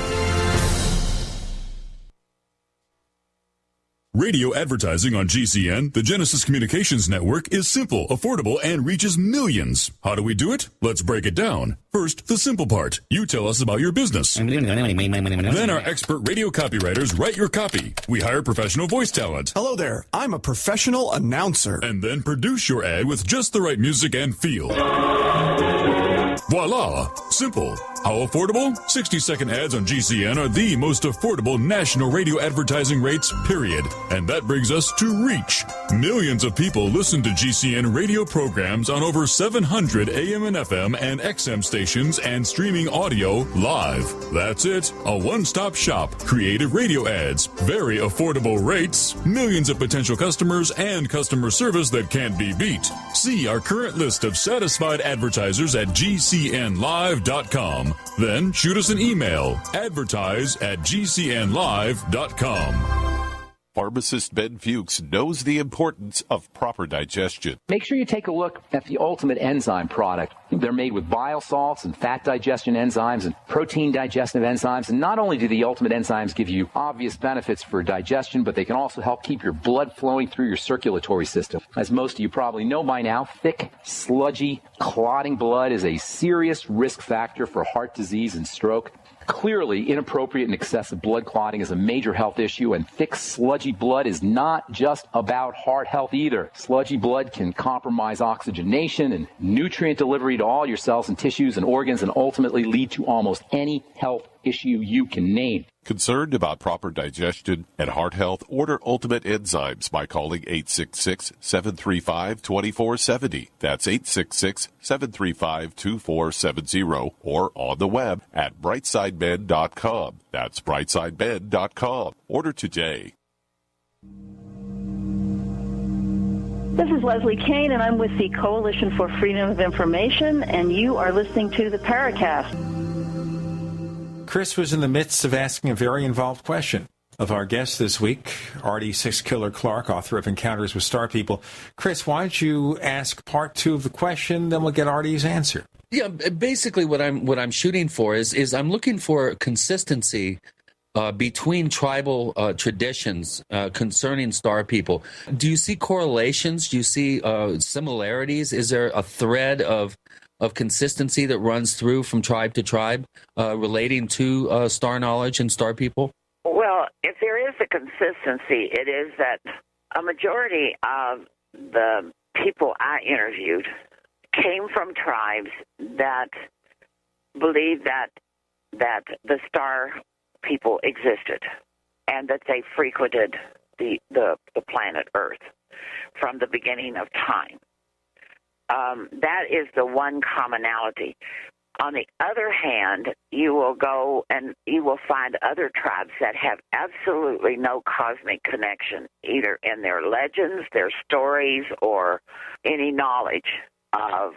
Radio advertising on GCN, the Genesis Communications Network, is simple, affordable, and reaches millions. How do we do it? Let's break it down. First, the simple part. You tell us about your business. Then our expert radio copywriters write your copy. We hire professional voice talent. Hello there. I'm a professional announcer. And then produce your ad with just the right music and feel. Voila! Simple. How affordable? 60-second ads on GCN are the most affordable national radio advertising rates, period. And that brings us to reach. Millions of people listen to GCN radio programs on over 700 AM and FM and XM stations and streaming audio live. That's it. A one-stop shop. Creative radio ads. Very affordable rates. Millions of potential customers and customer service that can't be beat. See our current list of satisfied advertisers at GCNlive.com. Then shoot us an email, advertise@gcnlive.com. Pharmacist Ben Fuchs knows the importance of proper digestion. Make sure you take a look at the Ultimate Enzyme product. They're made with bile salts and fat digestion enzymes and protein digestive enzymes. And not only do the ultimate enzymes give you obvious benefits for digestion, but they can also help keep your blood flowing through your circulatory system. As most of you probably know by now, thick, sludgy, clotting blood is a serious risk factor for heart disease and stroke. Clearly, inappropriate and excessive blood clotting is a major health issue, and thick, sludgy blood is not just about heart health either. Sludgy blood can compromise oxygenation and nutrient delivery to all your cells and tissues and organs, and ultimately lead to almost any health issue you can name. Concerned about proper digestion and heart health? Order Ultimate Enzymes by calling 866-735-2470. That's 866-735-2470 or on the web at brightsideben.com. That's brightsideben.com. Order today. This is Leslie Kane, and I'm with the Coalition for Freedom of Information, and you are listening to the Paracast. Chris was in the midst of asking a very involved question of our guest this week, Ardy Sixkiller Clarke, author of Encounters with Star People. Chris, why don't you ask part 2 of the question, then we'll get Ardy's answer. Yeah, basically what I'm shooting for is I'm looking for consistency between tribal traditions concerning star people. Do you see correlations? Do you see similarities? Is there a thread of consistency that runs through from tribe to tribe relating to star knowledge and star people? Well, if there is a consistency, it is that a majority of the people I interviewed came from tribes that believed that the star people existed and that they frequented the planet Earth from the beginning of time. That is the one commonality. On the other hand, you will go and you will find other tribes that have absolutely no cosmic connection, either in their legends, their stories, or any knowledge of,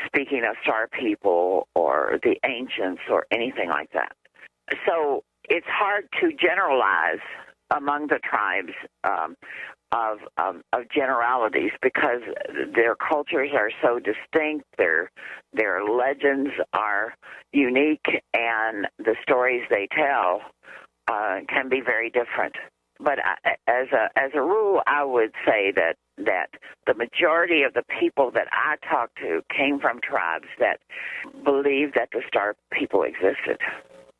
speaking of star people or the ancients or anything like that. So it's hard to generalize among the tribes of generalities because their cultures are so distinct, their legends are unique, and the stories they tell can be very different. But as a rule, I would say that the majority of the people that I talked to came from tribes that believed that the star people existed.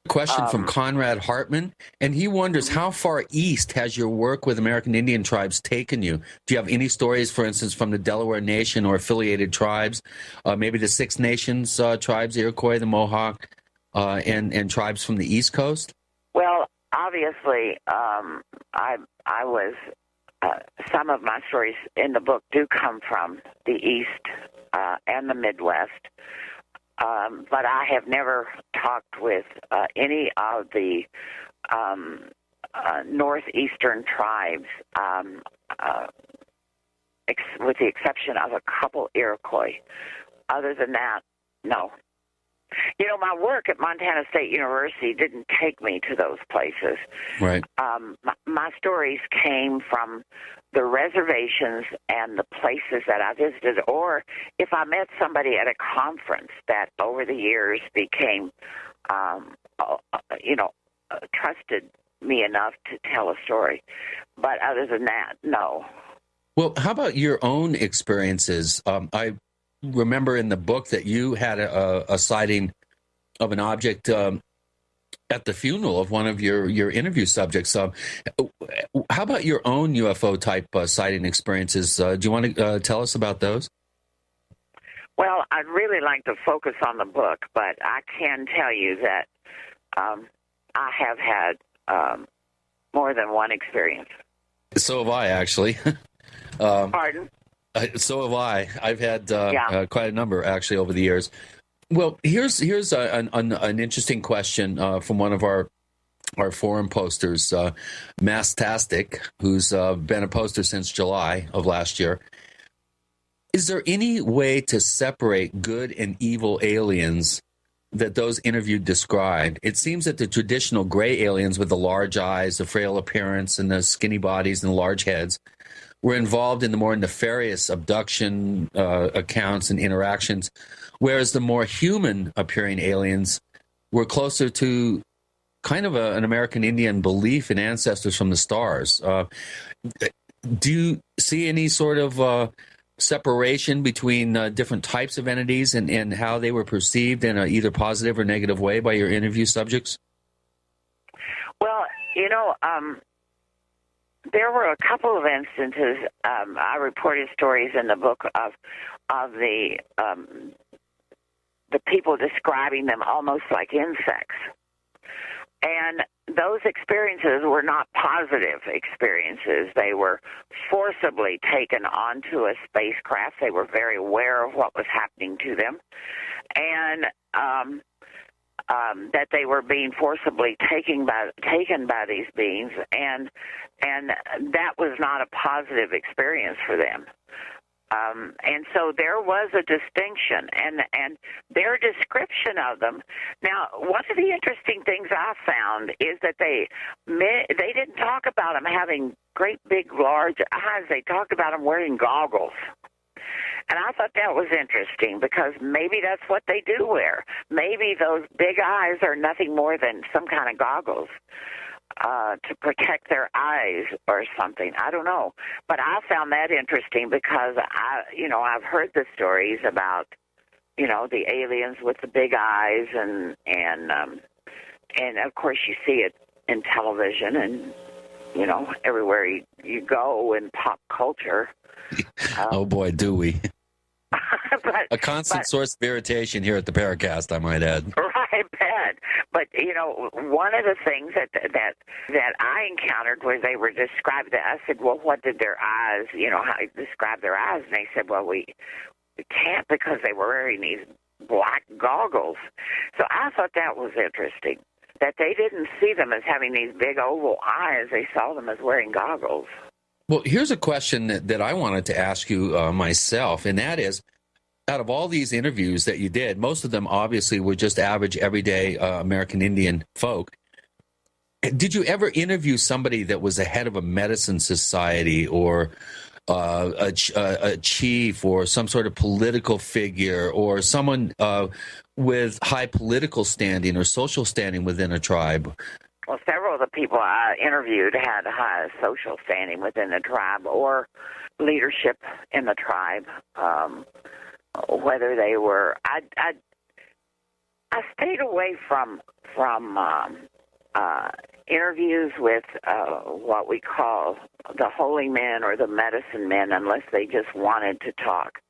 Question from Conrad Hartman, and he wonders how far east has your work with American Indian tribes taken you? Do you have any stories, for instance, from the Delaware Nation or affiliated tribes, maybe the Six Nations tribes, the Iroquois, the Mohawk, and tribes from the East Coast? Well, obviously, I was some of my stories in the book do come from the East and the Midwest. But I have never talked with any of the northeastern tribes, with the exception of a couple Iroquois. Other than that, no. You know, my work at Montana State University didn't take me to those places. Right. My stories came from the reservations and the places that I visited, or if I met somebody at a conference that over the years became, trusted me enough to tell a story. But other than that, no. Well, how about your own experiences? I remember in the book that you had a sighting of an object at the funeral of one of your interview subjects. How about your own UFO type sighting experiences? Do you want to tell us about those? Well, I'd really like to focus on the book, but I can tell you that I have had more than one experience. So have I, actually. Pardon? So have I. I've had quite a number, actually, over the years. Well, here's an interesting question from one of our forum posters, Mastastic, who's been a poster since July of last year. Is there any way to separate good and evil aliens that those interviewed described? It seems that the traditional gray aliens with the large eyes, the frail appearance, and the skinny bodies and large heads were involved in the more nefarious abduction accounts and interactions, whereas the more human-appearing aliens were closer to kind of an American Indian belief in ancestors from the stars. Do you see any sort of separation between different types of entities and how they were perceived in a either positive or negative way by your interview subjects? Well, there were a couple of instances. I reported stories in the book of the people describing them almost like insects. And those experiences were not positive experiences. They were forcibly taken onto a spacecraft. They were very aware of what was happening to them, and that they were being forcibly taken by these beings, and that was not a positive experience for them. And so there was a distinction, and their description of them. Now, one of the interesting things I found is that they didn't talk about them having great big large eyes. They talked about them wearing goggles. And I thought that was interesting because maybe that's what they do wear. Maybe those big eyes are nothing more than some kind of goggles to protect their eyes or something. I don't know. But I found that interesting because I've heard the stories about, the aliens with the big eyes and of course you see it in television and, everywhere you go in pop culture. Oh boy, do we. A constant source of irritation here at the Paracast, I might add. Right, bad. But, one of the things that I encountered was they were described, I said, well, what did their eyes, how you describe their eyes? And they said, well, we can't because they were wearing these black goggles. So I thought that was interesting, that they didn't see them as having these big oval eyes. They saw them as wearing goggles. Well, here's a question that I wanted to ask you myself, and that is, out of all these interviews that you did, most of them obviously were just average, everyday American Indian folk. Did you ever interview somebody that was the head of a medicine society or a chief or some sort of political figure or someone with high political standing or social standing within a tribe? Well, several of the people I interviewed had a high social standing within the tribe or leadership in the tribe. Whether they were, I stayed away from interviews with what we call the holy men or the medicine men, unless they just wanted to talk.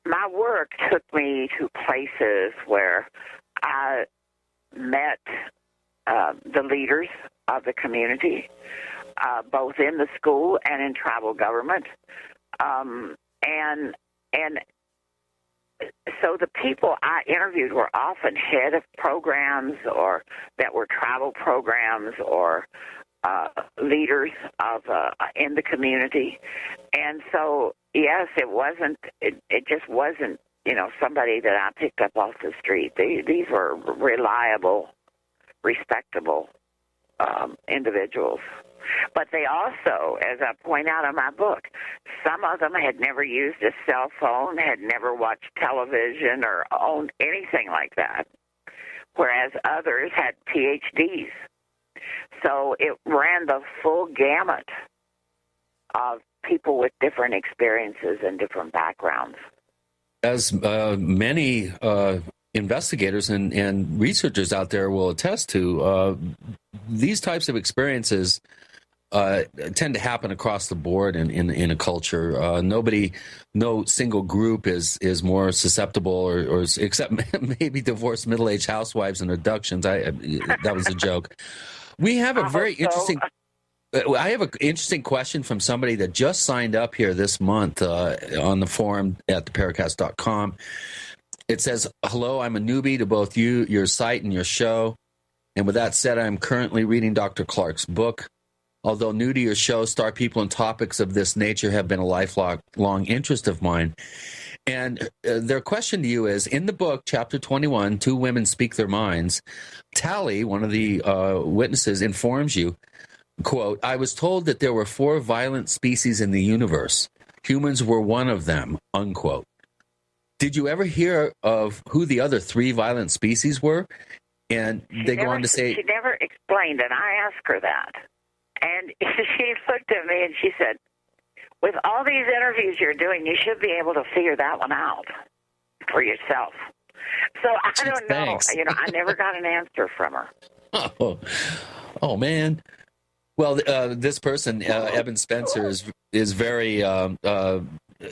My work took me to places where I met the leaders of the community, both in the school and in tribal government, and so the people I interviewed were often head of programs or that were tribal programs or leaders of in the community, and so yes, it just wasn't somebody that I picked up off the street. These were reliable, respectable individuals. But they also, as I point out in my book, some of them had never used a cell phone, had never watched television or owned anything like that, whereas others had PhDs. So it ran the full gamut of people with different experiences and different backgrounds. As many investigators and researchers out there will attest to, these types of experiences tend to happen across the board in a culture. No single group is more susceptible, or except maybe divorced middle-aged housewives and abductions. That was a joke. We have a very interesting. I have an interesting question from somebody that just signed up here this month on the forum at theparacast.com. It says, "Hello, I'm a newbie to both your site, and your show. And with that said, I'm currently reading Dr. Clarke's book. Although new to your show, star people and topics of this nature have been a lifelong interest of mine." And their question to you is, in the book, chapter 21, Two Women Speak Their Minds, Tally, one of the witnesses, informs you quote, I was told that there were 4 violent species in the universe. Humans were one of them, unquote. Did you ever hear of who the other 3 violent species were? And they go on to say... She never explained, and I asked her that. And she looked at me and she said, with all these interviews you're doing, you should be able to figure that one out for yourself. So I don't know. Thanks. I never got an answer from her. Oh man. Well, this person, Eben Spencer, is very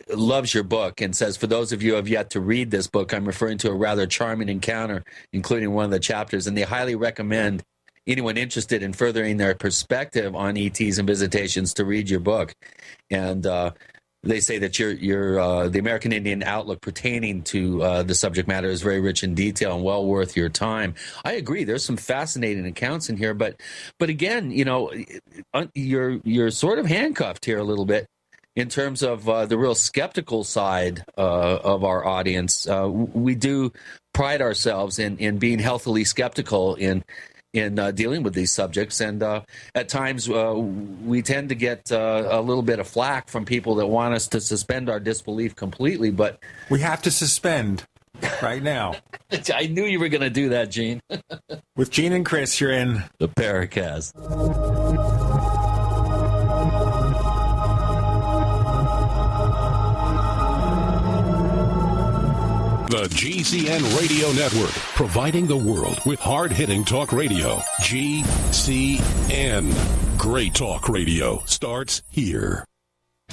loves your book and says, for those of you who have yet to read this book, I'm referring to a rather charming encounter, including one of the chapters, and they highly recommend anyone interested in furthering their perspective on ETs and visitations to read your book. And they say that your the American Indian outlook pertaining to the subject matter is very rich in detail and well worth your time. I agree. There's some fascinating accounts in here, but again, you're sort of handcuffed here a little bit in terms of the real skeptical side of our audience. We do pride ourselves in being healthily skeptical in dealing with these subjects, and at times we tend to get a little bit of flack from people that want us to suspend our disbelief completely, but we have to suspend right now. I knew you were going to do that, Gene. With Gene and Chris, you're in the Paracast. The GCN Radio Network, providing the world with hard-hitting talk radio. GCN. Great talk radio starts here.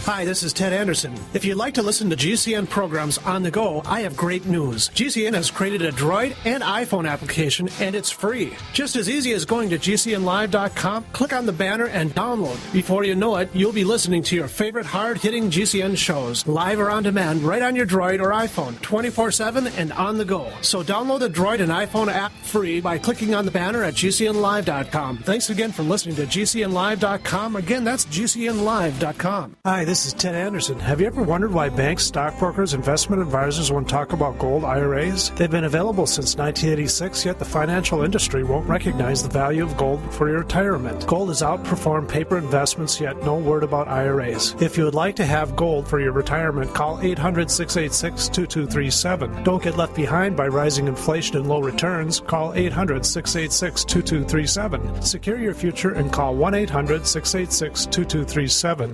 Hi, this is Ted Anderson. If you'd like to listen to GCN programs on the go, I have great news. GCN has created a Droid and iPhone application, and it's free. Just as easy as going to GCNlive.com, click on the banner, and download. Before you know it, you'll be listening to your favorite hard-hitting GCN shows, live or on demand, right on your Droid or iPhone, 24/7 and on the go. So download the Droid and iPhone app free by clicking on the banner at GCNlive.com. Thanks again for listening to GCNlive.com. Again, that's GCNlive.com. Hi, this is Ted Anderson. Have you ever wondered why banks, stockbrokers, investment advisors won't talk about gold IRAs? They've been available since 1986, yet the financial industry won't recognize the value of gold for your retirement. Gold has outperformed paper investments, yet no word about IRAs. If you would like to have gold for your retirement, call 800-686-2237. Don't get left behind by rising inflation and low returns. Call 800-686-2237. Secure your future and call 1-800-686-2237.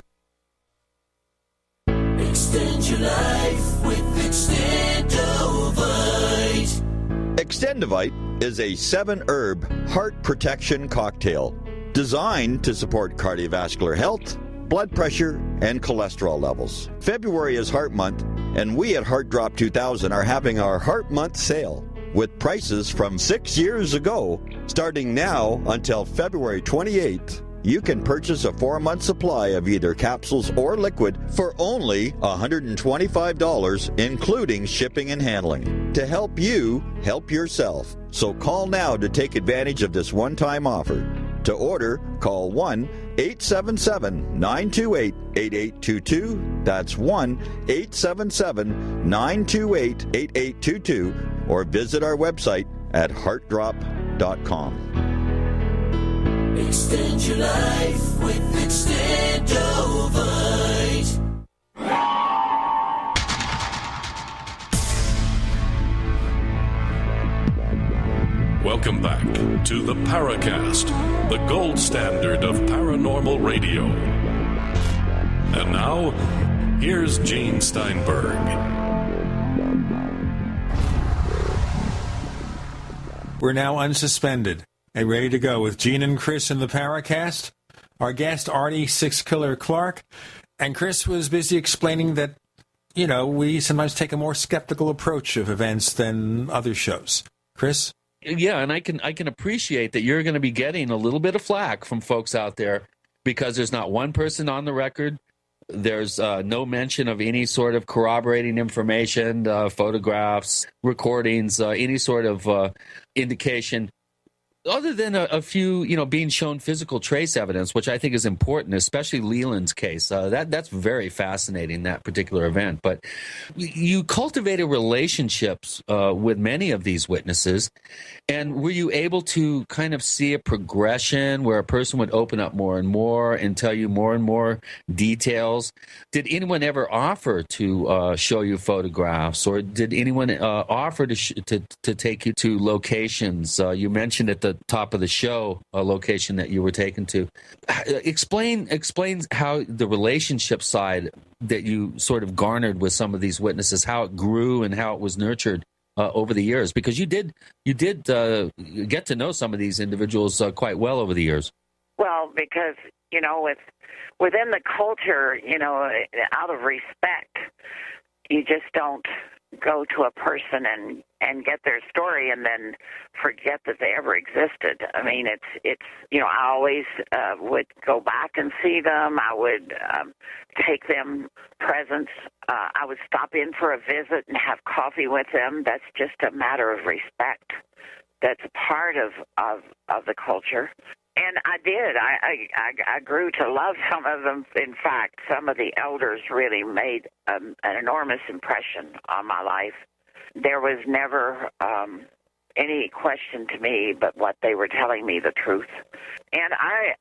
Extend your life with Extendovite. Extendovite is a 7-herb heart protection cocktail designed to support cardiovascular health, blood pressure, and cholesterol levels. February is Heart Month, and we at Heart Drop 2000 are having our Heart Month sale with prices from 6 years ago, starting now until February 28th. You can purchase a 4-month supply of either capsules or liquid for only $125, including shipping and handling, to help you help yourself. So call now to take advantage of this one-time offer. To order, call 1-877-928-8822. That's 1-877-928-8822. Or visit our website at heartdrop.com. Extend your life with Extendovite. Welcome back to the Paracast, the gold standard of paranormal radio. And now, here's Gene Steinberg. We're now unsuspended and ready to go with Gene and Chris in the Paracast. Our guest, Ardy Sixkiller Clarke. And Chris was busy explaining that, we sometimes take a more skeptical approach of events than other shows. Chris? Yeah, and I can appreciate that you're going to be getting a little bit of flack from folks out there because there's not one person on the record. There's no mention of any sort of corroborating information, photographs, recordings, any sort of indication Other than a few, being shown physical trace evidence, which I think is important, especially Leland's case, that's very fascinating, that particular event. But you cultivated relationships with many of these witnesses, and were you able to kind of see a progression where a person would open up more and tell you more and more details? Did anyone ever offer to show you photographs, or did anyone offer to take you to locations? You mentioned at the top of the show a location that you were taken to. Explain how the relationship side that you sort of garnered with some of these witnesses, how it grew and how it was nurtured over the years, because you did get to know some of these individuals quite well over the years. Well, because within the culture, out of respect, you just don't go to a person and get their story and then forget that they ever existed. I mean, it's I always would go back and see them. I would take them presents. I would stop in for a visit and have coffee with them. That's just a matter of respect. That's part of the culture. And I did. I grew to love some of them. In fact, some of the elders really made an enormous impression on my life. There was never any question to me but what they were telling me the truth. And I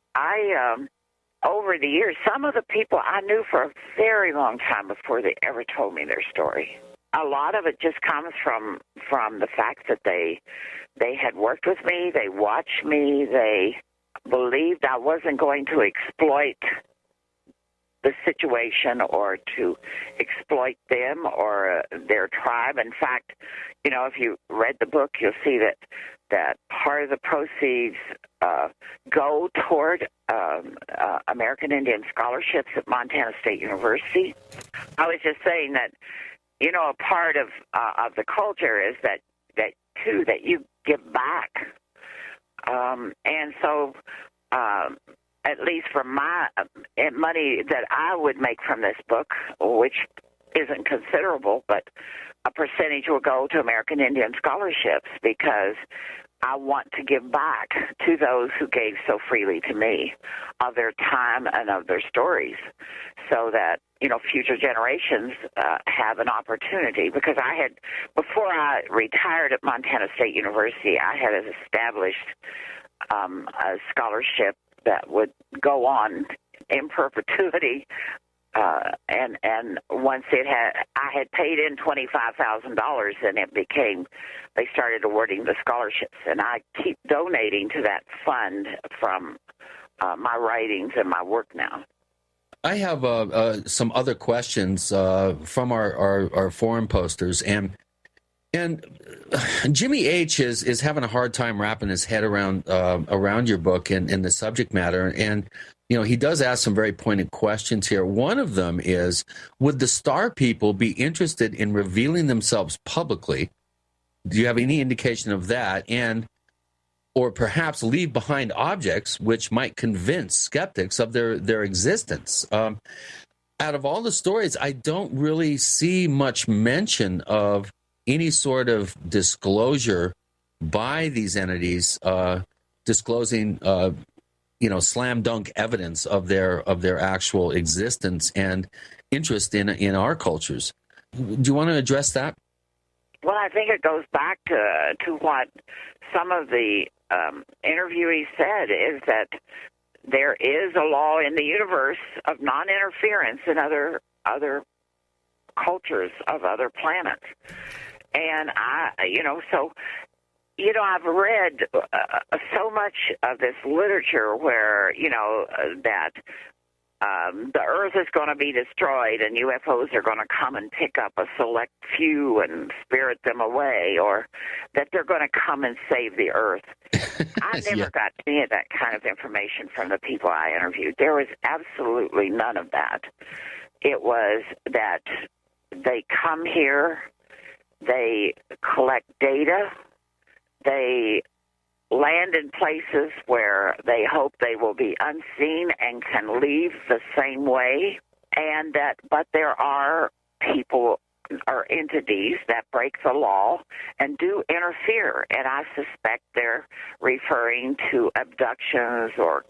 over the years, some of the people I knew for a very long time before they ever told me their story. A lot of it just comes from the fact that they had worked with me, they watched me, they believed I wasn't going to exploit the situation or to exploit them or their tribe. In fact, if you read the book, you'll see that part of the proceeds go toward American Indian scholarships at Montana State University. I was just saying that, a part of the culture is that you give back. And so, at least from my money that I would make from this book, which isn't considerable, but a percentage will go to American Indian scholarships because I want to give back to those who gave so freely to me of their time and of their stories so that, future generations have an opportunity. Because before I retired at Montana State University, I had established a scholarship that would go on in perpetuity. And once I had paid in $25,000, and they started awarding the scholarships, and I keep donating to that fund from my writings and my work now. I have some other questions from our forum posters, and Jimmy H is having a hard time wrapping his head around your book and the subject matter, and he does ask some very pointed questions here. One of them is, would the Star people be interested in revealing themselves publicly? Do you have any indication of that? Or perhaps leave behind objects which might convince skeptics of their existence? Out of all the stories, I don't really see much mention of any sort of disclosure by these entities disclosing slam dunk evidence of their actual existence and interest in our cultures. Do you want to address that? Well, I think it goes back to what some of the interviewees said, is that there is a law in the universe of non-interference in other cultures of other planets. And I've read so much of this literature where, that the Earth is going to be destroyed and UFOs are going to come and pick up a select few and spirit them away, or that they're going to come and save the Earth. I never got any of that kind of information from the people I interviewed. There was absolutely none of that. It was that they come here, they collect data, they land in places where they hope they will be unseen and can leave the same way, but there are people or entities that break the law and do interfere. And I suspect they're referring to abductions or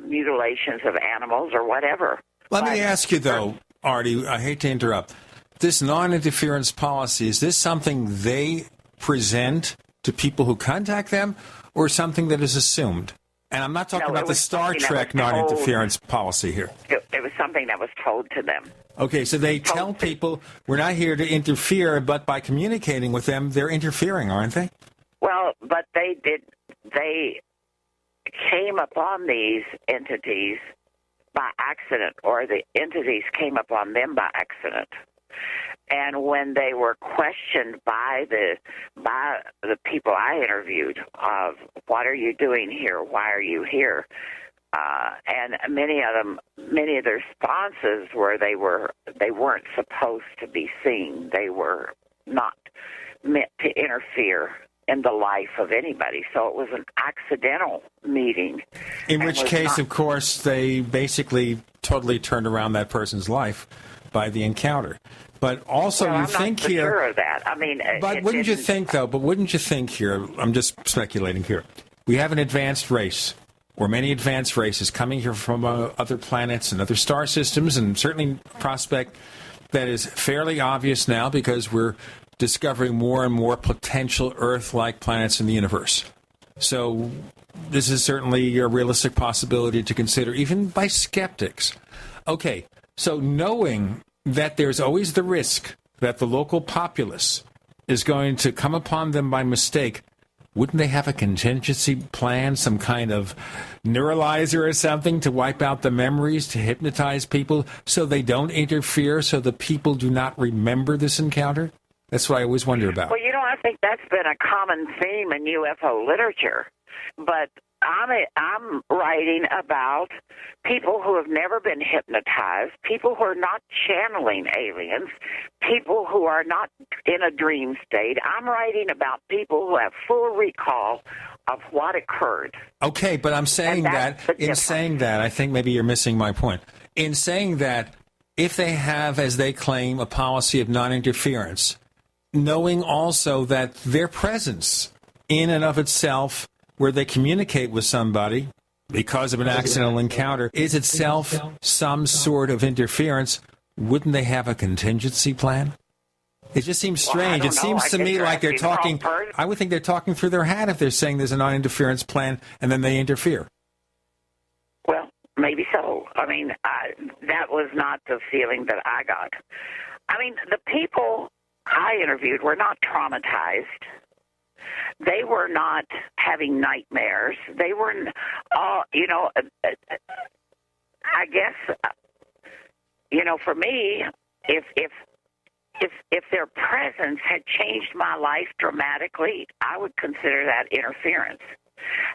mutilations of animals or whatever. Let me ask you, though, Ardy, I hate to interrupt. This non-interference policy, is this something they present to people who contact them, or something that is assumed? And I'm not talking about the Star Trek non-interference policy here. It was something that was told to them. Okay, so they tell people, we're not here to interfere, but by communicating with them, they're interfering, aren't they? Well, but they came upon these entities by accident, or the entities came upon them by accident. And when they were questioned by the people I interviewed of what are you doing here, why are you here, and many of their responses were they weren't supposed to be seen. They were not meant to interfere in the life of anybody. So it was an accidental meeting. In which case, of course, they basically totally turned around that person's life by the encounter. But also, well, you I'm think not here. Sure of that. I mean, but wouldn't you think, though? But wouldn't you think here? I'm just speculating here. We have an advanced race, or many advanced races coming here from other planets and other star systems, and certainly prospect that is fairly obvious now because we're discovering more and more potential Earth-like planets in the universe. So this is certainly a realistic possibility to consider, even by skeptics. Okay, so knowing that there's always the risk that the local populace is going to come upon them by mistake, wouldn't they have a contingency plan, some kind of neuralizer or something to wipe out the memories, to hypnotize people so they don't interfere, so the people do not remember this encounter? That's what I always wonder about. Well, I think that's been a common theme in UFO literature. But I'm writing about people who have never been hypnotized, people who are not channeling aliens, people who are not in a dream state. I'm writing about people who have full recall of what occurred. Okay, but I'm saying that, I think maybe you're missing my point. In saying that, if they have, as they claim, a policy of non-interference, knowing also that their presence in and of itself, where they communicate with somebody because of an accidental encounter, is itself some sort of interference, wouldn't they have a contingency plan? It just seems strange. It seems to me like they're talking, I would think they're talking through their hat if they're saying there's a non-interference plan and then they interfere. Well, maybe so. I mean, that was not the feeling that I got. I mean, the people I interviewed were not traumatized. They were not having nightmares. They were, I guess, for me, if their presence had changed my life dramatically, I would consider that interference.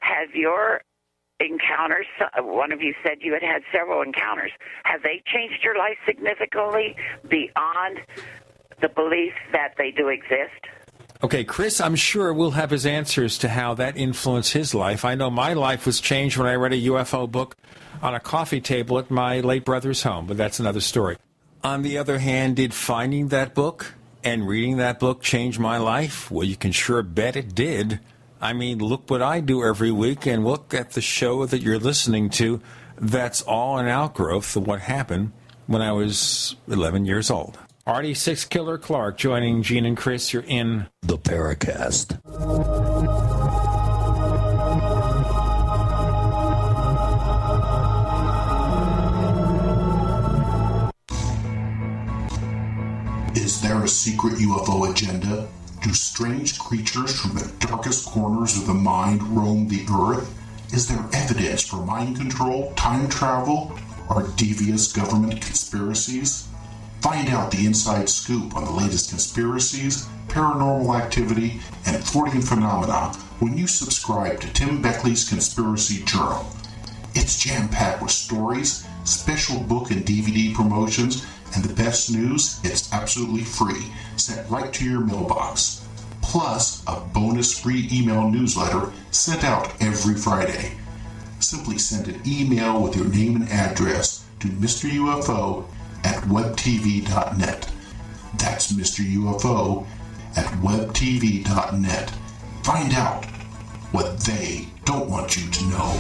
Have your encounters, one of you said you had several encounters, have they changed your life significantly beyond the belief that they do exist? Okay, Chris, I'm sure will have his answers to how that influenced his life. I know my life was changed when I read a UFO book on a coffee table at my late brother's home, but that's another story. On the other hand, did finding that book and reading that book change my life? Well, you can sure bet it did. I mean, look what I do every week and look at the show that you're listening to. That's all an outgrowth of what happened when I was 11 years old. Ardy Sixkiller Clarke joining Gene and Chris. You're in the Paracast. Is there a secret UFO agenda? Do strange creatures from the darkest corners of the mind roam the Earth? Is there evidence for mind control, time travel, or devious government conspiracies? Find out the inside scoop on the latest conspiracies, paranormal activity, and thwarting phenomena when you subscribe to Tim Beckley's Conspiracy Journal. It's jam-packed with stories, special book and DVD promotions, and the best news, it's absolutely free, sent right to your mailbox. Plus, a bonus free email newsletter sent out every Friday. Simply send an email with your name and address to Mr. UFO at webtv.net. That's Mr. UFO at webtv.net. Find out what they don't want you to know.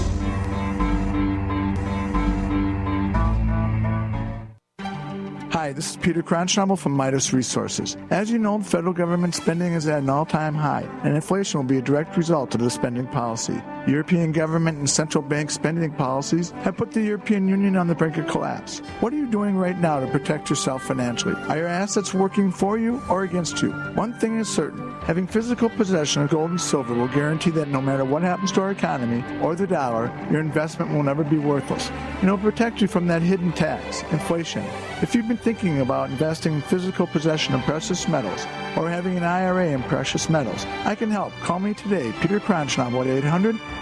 Hi, this is Peter Cronschnabel from Midas Resources. As you know, federal government spending is at an all-time high, and inflation will be a direct result of the spending policy. European government and central bank spending policies have put the European Union on the brink of collapse. What are you doing right now to protect yourself financially? Are your assets working for you or against you? One thing is certain. Having physical possession of gold and silver will guarantee that no matter what happens to our economy or the dollar, your investment will never be worthless. And it'll protect you from that hidden tax, inflation. If you've been thinking about investing in physical possession of precious metals or having an IRA in precious metals, I can help. Call me today, Peter Cronschnabel at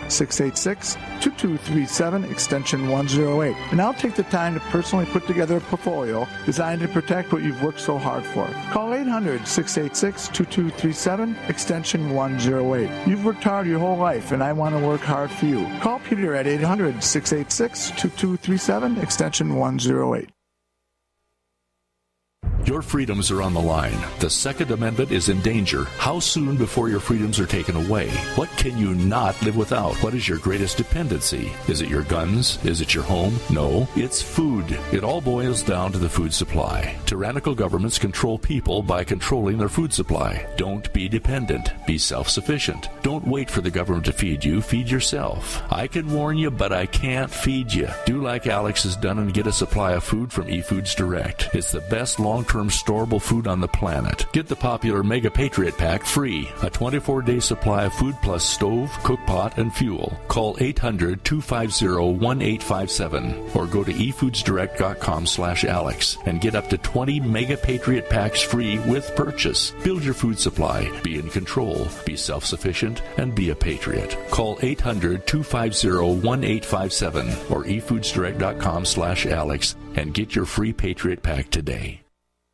800-686-2237, extension 108. And I'll take the time to personally put together a portfolio designed to protect what you've worked so hard for. Call 800-686-2237, extension 108. You've worked hard your whole life, and I want to work hard for you. Call Peter at 800-686-2237, extension 108. Your freedoms are on the line. The Second Amendment is in danger. How soon before your freedoms are taken away? What can you not live without? What is your greatest dependency? Is it your guns? Is it your home? No, it's food. It all boils down to the food supply. Tyrannical governments control people by controlling their food supply. Don't be dependent. Be self-sufficient. Don't wait for the government to feed you. Feed yourself. I can warn you, but I can't feed you. Do like Alex has done and get a supply of food from eFoods Direct. It's the best long-term storable food on the planet. Get the popular Mega Patriot Pack free. A 24-day supply of food plus stove, cookpot, and fuel. Call 800-250-1857 or go to efoodsdirect.com/Alex and get up to 20 Mega Patriot Packs free with purchase. Build your food supply. Be in control. Be self-sufficient and be a patriot. Call 800-250-1857 or efoodsdirect.com/Alex and get your free Patriot Pack today.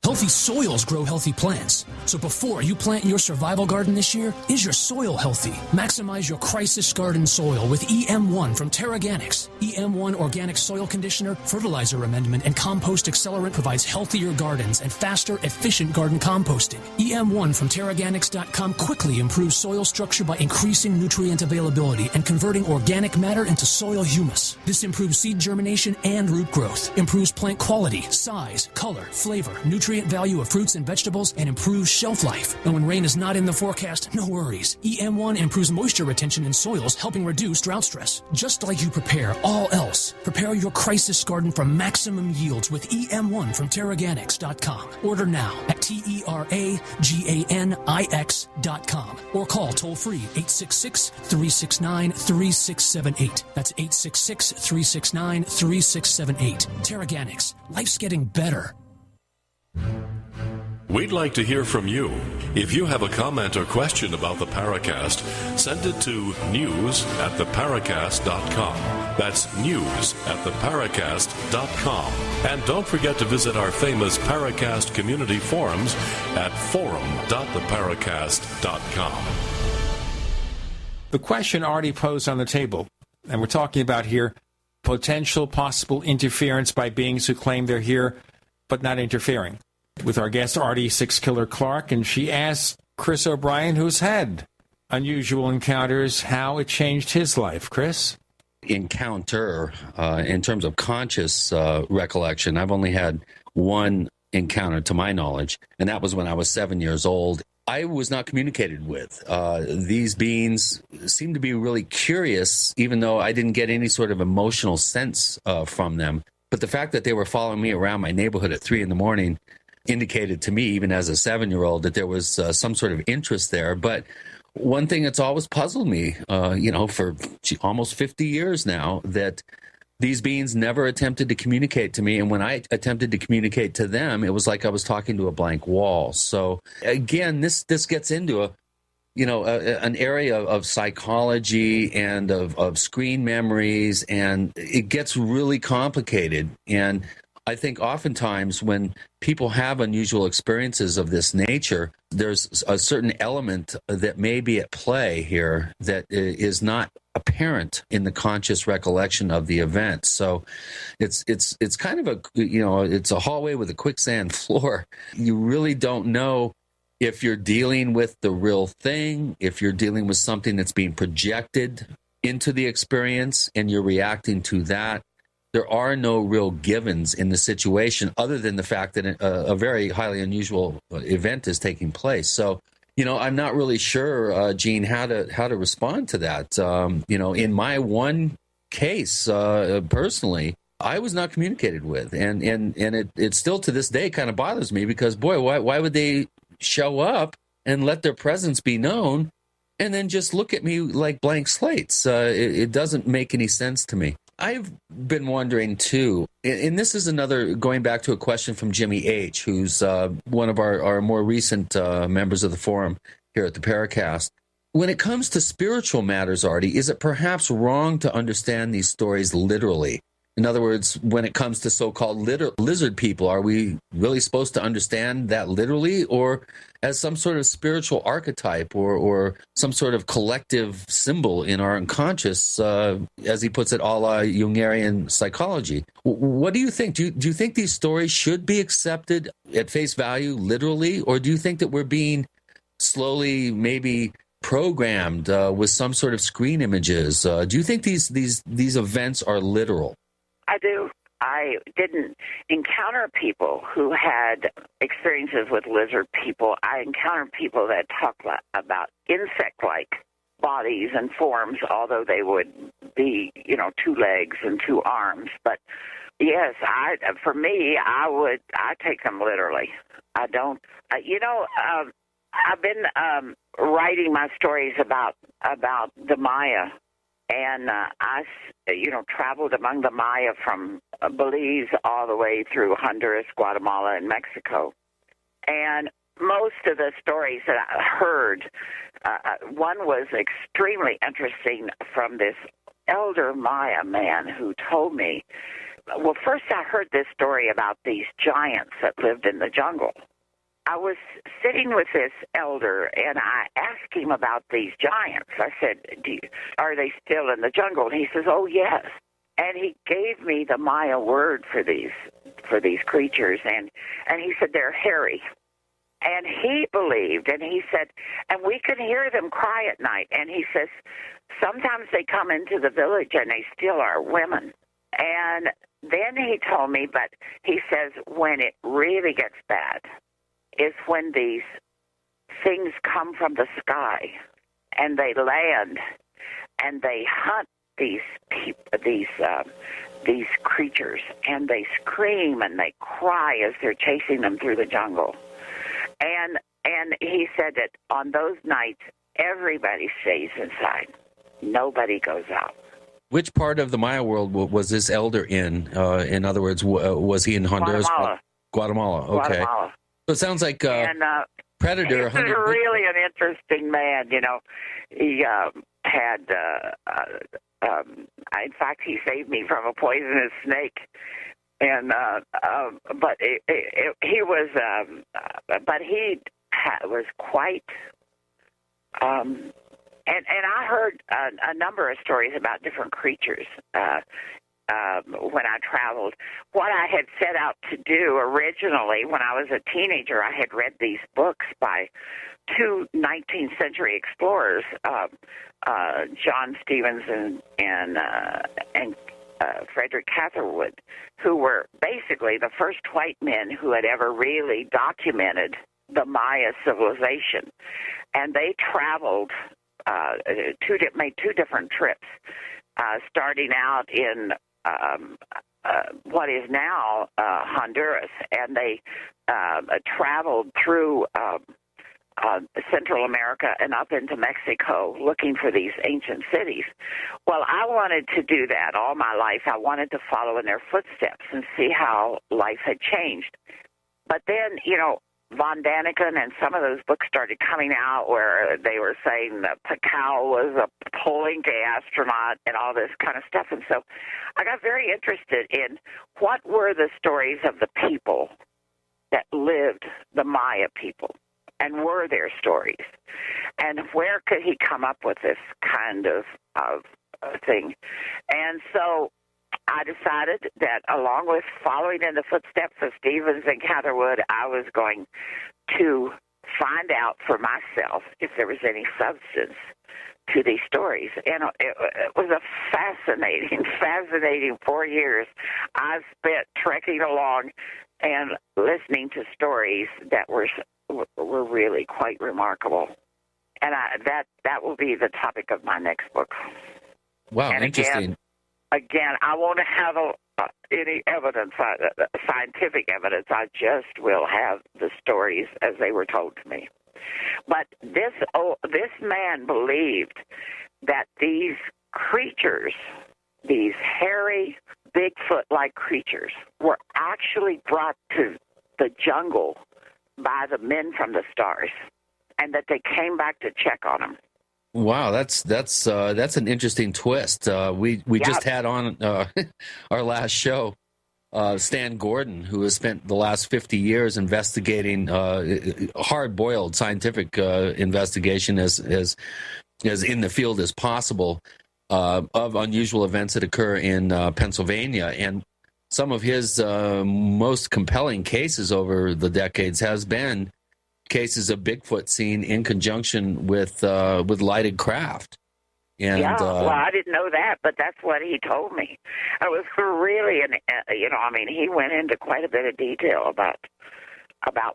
Healthy soils grow healthy plants. So before you plant your survival garden this year, is your soil healthy? Maximize your crisis garden soil with EM1 from Terraganics. EM1 Organic Soil Conditioner, Fertilizer Amendment, and Compost Accelerant provides healthier gardens and faster, efficient garden composting. EM1 from Terraganics.com quickly improves soil structure by increasing nutrient availability and converting organic matter into soil humus. This improves seed germination and root growth, improves plant quality, size, color, flavor, nutrient value of fruits and vegetables, and improves shelf life. And when rain is not in the forecast, no worries. EM1 improves moisture retention in soils, helping reduce drought stress. Just like you prepare all else, prepare your crisis garden for maximum yields with EM1 from Terraganics.com. Order now at TERAGANIX.com or call toll-free 866-369-3678. That's 866-369-3678. Terraganics. Life's getting better. We'd like to hear from you. If you have a comment or question about the Paracast, send it to news@theparacast.com. That's news@theparacast.com. And don't forget to visit our famous Paracast community forums at forum.theparacast.com. The question Ardy posed on the table, and we're talking about here, potential possible interference by beings who claim they're here but not interfering, with our guest Ardy Sixkiller Clarke, and she asked Chris O'Brien, who's had unusual encounters, how it changed his life. Chris? Encounter, in terms of conscious recollection, I've only had one encounter to my knowledge, and that was when I was 7 years old. I was not communicated with. These beings seemed to be really curious, even though I didn't get any sort of emotional sense from them. But the fact that they were following me around my neighborhood at 3 a.m. indicated to me, even as a 7-year-old, that there was some sort of interest there. But one thing that's always puzzled me, for almost 50 years now, that these beings never attempted to communicate to me. And when I attempted to communicate to them, it was like I was talking to a blank wall. So again, this gets into an area of psychology and of screen memories, and it gets really complicated. And I think oftentimes when people have unusual experiences of this nature, there's a certain element that may be at play here that is not a apparent in the conscious recollection of the event. So it's kind of it's a hallway with a quicksand floor. You really don't know if you're dealing with the real thing, if you're dealing with something that's being projected into the experience and you're reacting to that. There are no real givens in the situation other than the fact that a very highly unusual event is taking place. So, I'm not really sure, Gene, how to respond to that. In my one case, personally, I was not communicated with, and it still to this day kind of bothers me because, boy, why would they show up and let their presence be known and then just look at me like blank slates? It doesn't make any sense to me. I've been wondering, too, and this is another, going back to a question from Jimmy H., who's one of our more recent members of the forum here at the Paracast. When it comes to spiritual matters, Ardy, is it perhaps wrong to understand these stories literally? In other words, when it comes to so-called lizard people, are we really supposed to understand that literally or as some sort of spiritual archetype or some sort of collective symbol in our unconscious, as he puts it, a la Jungian psychology? What do you think? Do you think these stories should be accepted at face value literally, or do you think that we're being slowly maybe programmed with some sort of screen images? Do you think these events are literal? I do. I didn't encounter people who had experiences with lizard people. I encountered people that talked about insect-like bodies and forms, although they would be, 2 legs and 2 arms. But yes, I take them literally. I don't. I've been writing my stories about the Maya. And I traveled among the Maya from Belize all the way through Honduras, Guatemala, and Mexico. And most of the stories that I heard, one was extremely interesting from this elder Maya man who told me, well, first I heard this story about these giants that lived in the jungle. I was sitting with this elder, and I asked him about these giants. I said, are they still in the jungle? And he says, oh, yes. And he gave me the Maya word for these creatures, and he said they're hairy. And he believed, and he said, and we can hear them cry at night. And he says, sometimes they come into the village, and they still are women. And then he told me, but he says, when it really gets bad is when these things come from the sky and they land and they hunt these creatures, and they scream and they cry as they're chasing them through the jungle. And he said that on those nights everybody stays inside. Nobody goes out. Which part of the Maya world was this elder in? In other words, was he in Honduras? Guatemala. Okay. Guatemala. So it sounds like Predator. He's really an interesting man. He had. In fact, he saved me from a poisonous snake. And but he was. But he was quite. And I heard a number of stories about different creatures. When I traveled, what I had set out to do originally when I was a teenager, I had read these books by 2 19th century explorers, John Stevens and Frederick Catherwood, who were basically the first white men who had ever really documented the Maya civilization. And they traveled, made 2 different trips, starting out in what is now Honduras, and they traveled through Central America and up into Mexico looking for these ancient cities. Well, I wanted to do that all my life. I wanted to follow in their footsteps and see how life had changed. But then, Von Daniken and some of those books started coming out where they were saying that Pacau was a Palenque astronaut and all this kind of stuff. And so I got very interested in what were the stories of the people that lived, the Maya people, and were their stories. And where could he come up with this kind of thing. And so I decided that along with following in the footsteps of Stevens and Catherwood, I was going to find out for myself if there was any substance to these stories. And it was a fascinating 4 years I spent trekking along and listening to stories that were really quite remarkable. And that will be the topic of my next book. Wow, and interesting. Again, I won't have any evidence, scientific evidence. I just will have the stories as they were told to me. But this man believed that these creatures, these hairy, Bigfoot-like creatures, were actually brought to the jungle by the men from the stars, and that they came back to check on them. Wow, that's an interesting twist. We just had on our last show Stan Gordon, who has spent the last 50 years investigating hard-boiled scientific investigation as in the field as possible of unusual events that occur in Pennsylvania. And some of his most compelling cases over the decades has been cases of Bigfoot seen in conjunction with lighted craft. And, well, I didn't know that, but that's what he told me. It was really, he went into quite a bit of detail about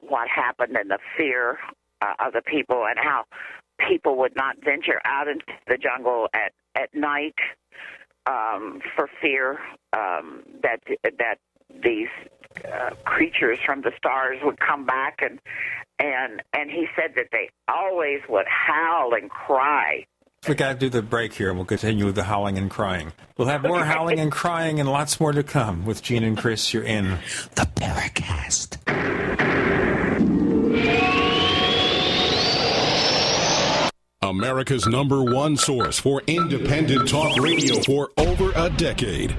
what happened and the fear of the people and how people would not venture out into the jungle at night for fear that these creatures from the stars would come back, and he said that they always would howl and cry. We got to do the break here, and we'll continue with the howling and crying. We'll have more howling and crying and lots more to come with Gene and Chris. You're in the Paracast. America's #1 source for independent talk radio for over a decade.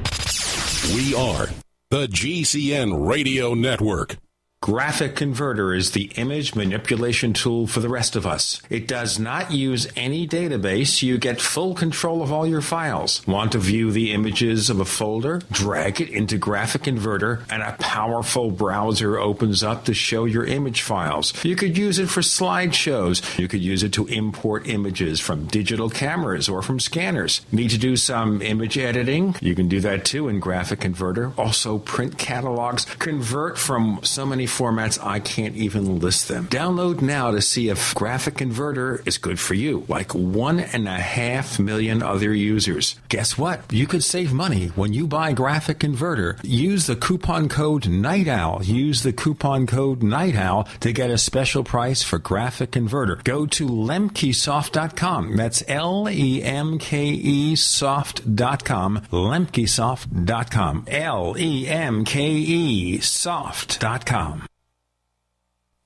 We are the GCN Radio Network. Graphic Converter is the image manipulation tool for the rest of us. It does not use any database. You get full control of all your files. Want to view the images of a folder? Drag it into Graphic Converter, and a powerful browser opens up to show your image files. You could use it for slideshows. You could use it to import images from digital cameras or from scanners. Need to do some image editing? You can do that too in Graphic Converter. Also print catalogs. Convert from so many formats I can't even list them. Download now to see if Graphic Converter is good for you, like 1.5 million other users. Guess what? You could save money when you buy Graphic Converter. Use the coupon code Night Owl. Use the coupon code Night Owl to get a special price for Graphic Converter. Go to lemkesoft.com. That's LEMKE soft.com. lemkesoft.com. LEMKE soft.com.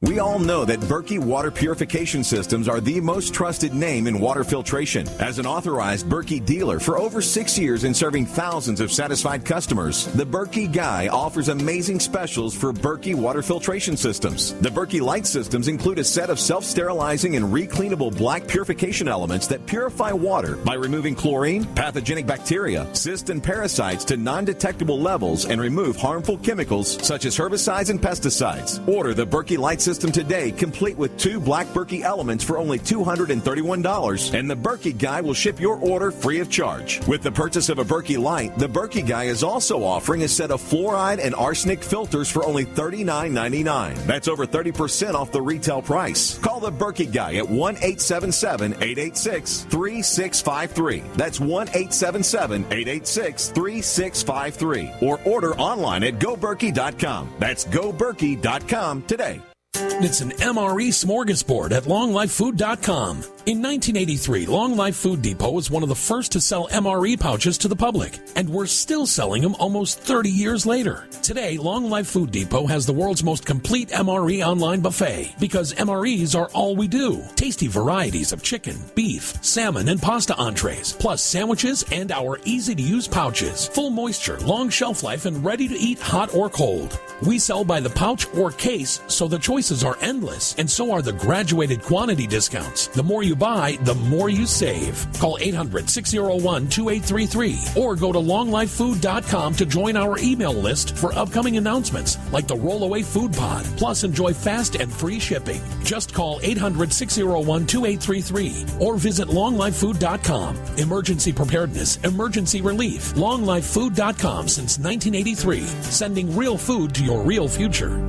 We all know that Berkey Water Purification Systems are the most trusted name in water filtration. As an authorized Berkey dealer for over 6 years and serving thousands of satisfied customers, the Berkey Guy offers amazing specials for Berkey Water Filtration Systems. The Berkey Light Systems include a set of self-sterilizing and recleanable black purification elements that purify water by removing chlorine, pathogenic bacteria, cysts, and parasites to non-detectable levels and remove harmful chemicals such as herbicides and pesticides. Order the Berkey Light System today, complete with 2 black Berkey elements for only $231, and the Berkey Guy will ship your order free of charge. With the purchase of a Berkey Light, the Berkey Guy is also offering a set of fluoride and arsenic filters for only $39.99. That's over 30% off the retail price. Call the Berkey Guy at 1-877-886-3653. That's 1-877-886-3653. Or order online at goberkey.com. That's goberkey.com today. It's an MRE smorgasbord at longlifefood.com. In 1983, Long Life Food Depot was one of the first to sell MRE pouches to the public, and we're still selling them almost 30 years later. Today, Long Life Food Depot has the world's most complete MRE online buffet, because MREs are all we do. Tasty varieties of chicken, beef, salmon, and pasta entrees, plus sandwiches and our easy-to-use pouches. Full moisture, long shelf life, and ready to eat hot or cold. We sell by the pouch or case, so the choices are endless, and so are the graduated quantity discounts. The more you buy, the more you save. Call 800-601-2833 or go to longlifefood.com to join our email list for upcoming announcements like the Rollaway Food Pod. Plus, enjoy fast and free shipping. Just call 800-601-2833 or visit longlifefood.com. Emergency preparedness, emergency relief. longlifefood.com since 1983, sending real food to your real future.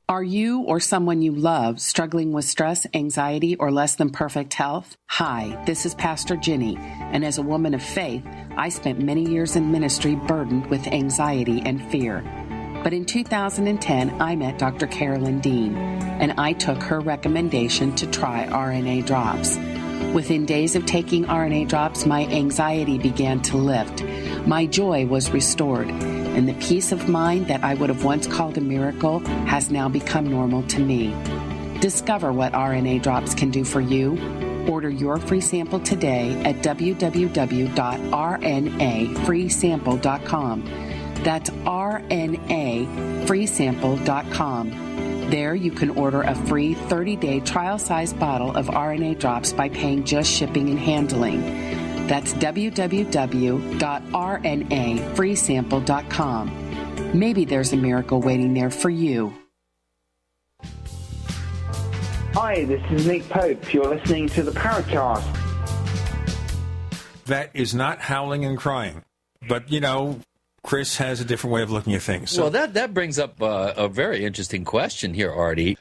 Are you or someone you love struggling with stress, anxiety, or less than perfect health? Hi, this is Pastor Jenny, and as a woman of faith, I spent many years in ministry burdened with anxiety and fear. But in 2010, I met Dr. Carolyn Dean, and I took her recommendation to try RNA drops. Within days of taking RNA drops, my anxiety began to lift. My joy was restored, and the peace of mind that I would have once called a miracle has now become normal to me. Discover what RNA drops can do for you. Order your free sample today at www.rnafreesample.com. That's rnafreesample.com. There you can order a free 30-day trial-size bottle of RNA drops by paying just shipping and handling. That's www.rnafreesample.com. Maybe there's a miracle waiting there for you. Hi, this is Nick Pope. You're listening to the Paracast. That is not howling and crying. But, you know, Chris has a different way of looking at things. So. Well, that brings up a very interesting question here, Ardy.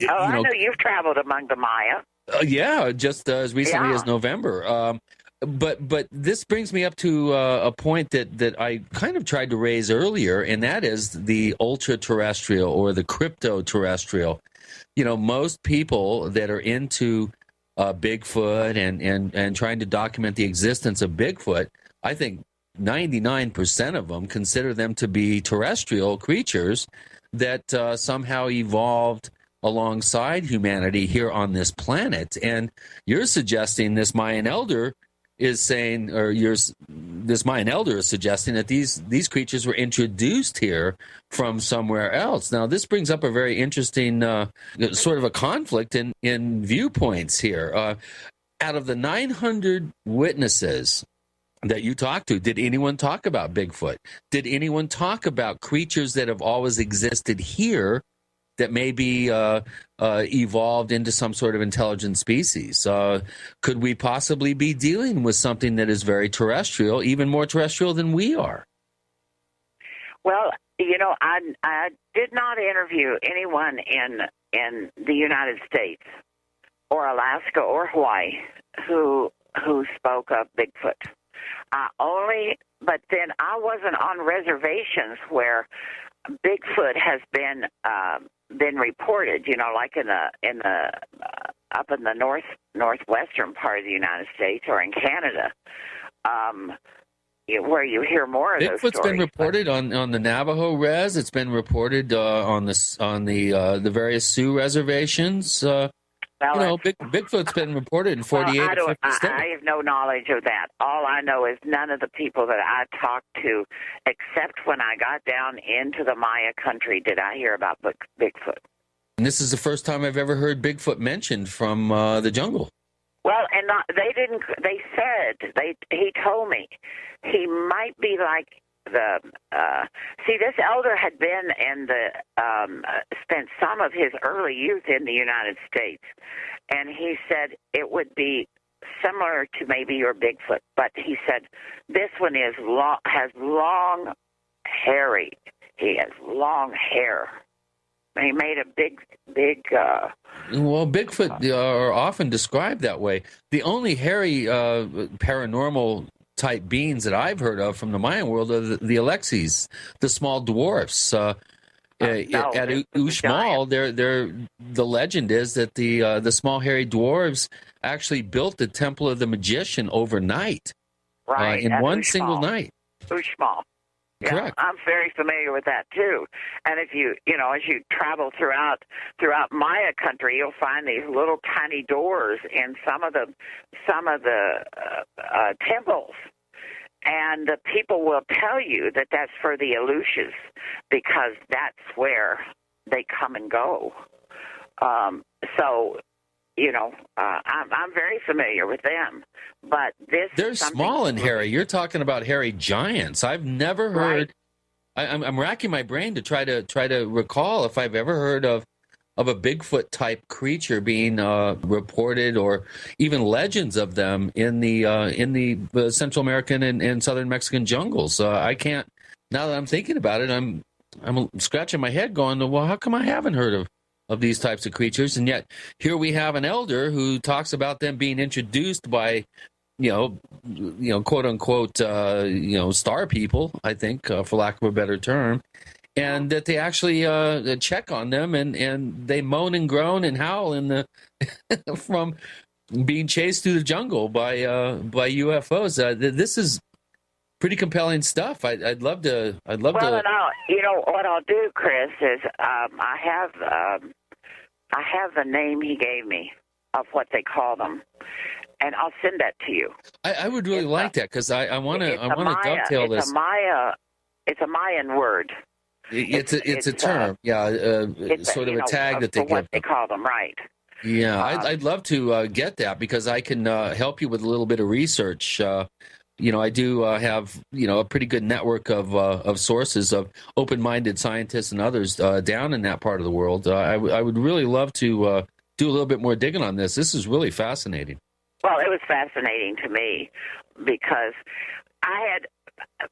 I know you've traveled among the Maya. Yeah, just as recently as November. But this brings me up to a point that I kind of tried to raise earlier, and that is the ultra-terrestrial or the crypto-terrestrial. You know, most people that are into Bigfoot and trying to document the existence of Bigfoot, I think 99% of them consider them to be terrestrial creatures that somehow evolved alongside humanity here on this planet. And you're suggesting this Mayan elder is saying, this Mayan elder is suggesting that these creatures were introduced here from somewhere else. Now, this brings up a very interesting sort of a conflict in viewpoints here. Out of the 900 witnesses that you talked to, did anyone talk about Bigfoot? Did anyone talk about creatures that have always existed here that may be evolved into some sort of intelligent species? Could we possibly be dealing with something that is very terrestrial, even more terrestrial than we are? Well, you know, I did not interview anyone in the United States or Alaska or Hawaii who spoke of Bigfoot. But then I wasn't on reservations where Bigfoot has been reported. You know, like in the up in the northwestern part of the United States or in Canada, where you hear more of those stories. Bigfoot's been reported on the Navajo res. It's been reported on the various Sioux reservations. Bigfoot's been reported in 48 or 50 states. I have no knowledge of that. All I know is none of the people that I talked to, except when I got down into the Maya country, did I hear about Bigfoot. And this is the first time I've ever heard Bigfoot mentioned from the jungle. Well, and they didn't. They said he told me he might be like the. This elder had been spent some of his early youth in the United States, and he said it would be similar to maybe your Bigfoot, but he said this one has long, hairy. He has long hair. He made a big. Well, Bigfoot are often described that way. The only hairy paranormal type beings that I've heard of from the Mayan world are the Alexis, the small dwarfs. At Uxmal, the legend is that the small hairy dwarves actually built the Temple of the Magician overnight, right? In one single night. Uxmal. Yeah, correct. I'm very familiar with that too. And if you as you travel throughout Maya country, you'll find these little tiny doors in some of the temples. And the people will tell you that that's for the Aleutians because that's where they come and go. So, you know, I'm very familiar with them. But they're small and hairy. You're talking about hairy giants. I've never heard. Right. I'm racking my brain to try to recall if I've ever heard of a Bigfoot type creature being reported, or even legends of them in the Central American and Southern Mexican jungles. I can't. Now that I'm thinking about it, I'm scratching my head, going, well, how come I haven't heard of these types of creatures? And yet here we have an elder who talks about them being introduced by, you know, quote unquote, star people, I think, for lack of a better term, and that they actually check on them and they moan and groan and howl from being chased through the jungle by UFOs. This is pretty compelling stuff. I'd love to. Well, and what I'll do, Chris, is I have the name he gave me of what they call them, and I'll send that to you. I would really like that, because I want to dovetail this. It's a Mayan word. It's a term, sort of a tag that they give. What they call them, right? Yeah, I'd love to get that, because I can help you with a little bit of research. I do have a pretty good network of sources of open-minded scientists and others down in that part of the world. I would really love to do a little bit more digging on this. This is really fascinating. Well, it was fascinating to me because I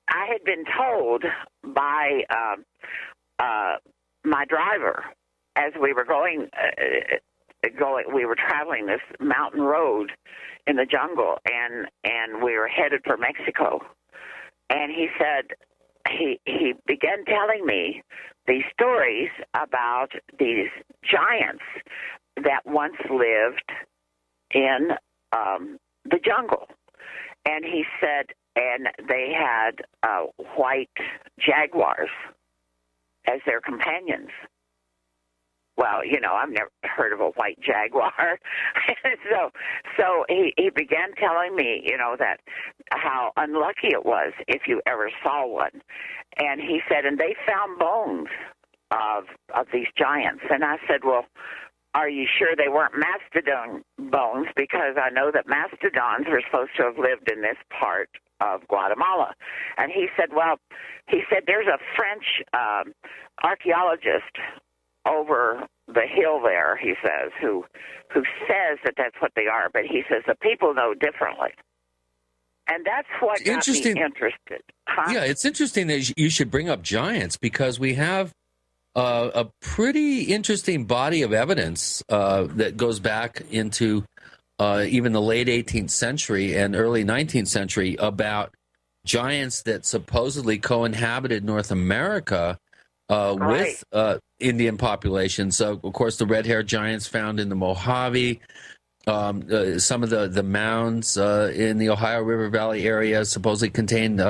had been told by my driver as we were we were traveling this mountain road in the jungle, and we were headed for Mexico. And he said, he began telling me these stories about these giants that once lived in the jungle. And he said, and they had white jaguars as their companions. Well, I've never heard of a white jaguar. so he began telling me, that how unlucky it was if you ever saw one. And he said, and they found bones of these giants. And I said, well, are you sure they weren't mastodon bones? Because I know that mastodons were supposed to have lived in this part of Guatemala. And he said, there's a French archaeologist over the hill there, he says, who says that that's what they are, but he says the people know differently. And that's what got me interested. Huh? Yeah, it's interesting that you should bring up giants, because we have a pretty interesting body of evidence that goes back into even the late 18th century and early 19th century about giants that supposedly co-inhabited North America with Indian populations. So, of course, the red-haired giants found in the Mojave, some of the mounds in the Ohio River Valley area supposedly contained,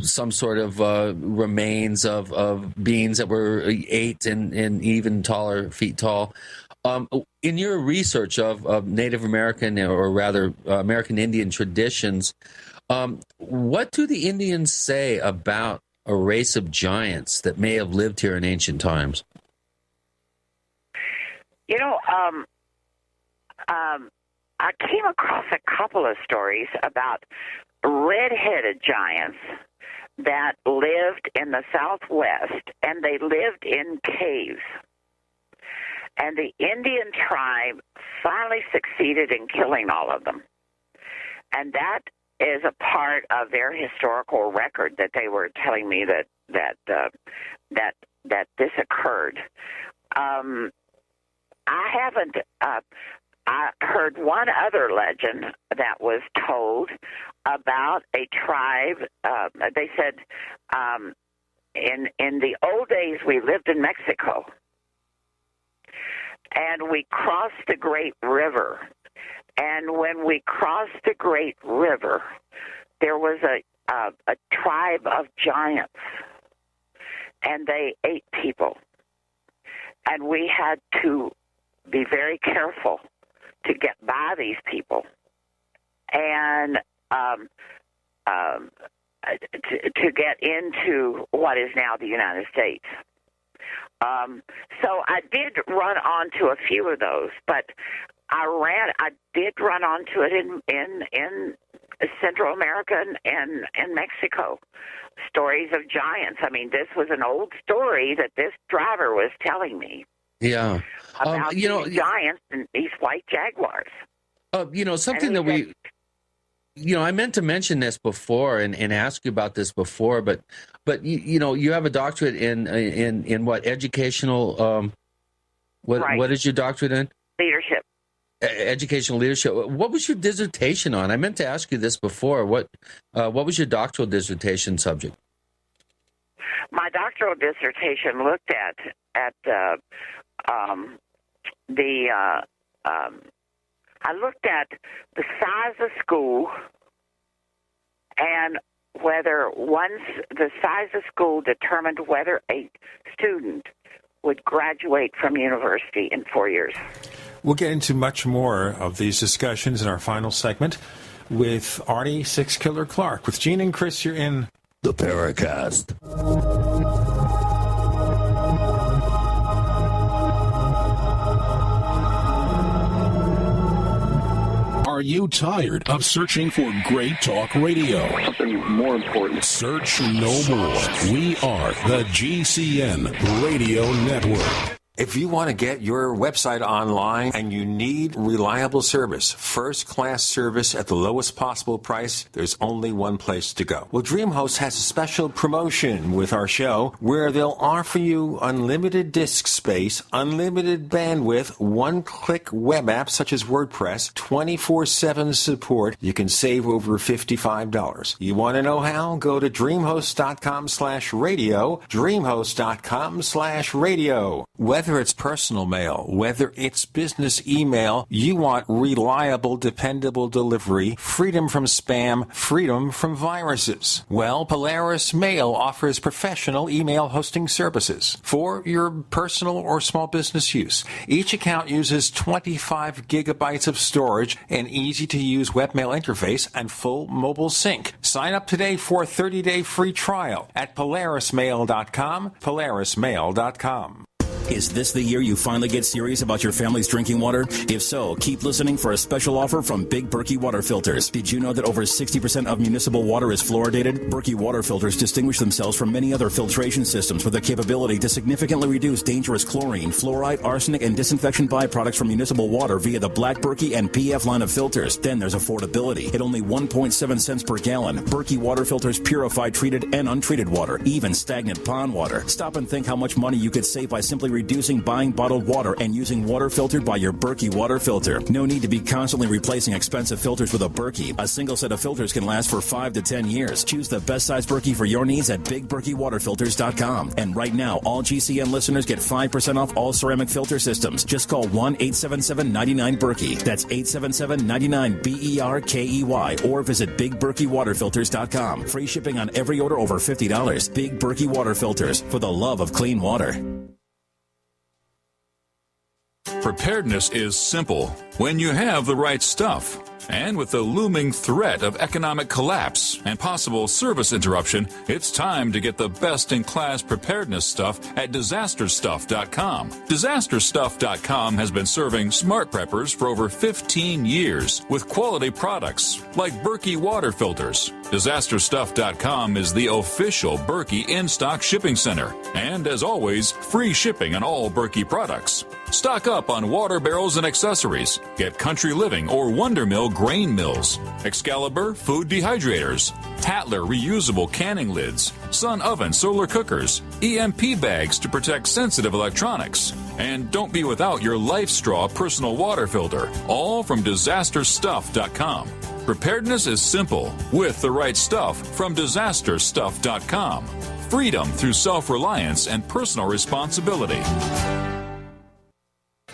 some sort of remains of beings that were 8 and even taller, feet tall. In your research of Native American, or rather American Indian traditions, what do the Indians say about a race of giants that may have lived here in ancient times? I came across a couple of stories about red-headed giants that lived in the Southwest, and they lived in caves. And the Indian tribe finally succeeded in killing all of them. And that is a part of their historical record that they were telling me that this occurred. I haven't. I heard one other legend that was told about a tribe. They said in the old days we lived in Mexico, and we crossed the Great River. And when we crossed the Great River, there was a tribe of giants, and they ate people. And we had to be very careful to get by these people. And to get into what is now the United States. So I did run onto a few of those, but I did run onto it in Central America and Mexico. Stories of giants. I mean, this was an old story that this driver was telling me. Yeah. About these giants and these white jaguars. Something that I meant to mention this before and ask you about this before, but you have a doctorate in what, educational, what is your doctorate in? Leadership. Educational leadership. What was your dissertation on? I meant to ask you this before. What was your doctoral dissertation subject? My doctoral dissertation looked at I looked at the size of school and whether once the size of school determined whether a student would graduate from university in 4 years. We'll get into much more of these discussions in our final segment with Ardy Sixkiller Clarke. With Gene and Chris, you're in the Paracast. Are you tired of searching for great talk radio? Something more important. Search no more. We are the GCN Radio Network. If you want to get your website online and you need reliable service, first-class service at the lowest possible price, there's only one place to go. Well, DreamHost has a special promotion with our show where they'll offer you unlimited disk space, unlimited bandwidth, one-click web apps such as WordPress, 24/7 support. You can save over $55. You want to know how? Go to dreamhost.com/radio, dreamhost.com/radio. Whether it's personal mail, whether it's business email, you want reliable, dependable delivery, freedom from spam, freedom from viruses. Well, Polaris Mail offers professional email hosting services for your personal or small business use. Each account uses 25 gigabytes of storage, an easy-to-use webmail interface, and full mobile sync. Sign up today for a 30-day free trial at polarismail.com, polarismail.com. Is this the year you finally get serious about your family's drinking water? If so, keep listening for a special offer from Big Berkey Water Filters. Did you know that over 60% of municipal water is fluoridated? Berkey Water Filters distinguish themselves from many other filtration systems with the capability to significantly reduce dangerous chlorine, fluoride, arsenic, and disinfection byproducts from municipal water via the Black Berkey and PF line of filters. Then there's affordability. At only 1.7 cents per gallon, Berkey Water Filters purify treated and untreated water, even stagnant pond water. Stop and think how much money you could save by simply reducing buying bottled water and using water filtered by your Berkey water filter. No need to be constantly replacing expensive filters with a Berkey. A single set of filters can last for 5 to 10 years. Choose the best size Berkey for your needs at BigBerkeyWaterFilters.com. And right now, all GCN listeners get 5% off all ceramic filter systems. Just call 1-877-99-BERKEY. That's 877-99-BERKEY or visit BigBerkeyWaterFilters.com. Free shipping on every order over $50. Big Berkey Water Filters, for the love of clean water. Preparedness is simple when you have the right stuff. And with the looming threat of economic collapse and possible service interruption, it's time to get the best-in-class preparedness stuff at DisasterStuff.com. DisasterStuff.com has been serving smart preppers for over 15 years with quality products like Berkey water filters. DisasterStuff.com is the official Berkey in-stock shipping center. And as always, free shipping on all Berkey products. Stock up on water barrels and accessories. Get Country Living or Wonder Mill grain mills, Excalibur food dehydrators, Tatler reusable canning lids, Sun oven solar cookers, EMP bags to protect sensitive electronics. And don't be without your Life Straw personal water filter, all from DisasterStuff.com. Preparedness is simple with the right stuff from DisasterStuff.com. Freedom through self-reliance and personal responsibility.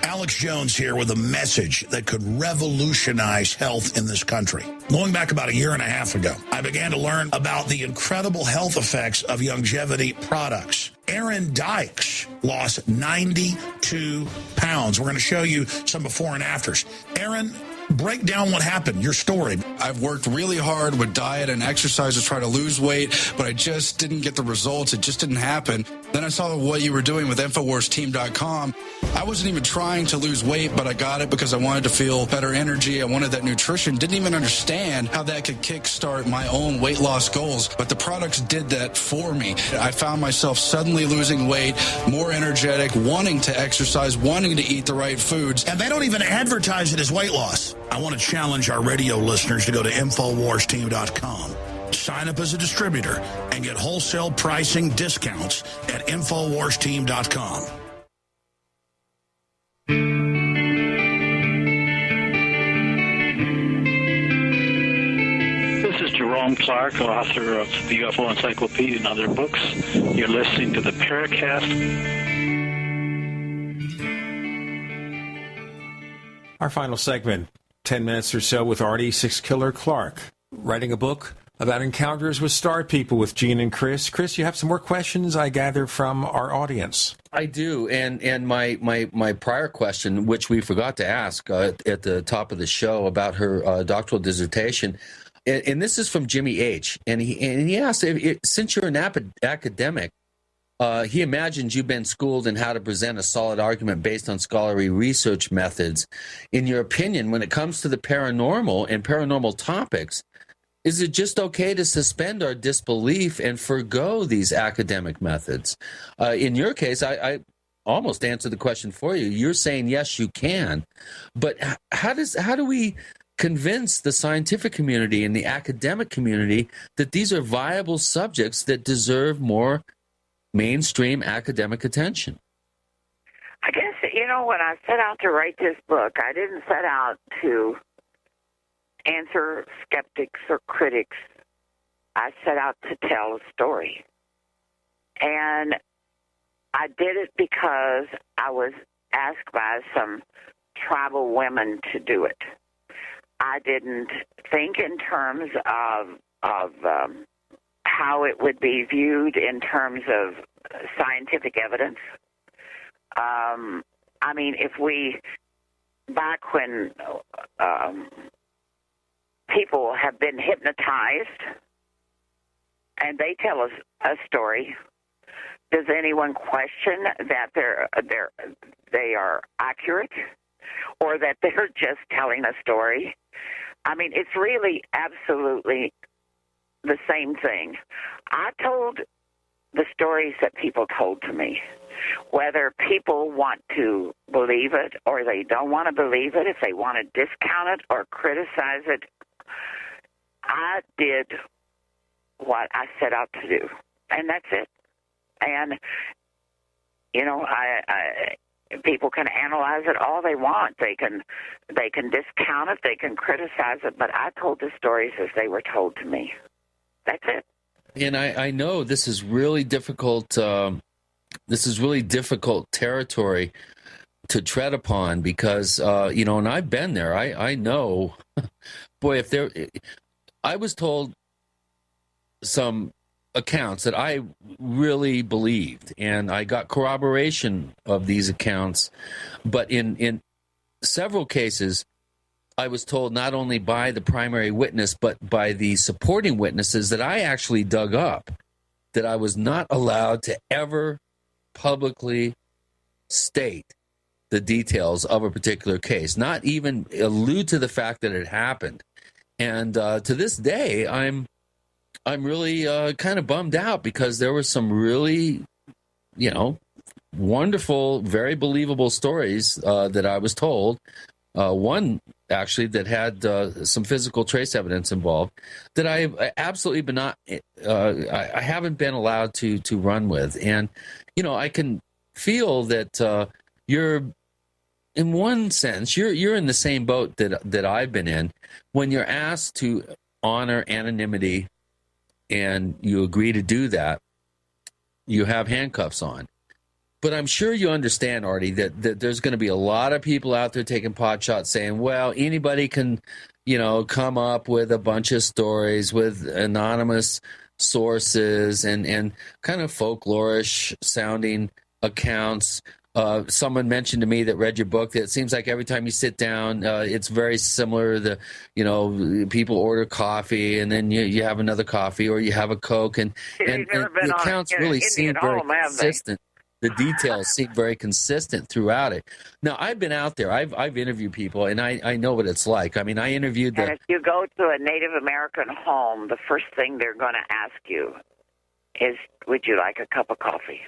Alex Jones here with a message that could revolutionize health in this country. Going back about a year and a half ago, I began to learn about the incredible health effects of longevity products. Aaron Dykes lost 92 pounds. We're going to show you some before and afters. Aaron Break down what happened, your story. I've worked really hard with diet and exercise to try to lose weight, but I just didn't get the results. It just didn't happen. Then I saw what you were doing with InfoWarsTeam.com. I wasn't even trying to lose weight, but I got it because I wanted to feel better energy. I wanted that nutrition. Didn't even understand how that could kickstart my own weight loss goals, but the products did that for me. I found myself suddenly losing weight, more energetic, wanting to exercise, wanting to eat the right foods. And they don't even advertise it as weight loss. I want to challenge our radio listeners to go to InfoWarsTeam.com. Sign up as a distributor and get wholesale pricing discounts at InfoWarsTeam.com. This is Jerome Clarke, author of the UFO Encyclopedia and other books. You're listening to the Paracast. Our final segment, 10 minutes or so with Ardy Sixkiller Clarke, writing a book about encounters with star people with Gene and Chris. Chris, you have some more questions, I gather, from our audience. I do, and my prior question, which we forgot to ask at the top of the show about her doctoral dissertation, and this is from Jimmy H. And he asked, since you're an academic, he imagines you've been schooled in how to present a solid argument based on scholarly research methods. In your opinion, when it comes to the paranormal and paranormal topics, is it just okay to suspend our disbelief and forgo these academic methods? In your case, I almost answered the question for you. You're saying, yes, you can. But how do we convince the scientific community and the academic community that these are viable subjects that deserve more mainstream academic attention? I guess, when I set out to write this book, I didn't set out to answer skeptics or critics. I set out to tell a story. And I did it because I was asked by some tribal women to do it. I didn't think in terms of how it would be viewed in terms of scientific evidence. Back when people have been hypnotized and they tell us a story, does anyone question that they are accurate or that they're just telling a story? It's really absolutely the same thing. I told the stories that people told to me. Whether people want to believe it or they don't want to believe it, if they want to discount it or criticize it, I did what I set out to do, and that's it. And, people can analyze it all they want. They can discount it, they can criticize it, but I told the stories as they were told to me. That's it. And I know this is really difficult. This is really difficult territory to tread upon because and I've been there. I know, boy, I was told some accounts that I really believed, and I got corroboration of these accounts. But in several cases, I was told not only by the primary witness, but by the supporting witnesses that I actually dug up, that I was not allowed to ever publicly state the details of a particular case, not even allude to the fact that it happened. And to this day, I'm really kind of bummed out because there were some really, wonderful, very believable stories that I was told. One actually that had some physical trace evidence involved that I absolutely been not, I haven't been allowed to run with. And, I can feel that you're, in one sense, you're in the same boat that I've been in when you're asked to honor anonymity and you agree to do that, you have handcuffs on. But I'm sure you understand, Ardy, that there's going to be a lot of people out there taking pot shots saying, well, anybody can, come up with a bunch of stories with anonymous sources and kind of folklorish sounding accounts Someone mentioned to me that read your book that it seems like every time you sit down, it's very similar. People order coffee and then you have another coffee or you have a Coke, and the accounts really seem very consistent. The details seem very consistent throughout it. Now, I've been out there. I've interviewed people, and I know what it's like. I mean, I interviewed And if you go to a Native American home, the first thing they're going to ask you is, would you like a cup of coffee?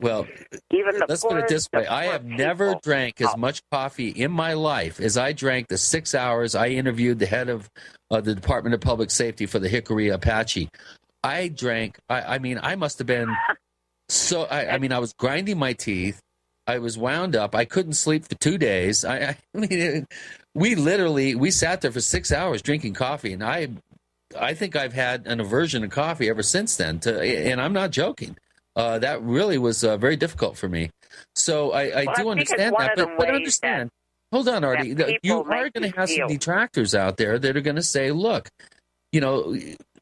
Well, let's put it this way. I have never drank as much coffee in my life as I drank the 6 hours I interviewed the head of the Department of Public Safety for the Hickory Apache. I drank, I must have been so, I was grinding my teeth. I was wound up. I couldn't sleep for 2 days. We sat there for 6 hours drinking coffee, and I think I've had an aversion to coffee ever since then, and I'm not joking. That really was very difficult for me. So I do understand that, but understand. Hold on, Ardy. You are going to have some detractors out there that are going to say, look,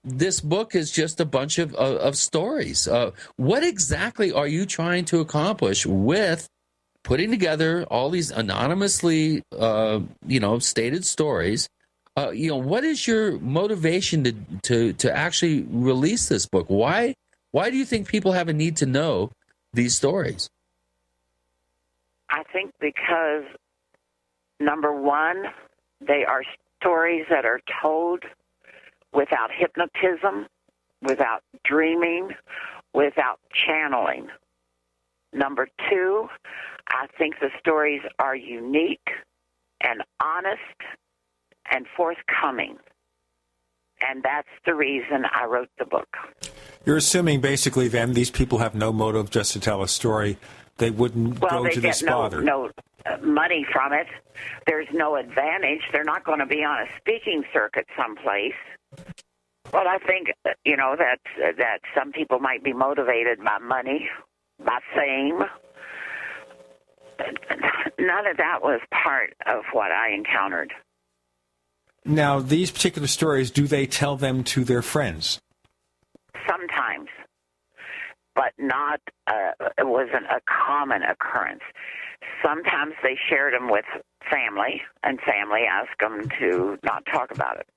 this book is just a bunch of stories. What exactly are you trying to accomplish with putting together all these anonymously, stated stories? What is your motivation to actually release this book? Why do you think people have a need to know these stories? I think because, number one, they are stories that are told without hypnotism, without dreaming, without channeling. Number two, I think the stories are unique and honest and forthcoming. And that's the reason I wrote the book. You're assuming basically then these people have no motive just to tell a story. They wouldn't go to this bother. No money from it. There's no advantage. They're not going to be on a speaking circuit someplace. Well, I think, that some people might be motivated by money, by fame. None of that was part of what I encountered. Now, these particular stories, do they tell them to their friends? Sometimes, but not. It wasn't a common occurrence. Sometimes they shared them with family, and family asked them to not talk about it.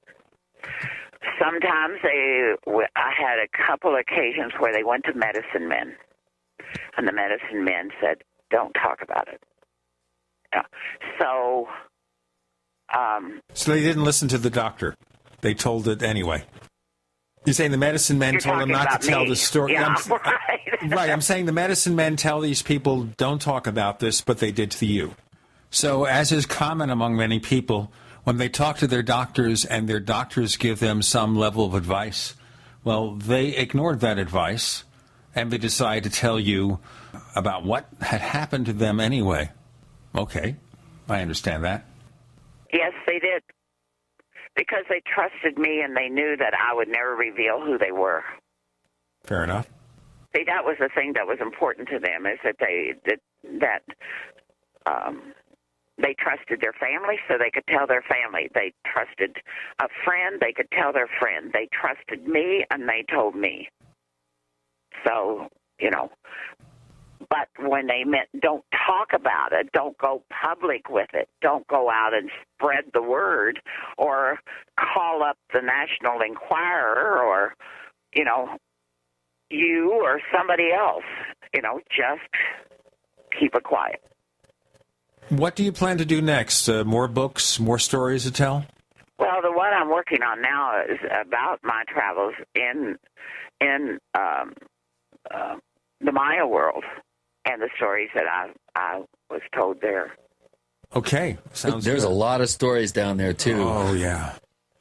Sometimes I had a couple occasions where they went to medicine men, and the medicine men said, "Don't talk about it." Yeah. So they didn't listen to the doctor. They told it anyway. You're saying the medicine men told them not to tell the story. Yeah, right. I'm saying the medicine men tell these people, don't talk about this, but they did to you. So as is common among many people, when they talk to their doctors and their doctors give them some level of advice, well, they ignored that advice and they decide to tell you about what had happened to them anyway. Okay, I understand that. Yes, they did. Because they trusted me and they knew that I would never reveal who they were. Fair enough. See, that was the thing that was important to them, is that they trusted their family, so they could tell their family. They trusted a friend, they could tell their friend. They trusted me, and they told me. So, but when they meant don't talk about it, don't go public with it, don't go out and spread the word or call up the National Enquirer or, you or somebody else, just keep it quiet. What do you plan to do next? More books, more stories to tell? Well, the one I'm working on now is about my travels in the Maya world and the stories that I was told there. Okay, There's a lot of stories down there too. Oh yeah.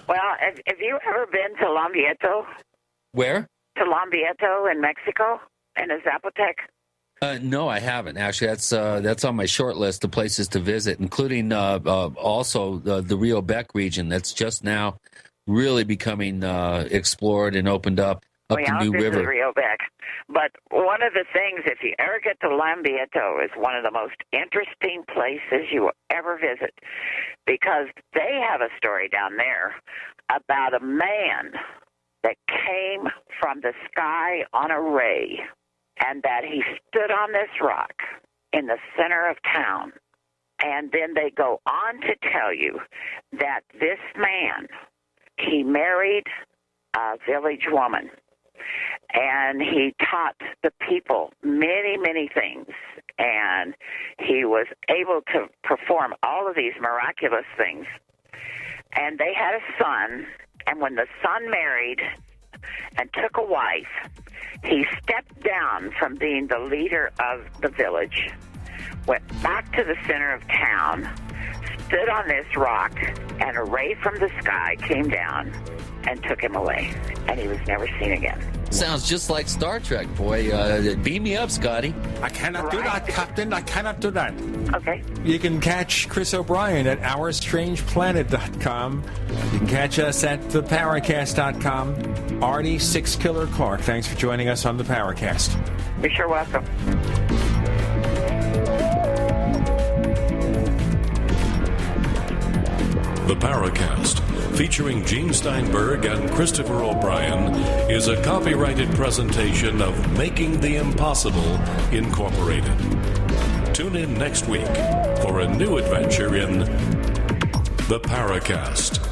Well, have you ever been to Lambieto? Where? To Lambieto in Mexico, in the Zapotec? No, I haven't. Actually, that's on my short list of places to visit, including also the Rio Bec region. That's just now really becoming explored and opened up the New River. Rio Bec. But one of the things, if you ever get to Lambieto, is one of the most interesting places you will ever visit, because they have a story down there about a man that came from the sky on a ray, and that he stood on this rock in the center of town. And then they go on to tell you that this man, he married a village woman, and he taught the people many, many things, and he was able to perform all of these miraculous things. And they had a son, and when the son married and took a wife, he stepped down from being the leader of the village, went back to the center of town, stood on this rock, and a ray from the sky came down and took him away, and he was never seen again. Sounds just like Star Trek, boy. Beam me up, Scotty. I cannot do that, Captain. I cannot do that. Okay. You can catch Chris O'Brien at OurStrangePlanet.com. You can catch us at theparacast.com. Ardy Sixkiller Clarke, thanks for joining us on the Paracast. You're sure welcome. The Paracast, featuring Gene Steinberg and Christopher O'Brien, is a copyrighted presentation of Making the Impossible, Incorporated. Tune in next week for a new adventure in The Paracast.